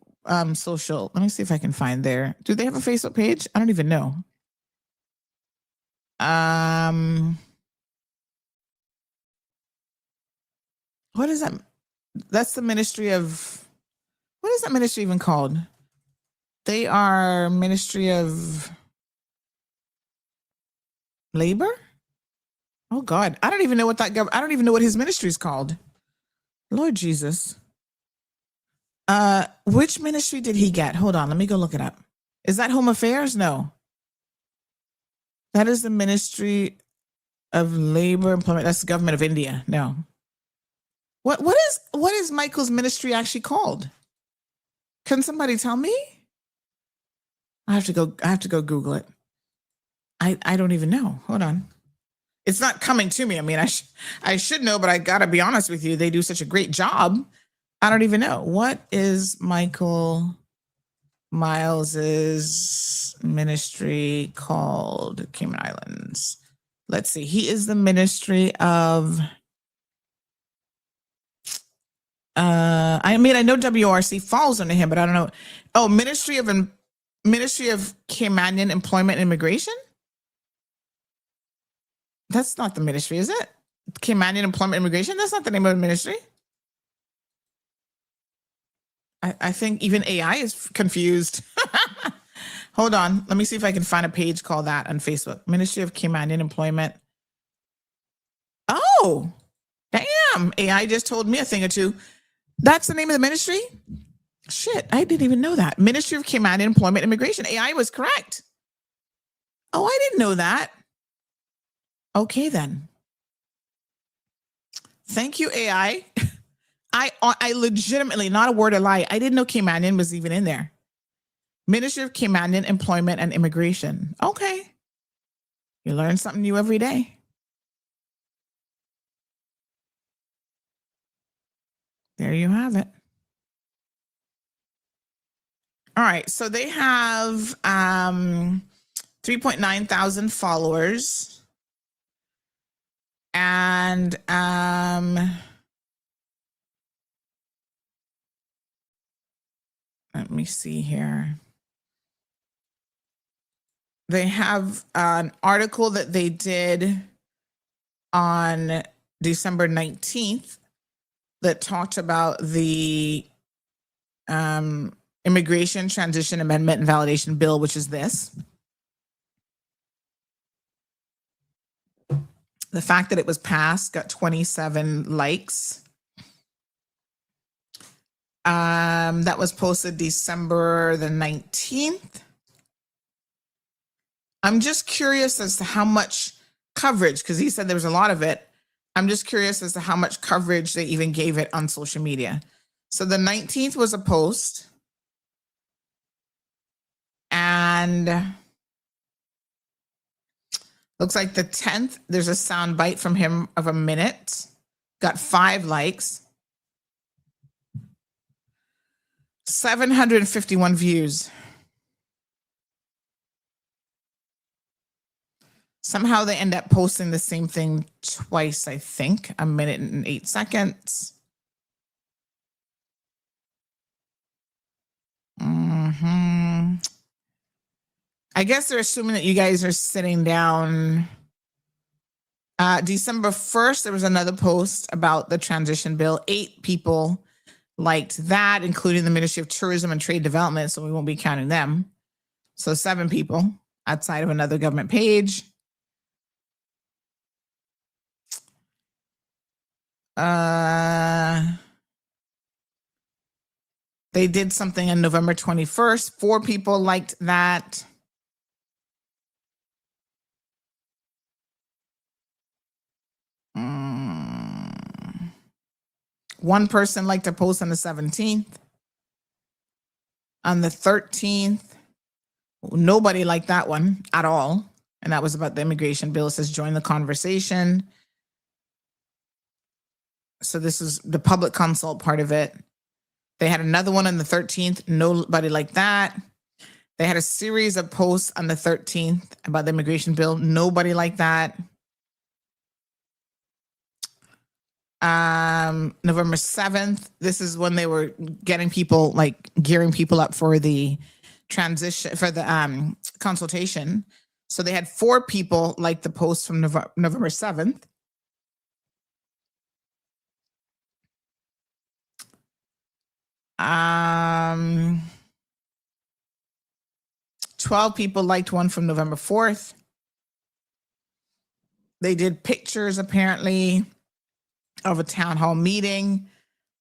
social? Let me see if I can find there. Do they have a Facebook page? I don't even know. What is that? That's the Ministry of, what is that ministry even called? They are Ministry of Labor? Oh God, I don't even know what I don't even know what his ministry is called. Lord Jesus. Which ministry did he get? Hold on, let me go look it up. Is that Home Affairs? No. That is the Ministry of Labor Employment. That's the government of India. No. What is Michael's ministry actually called? Can somebody tell me? I have to go Google it. I don't even know. Hold on. It's not coming to me. I mean, I should know, but I gotta be honest with you. They do such a great job. I don't even know. What is Michael Miles's ministry called? Cayman Islands. Let's see. He is the Ministry of. I know WRC falls under him, but I don't know. Oh, Ministry of Caymanian Employment and Immigration. That's not the ministry, is it? Caymanian Employment and Immigration? That's not the name of the ministry. I think even AI is confused. Hold on. Let me see if I can find a page called that on Facebook. Ministry of Caymanian Employment. Oh, damn. AI just told me a thing or two. That's the name of the ministry? Shit, I didn't even know that. Ministry of Caymanian Employment and Immigration. AI was correct. Oh, I didn't know that. Okay, then. Thank you, AI. I legitimately, not a word of lie, I didn't know Caymanian was even in there. Ministry of Caymanian Employment and Immigration. Okay. You learn something new every day. There you have it. All right, so they have 3.9 thousand followers. And let me see here. They have an article that they did on December 19th that talked about the Immigration Transition Amendment and Validation Bill, which is this. The fact that it was passed got 27 likes. That was posted December the 19th. I'm just curious as to how much coverage, because he said there was a lot of it. I'm just curious as to how much coverage they even gave it on social media. So the 19th was a post. And looks like the 10th, there's a sound bite from him of a minute. Got 5 likes. 751 views. Somehow they end up posting the same thing twice, I think. 1 minute and 8 seconds. I guess they're assuming that you guys are sitting down. December 1st, there was another post about the transition bill. 8 people liked that, including the Ministry of Tourism and Trade Development, so we won't be counting them. So 7 people outside of another government page. They did something on November 21st. 4 people liked that. One person liked a post on the 17th. On the 13th, nobody liked that one at all. And that was about the immigration bill. It says join the conversation. So this is the public consult part of it. They had another one on the 13th. Nobody liked that. They had a series of posts on the 13th about the immigration bill. Nobody liked that. November 7th, this is when they were getting people, like gearing people up for the transition, for the consultation. So they had 4 people like the post from November 7th. Um, 12 people liked one from November 4th. They did pictures apparently of a town hall meeting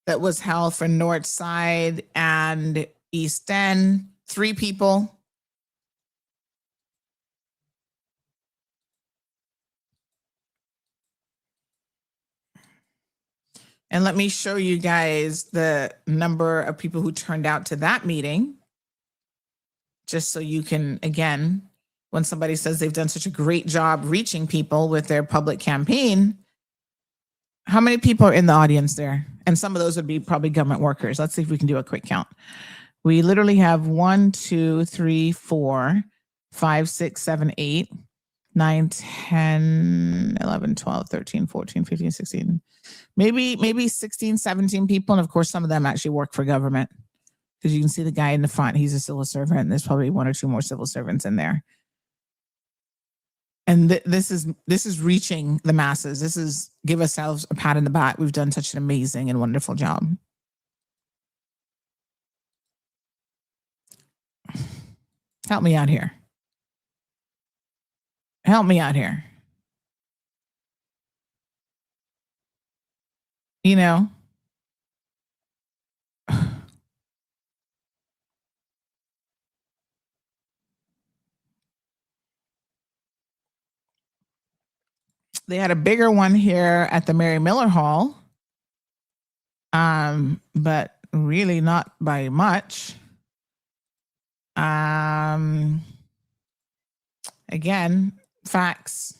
that was held for North Side and East End. 3 people. And let me show you guys the number of people who turned out to that meeting. Just so you can, again, when somebody says they've done such a great job reaching people with their public campaign, how many people are in the audience there? And some of those would be probably government workers. Let's see if we can do a quick count. We literally have 1, 2, 3, 4, 5, 6, 7, 8, 9, 10, 11, 12, 13, 14, 15, 16, maybe 16, 17 people. And of course, some of them actually work for government, because you can see the guy in the front, he's a civil servant. And there's probably 1 or 2 more civil servants in there. And this is reaching the masses. This is give ourselves a pat in the back. We've done such an amazing and wonderful job. Help me out here. Help me out here. You know, they had a bigger one here at the Mary Miller Hall, but really not by much. Again, facts.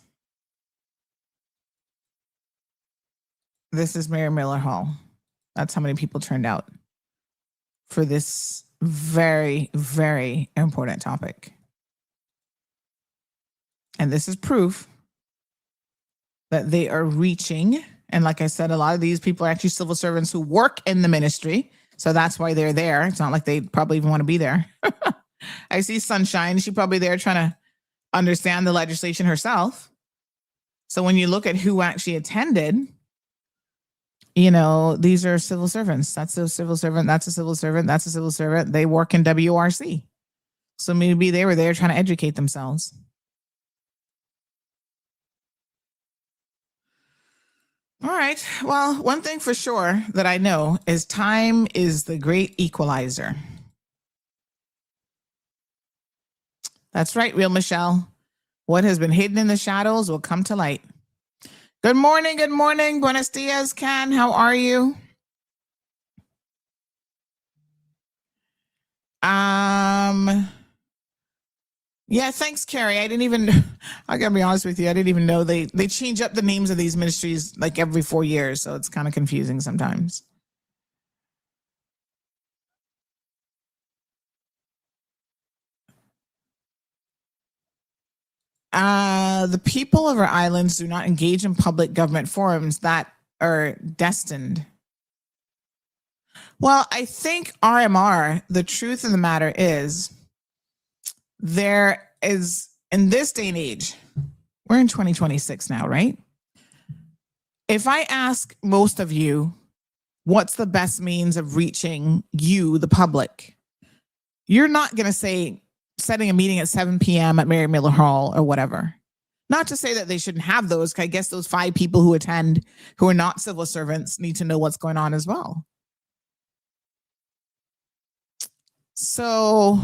This is Mary Miller Hall. That's how many people turned out for this very, very important topic. And this is proof that they are reaching. And like I said, a lot of these people are actually civil servants who work in the ministry. So that's why they're there. It's not like they probably even want to be there. I see Sunshine. She's probably there trying to understand the legislation herself. So when you look at who actually attended, you know, these are civil servants. That's a civil servant. That's a civil servant. That's a civil servant. They work in WRC. So maybe they were there trying to educate themselves. All right. Well, one thing for sure that I know is time is the great equalizer. That's right, Real Michelle. What has been hidden in the shadows will come to light. Good morning. Good morning. Buenos dias, Ken. How are you? Yeah, thanks, Carrie. I gotta be honest with you, I didn't even know they change up the names of these ministries like every 4 years, so it's kind of confusing sometimes. The people of our islands do not engage in public government forums that are destined. Well, I think RMR, the truth of the matter is, there is, in this day and age, we're in 2026 now, right? If I ask most of you, what's the best means of reaching you, the public, you're not going to say setting a meeting at 7 p.m. at Mary Miller Hall or whatever. Not to say that they shouldn't have those, because I guess those 5 people who attend who are not civil servants need to know what's going on as well. So,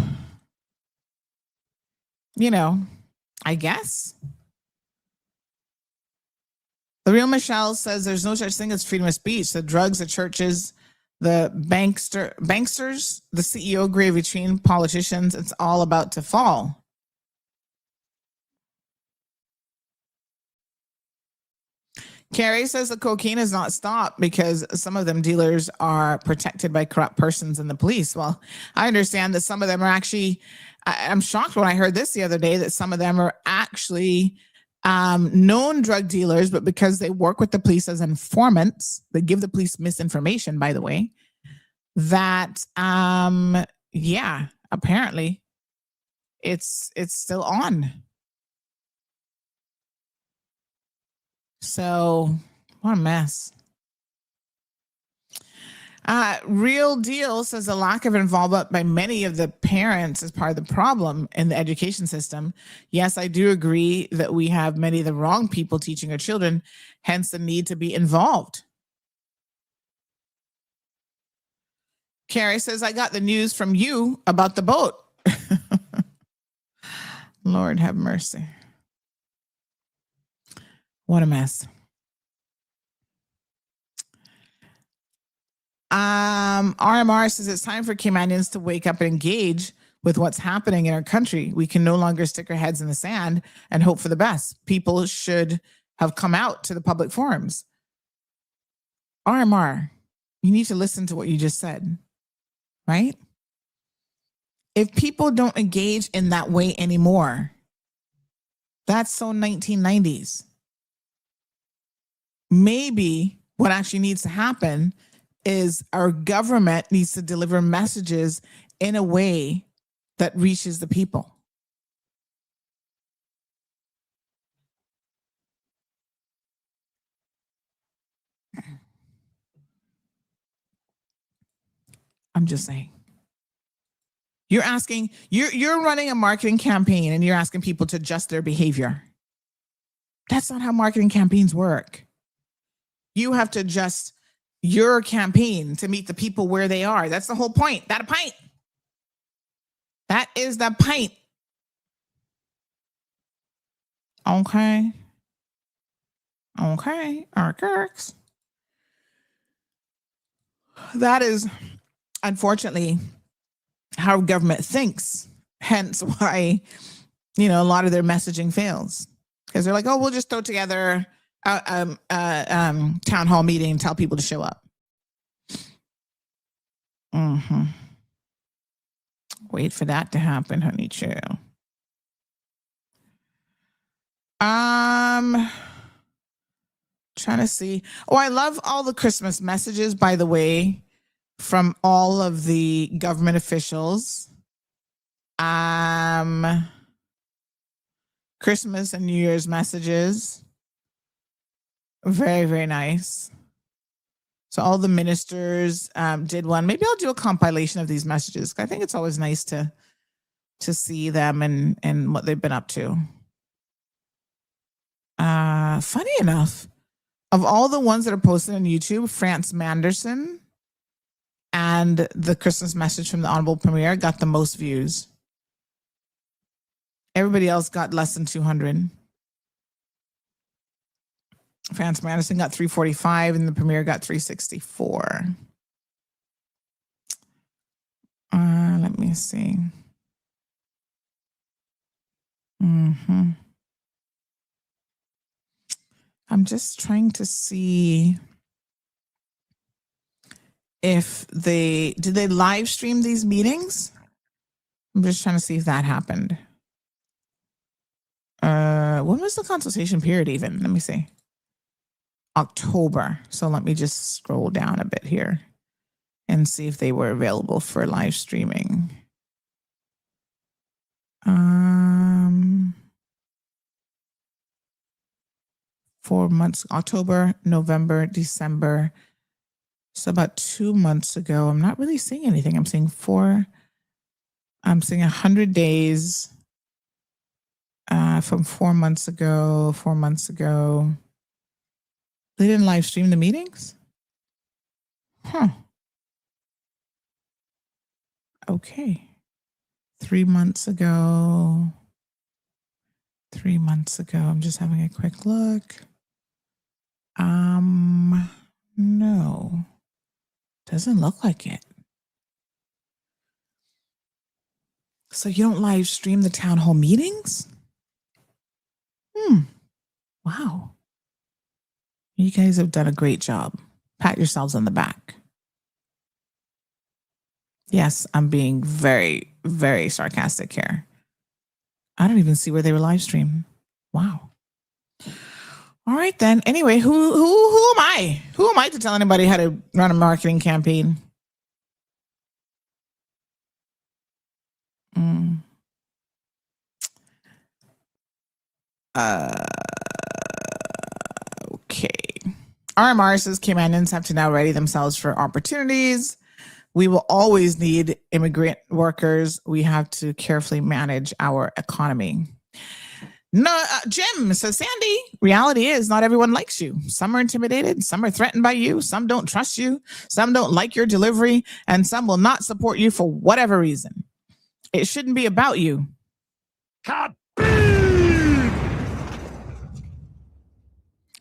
I guess. The real Michelle says there's no such thing as freedom of speech. The drugs, the churches, the banksters, the CEO gravy train politicians, it's all about to fall. Carrie says the cocaine has not stopped because some of them dealers are protected by corrupt persons in the police. Well, I understand that some of them are actually, I'm shocked when I heard this the other day, that some of them are actually known drug dealers, but because they work with the police as informants, they give the police misinformation, by the way, that, yeah, apparently it's still on. So what a mess. Real Deal says the lack of involvement by many of the parents is part of the problem in the education system. Yes, I do agree that we have many of the wrong people teaching our children, hence the need to be involved. Carrie says, I got the news from you about the boat. Lord have mercy. What a mess. RMR says it's time for Caymanians to wake up and engage with what's happening in our country. We can no longer stick our heads in the sand and hope for the best. People should have come out to the public forums. RMR, you need to listen to what you just said, right? If people don't engage in that way anymore, that's so 1990s. Maybe what actually needs to happen is our government needs to deliver messages in a way that reaches the people. I'm just saying. You're asking, you're running a marketing campaign and you're asking people to adjust their behavior. That's not how marketing campaigns work. You have to adjust your campaign to meet the people where they are. That's the whole point. That a pint. That is the pint. Okay. Our Kirks. That is, unfortunately, how government thinks. Hence why, a lot of their messaging fails. Because they're like, oh, we'll just throw together a town hall meeting and tell people to show up. Wait for that to happen, honey chill. Trying to see. Oh, I love all the Christmas messages, by the way, from all of the government officials. Christmas and New Year's messages. Very, very nice. So all the ministers did one. Maybe I'll do a compilation of these messages. I think it's always nice to see them and what they've been up to. Funny enough, of all the ones that are posted on YouTube, France Manderson and the Christmas message from the Honorable Premier got the most views. Everybody else got less than 200. France Madison got 345 and the premiere got 364. Let me see. I'm just trying to see if did they live stream these meetings? I'm just trying to see if that happened. When was the consultation period even? Let me see. October. So let me just scroll down a bit here and see if they were available for live streaming. 4 months, October, November, December. So about 2 months ago, I'm not really seeing anything. I'm seeing 100 days from 4 months ago, 4 months ago. They didn't live stream the meetings? Huh. Okay. 3 months ago. 3 months ago. I'm just having a quick look. No. Doesn't look like it. So you don't live stream the town hall meetings? Wow. You guys have done a great job. Pat yourselves on the back. Yes, I'm being very, very sarcastic here. I don't even see where they were live streamed. Wow. All right then. Anyway, who am I? Who am I to tell anybody how to run a marketing campaign? Okay. RMR says Caymanians have to now ready themselves for opportunities. We will always need immigrant workers. We have to carefully manage our economy. No, Jim says, Sandy, reality is not everyone likes you. Some are intimidated. Some are threatened by you. Some don't trust you. Some don't like your delivery. And some will not support you for whatever reason. It shouldn't be about you.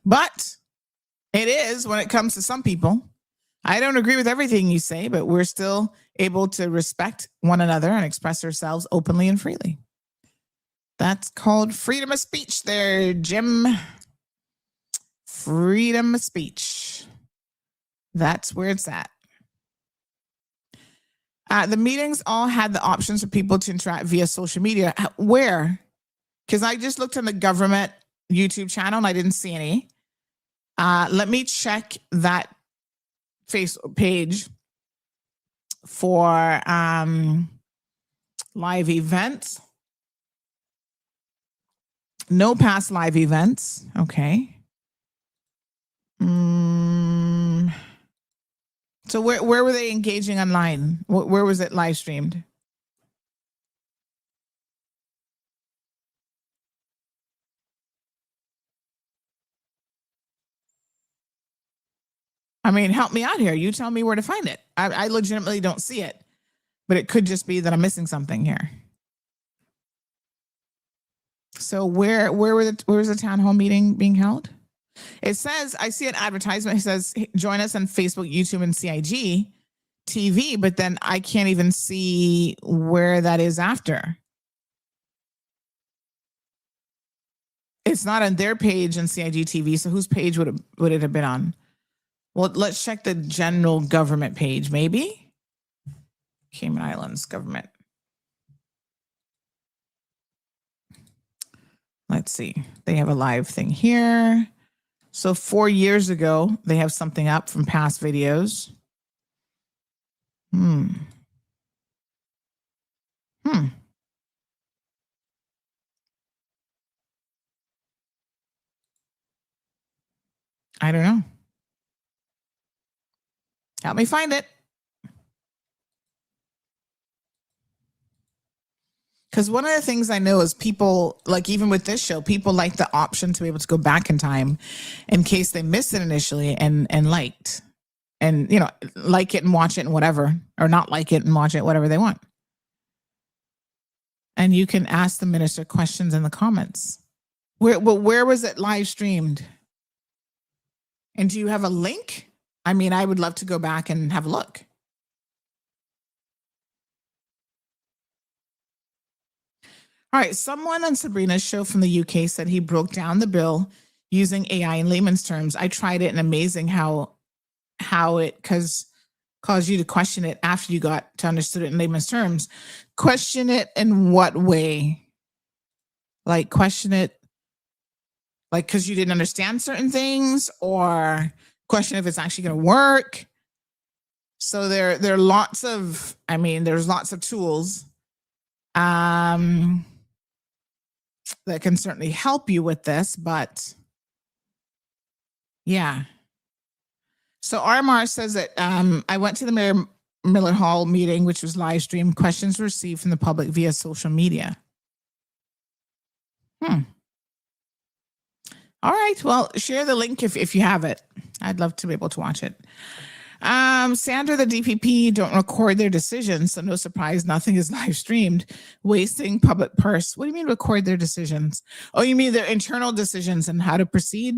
But it is when it comes to some people. I don't agree with everything you say, but we're still able to respect one another and express ourselves openly and freely. That's called freedom of speech there, Jim. Freedom of speech. That's where it's at. The meetings all had the options for people to interact via social media. Where? Because I just looked on the government YouTube channel and I didn't see any. Let me check that Facebook page for live events. No past live events. Okay. So where were they engaging online? Where was it live streamed? I mean, help me out here. You tell me where to find it. I legitimately don't see it, but it could just be that I'm missing something here. So where was the town hall meeting being held? It says, I see an advertisement. It says, join us on Facebook, YouTube, and CIG TV, but then I can't even see where that is after. It's not on their page on CIG TV. So whose page would it have been on? Well, let's check the general government page, maybe. Cayman Islands government. Let's see. They have a live thing here. So 4 years ago, they have something up from past videos. I don't know. Help me find it. Because one of the things I know is people, like even with this show, people like the option to be able to go back in time in case they missed it initially and liked. And, you know, like it and watch it and whatever. Or not like it and watch it, whatever they want. And you can ask the minister questions in the comments. Where was it live streamed? And do you have a link? I mean, I would love to go back and have a look. All right, someone on Sabrina's show from the UK said he broke down the bill using AI in layman's terms. I tried it and amazing how it caused you to question it after you got to understand it in layman's terms. Question it in what way? Like question it like because you didn't understand certain things, or question if it's actually going to work. So there are lots of, there's lots of tools that can certainly help you with this, but yeah. So RMR says that I went to the Mayor Miller Hall meeting, which was live streamed. Questions received from the public via social media. All right. Well, share the link if you have it. I'd love to be able to watch it. Sandra, the DPP don't record their decisions, so no surprise, nothing is live streamed. Wasting public purse. What do you mean record their decisions? Oh, you mean their internal decisions and how to proceed?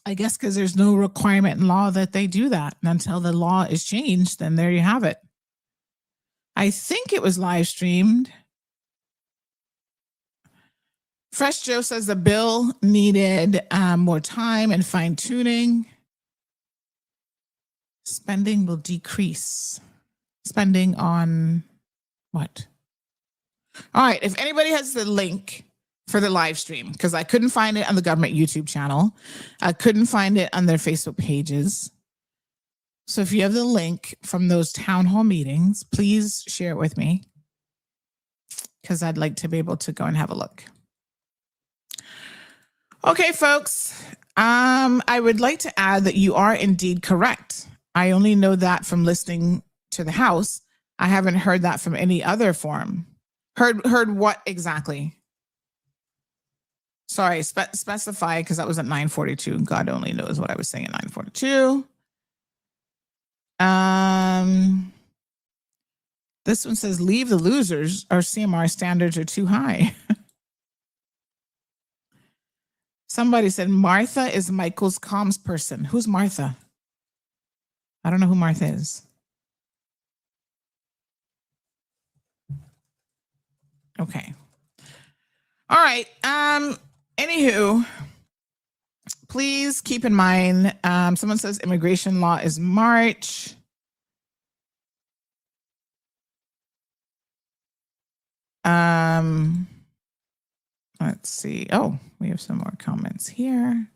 I guess because there's no requirement in law that they do that. And until the law is changed, then there you have it. I think it was live streamed. Fresh Joe says the bill needed more time and fine tuning. Spending will decrease. Spending on what? All right. If anybody has the link for the live stream, because I couldn't find it on the government YouTube channel. I couldn't find it on their Facebook pages. So if you have the link from those town hall meetings, please share it with me, because I'd like to be able to go and have a look. Okay, folks. I would like to add that you are indeed correct. I only know that from listening to the House. I haven't heard that from any other forum. Heard what exactly? Sorry, specify, because that was at 9:42. God only knows what I was saying at 9:42. This one says, leave the losers. Our CMR standards are too high. Somebody said Martha is Michael's comms person. Who's Martha? I don't know who Martha is. Okay. All right. Anywho, please keep in mind, someone says immigration law is March. Let's see. Oh, we have some more comments here.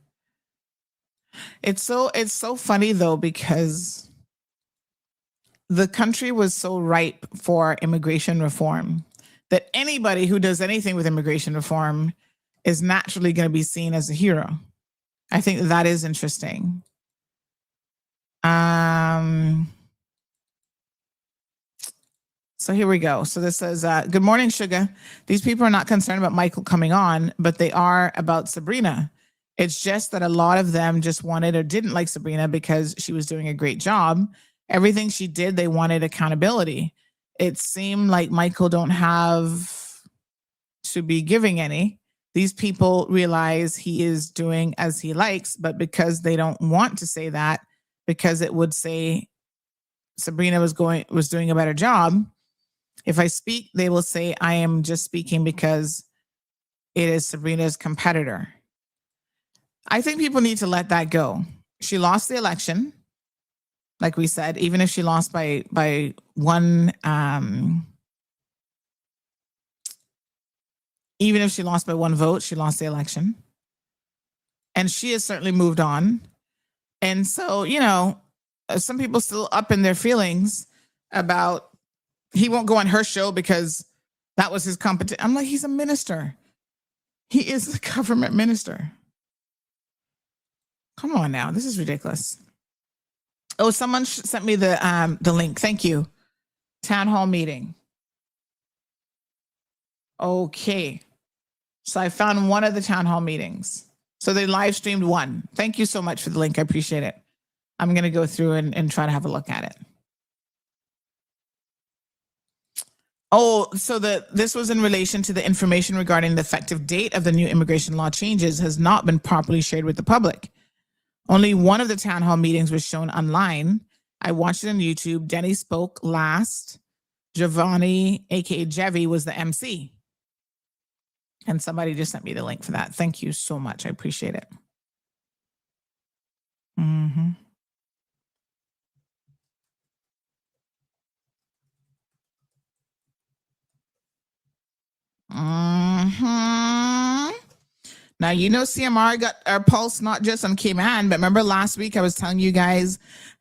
It's so funny though, because the country was so ripe for immigration reform that anybody who does anything with immigration reform is naturally going to be seen as a hero. I think that is interesting. So here we go. So this says, good morning, Sugar. These people are not concerned about Michael coming on, but they are about Sabrina. It's just that a lot of them just wanted or didn't like Sabrina because she was doing a great job. Everything she did, they wanted accountability. It seemed like Michael don't have to be giving any. These people realize he is doing as he likes, but because they don't want to say that, because it would say Sabrina was doing a better job. If I speak, they will say I am just speaking because it is Sabrina's competitor. I think people need to let that go. She lost the election, like we said, even if she lost by one, even if she lost by one vote, she lost the election. And she has certainly moved on. And so, some people still up in their feelings about he won't go on her show because that was his competition. I'm like, he's a minister. He is a government minister. Come on now. This is ridiculous. Oh, someone sent me the link. Thank you. Town hall meeting. Okay. So I found one of the town hall meetings. So they live streamed one. Thank you so much for the link. I appreciate it. I'm going to go through and try to have a look at it. Oh, so this was in relation to the information regarding the effective date of the new immigration law changes has not been properly shared with the public. Only one of the town hall meetings was shown online. I watched it on YouTube. Denny spoke last. Giovanni, aka Jevi, was the MC. And somebody just sent me the link for that. Thank you so much. I appreciate it. Mm-hmm. Mm-hmm. Now, you know, CMR got our pulse not just on Cayman, but remember last week I was telling you guys,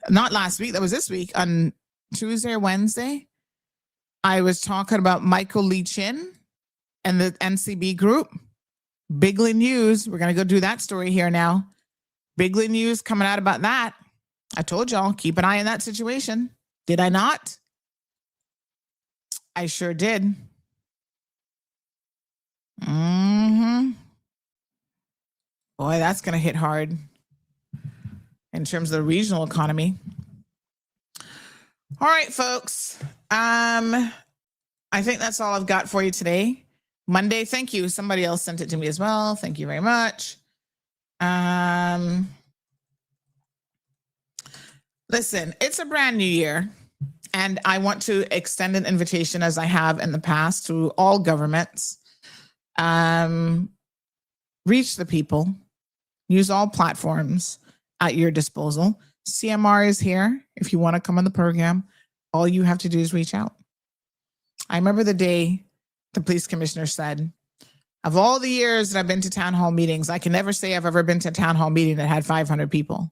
not last week, that was this week, on Tuesday or Wednesday, I was talking about Michael Lee Chin and the NCB group. Bigly news. We're going to go do that story here now. Bigly news coming out about that. I told y'all, keep an eye on that situation. Did I not? I sure did. Mm-hmm. Boy, that's going to hit hard in terms of the regional economy. All right, folks. I think that's all I've got for you today. Monday, thank you. Somebody else sent it to me as well. Thank you very much. Listen, it's a brand new year, and I want to extend an invitation, as I have in the past, to all governments. Reach the people. Use all platforms at your disposal. CMR is here. If you want to come on the program, all you have to do is reach out. I remember the day the police commissioner said, of all the years that I've been to town hall meetings, I can never say I've ever been to a town hall meeting that had 500 people.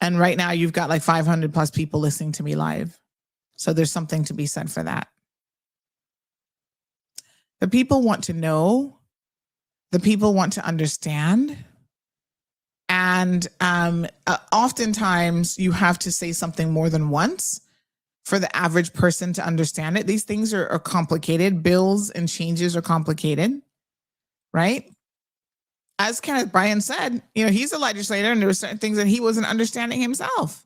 And right now you've got like 500 plus people listening to me live. So there's something to be said for that. The people want to know. The people want to understand. And oftentimes you have to say something more than once for the average person to understand it. These things are complicated. Bills and changes are complicated, right? As Kenneth Bryan said, you know, he's a legislator and there were certain things that he wasn't understanding himself.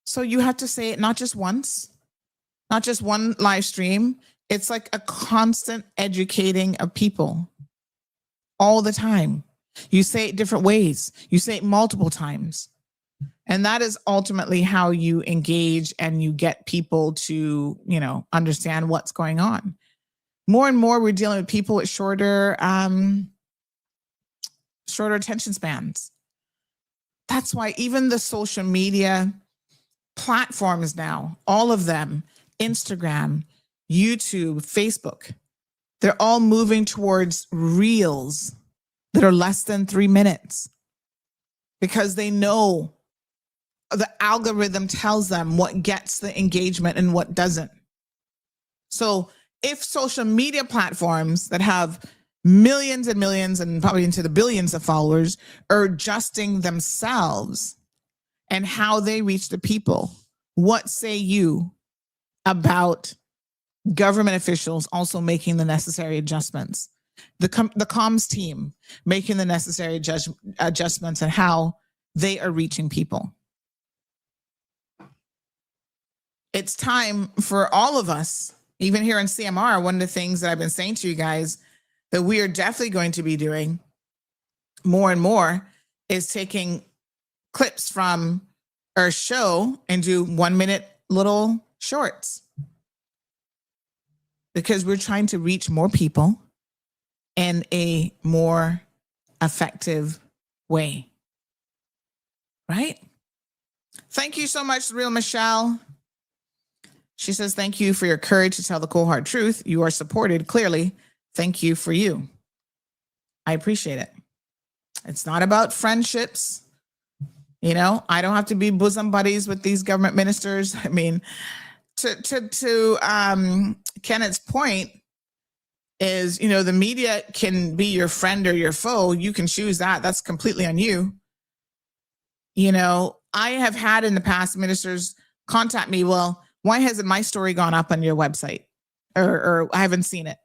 So you have to say it not just once, not just one live stream. It's like a constant educating of people all the time. You say it different ways. You say it multiple times. And that is ultimately how you engage and you get people to, you know, understand what's going on. More and more, we're dealing with people with shorter attention spans. That's why even the social media platforms now, all of them, Instagram, YouTube, Facebook, they're all moving towards reels that are less than 3 minutes because they know the algorithm tells them what gets the engagement and what doesn't. So if social media platforms that have millions and millions and probably into the billions of followers are adjusting themselves and how they reach the people, what say you about government officials also making the necessary adjustments? The comms team making the necessary adjustments and how they are reaching people. It's time for all of us, even here in CMR, one of the things that I've been saying to you guys that we are definitely going to be doing more and more is taking clips from our show and do 1 minute little shorts. Because we're trying to reach more people in a more effective way. Right? Thank you so much, Real Michelle. She says, thank you for your courage to tell the cold hard truth. You are supported, clearly. Thank you for you. I appreciate it. It's not about friendships. You know, I don't have to be bosom buddies with these government ministers. I mean, to Kenneth's point is, you know, the media can be your friend or your foe. You can choose that. That's completely on you. You know, I have had in the past ministers contact me, well, why hasn't my story gone up on your website? Or I haven't seen it.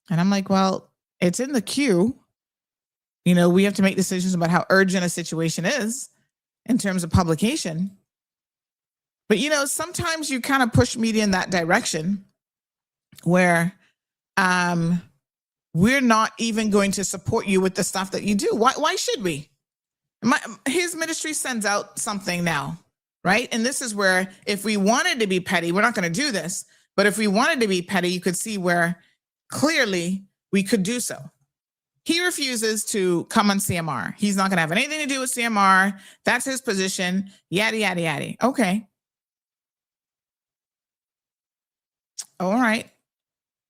And I'm like, well, it's in the queue. You know, we have to make decisions about how urgent a situation is in terms of publication. But sometimes you kind of push media in that direction where we're not even going to support you with the stuff that you do. Why should we? His ministry sends out something now, right? And this is where if we wanted to be petty, we're not going to do this. But if we wanted to be petty, you could see where clearly we could do so. He refuses to come on CMR. He's not going to have anything to do with CMR. That's his position. Yada, yada, yada. Okay. All right.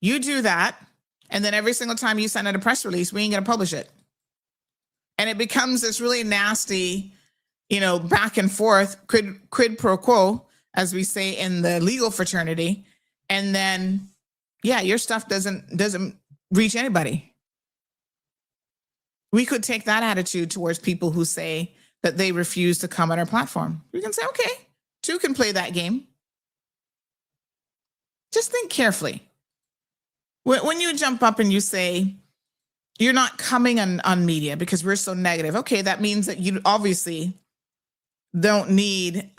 You do that. And then every single time you send out a press release, we ain't going to publish it. And it becomes this really nasty, back and forth, quid pro quo, as we say in the legal fraternity. And then, your stuff doesn't reach anybody. We could take that attitude towards people who say that they refuse to come on our platform. We can say, okay, two can play that game. Just think carefully. When you jump up and you say, you're not coming on media because we're so negative. Okay, that means that you obviously don't need,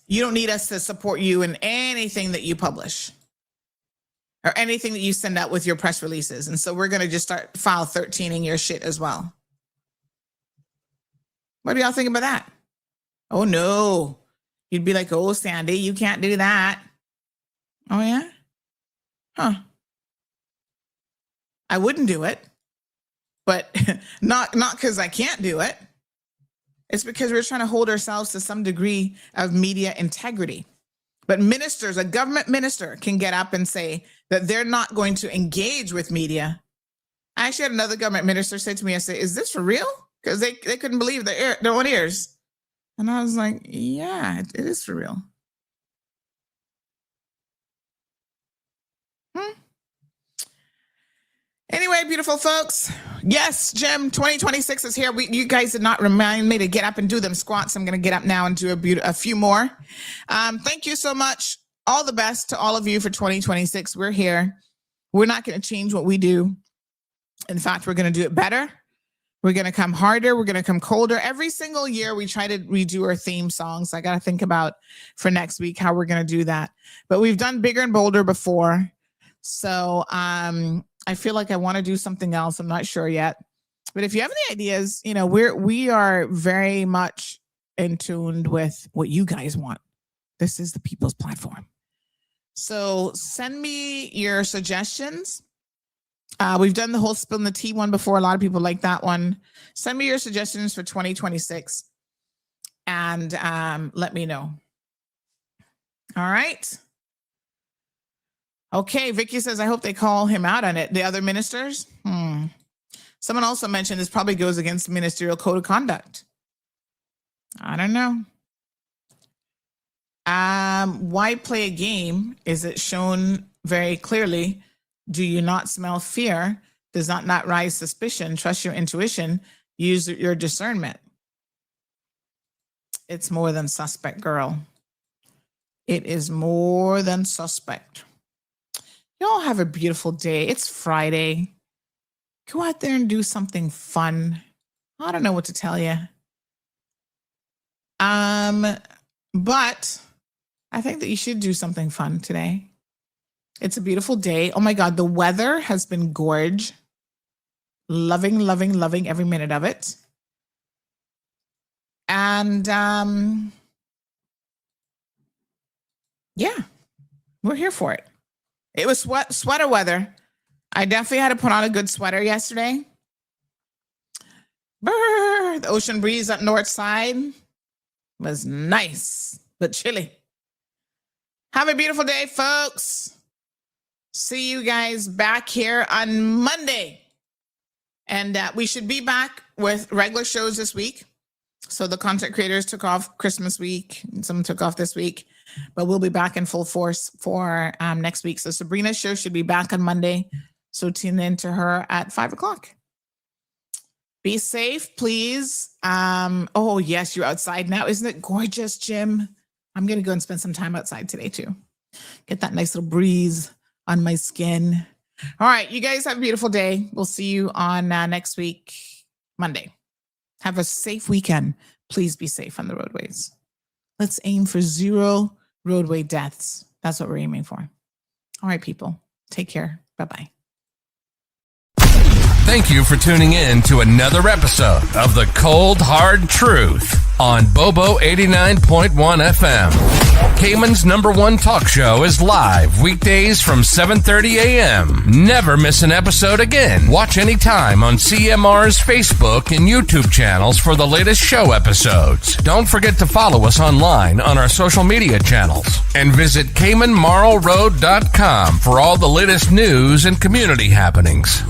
you don't need us to support you in anything that you publish or anything that you send out with your press releases. And so we're going to just start file 13ing your shit as well. What do y'all think about that? Oh, no. You'd be like, oh, Sandy, you can't do that. Oh, yeah? Huh. I wouldn't do it, but not because I can't do it. It's because we're trying to hold ourselves to some degree of media integrity. But ministers, a government minister can get up and say that they're not going to engage with media. I actually had another government minister say to me, I said, is this for real? Because they couldn't believe their own ears. And I was like, yeah, it is for real. Anyway, beautiful folks. Yes, Jim, 2026 is here. You guys did not remind me to get up and do them squats. I'm going to get up now and do a few more. Thank you so much. All the best to all of you for 2026. We're here. We're not going to change what we do. In fact, we're going to do it better. We're going to come harder. We're going to come colder. Every single year, we try to redo our theme songs. I got to think about for next week how we're going to do that. But we've done bigger and bolder before. So I feel like I want to do something else. I'm not sure yet. But if you have any ideas, we are very much in tune with what you guys want. This is the people's platform. So send me your suggestions. We've done the whole spill the tea one before. A lot of people like that one. Send me your suggestions for 2026 and let me know. All right. Okay, Vicky says, I hope they call him out on it. The other ministers? Someone also mentioned this probably goes against the ministerial code of conduct. I don't know. Why play a game? Is it shown very clearly? Do you not smell fear? Does not rise suspicion? Trust your intuition. Use your discernment. It's more than suspect, girl. It is more than suspect. Y'all have a beautiful day. It's Friday. Go out there and do something fun. I don't know what to tell you. But I think that you should do something fun today. It's a beautiful day. Oh my God, the weather has been gorge. Loving, loving, loving every minute of it. And yeah, we're here for it. It was sweater weather. I definitely had to put on a good sweater yesterday. Brr, the ocean breeze up north side was nice, but chilly. Have a beautiful day, folks. See you guys back here on Monday. And we should be back with regular shows this week. So the content creators took off Christmas week. And some took off this week. But we'll be back in full force for next week. So Sabrina's show should be back on Monday. So tune in to her at 5:00. Be safe, please. Oh, yes, you're outside now. Isn't it gorgeous, Jim? I'm going to go and spend some time outside today, too. Get that nice little breeze on my skin. All right, you guys have a beautiful day. We'll see you on next week, Monday. Have a safe weekend. Please be safe on the roadways. Let's aim for 0 roadway deaths. That's what we're aiming for. All right, people. Take care. Bye-bye. Thank you for tuning in to another episode of The Cold Hard Truth on Bobo 89.1 FM. Cayman's #1 talk show is live weekdays from 7:30 a.m. Never miss an episode again. Watch anytime on CMR's Facebook and YouTube channels for the latest show episodes. Don't forget to follow us online on our social media channels. And visit CaymanMarlRoad.com for all the latest news and community happenings.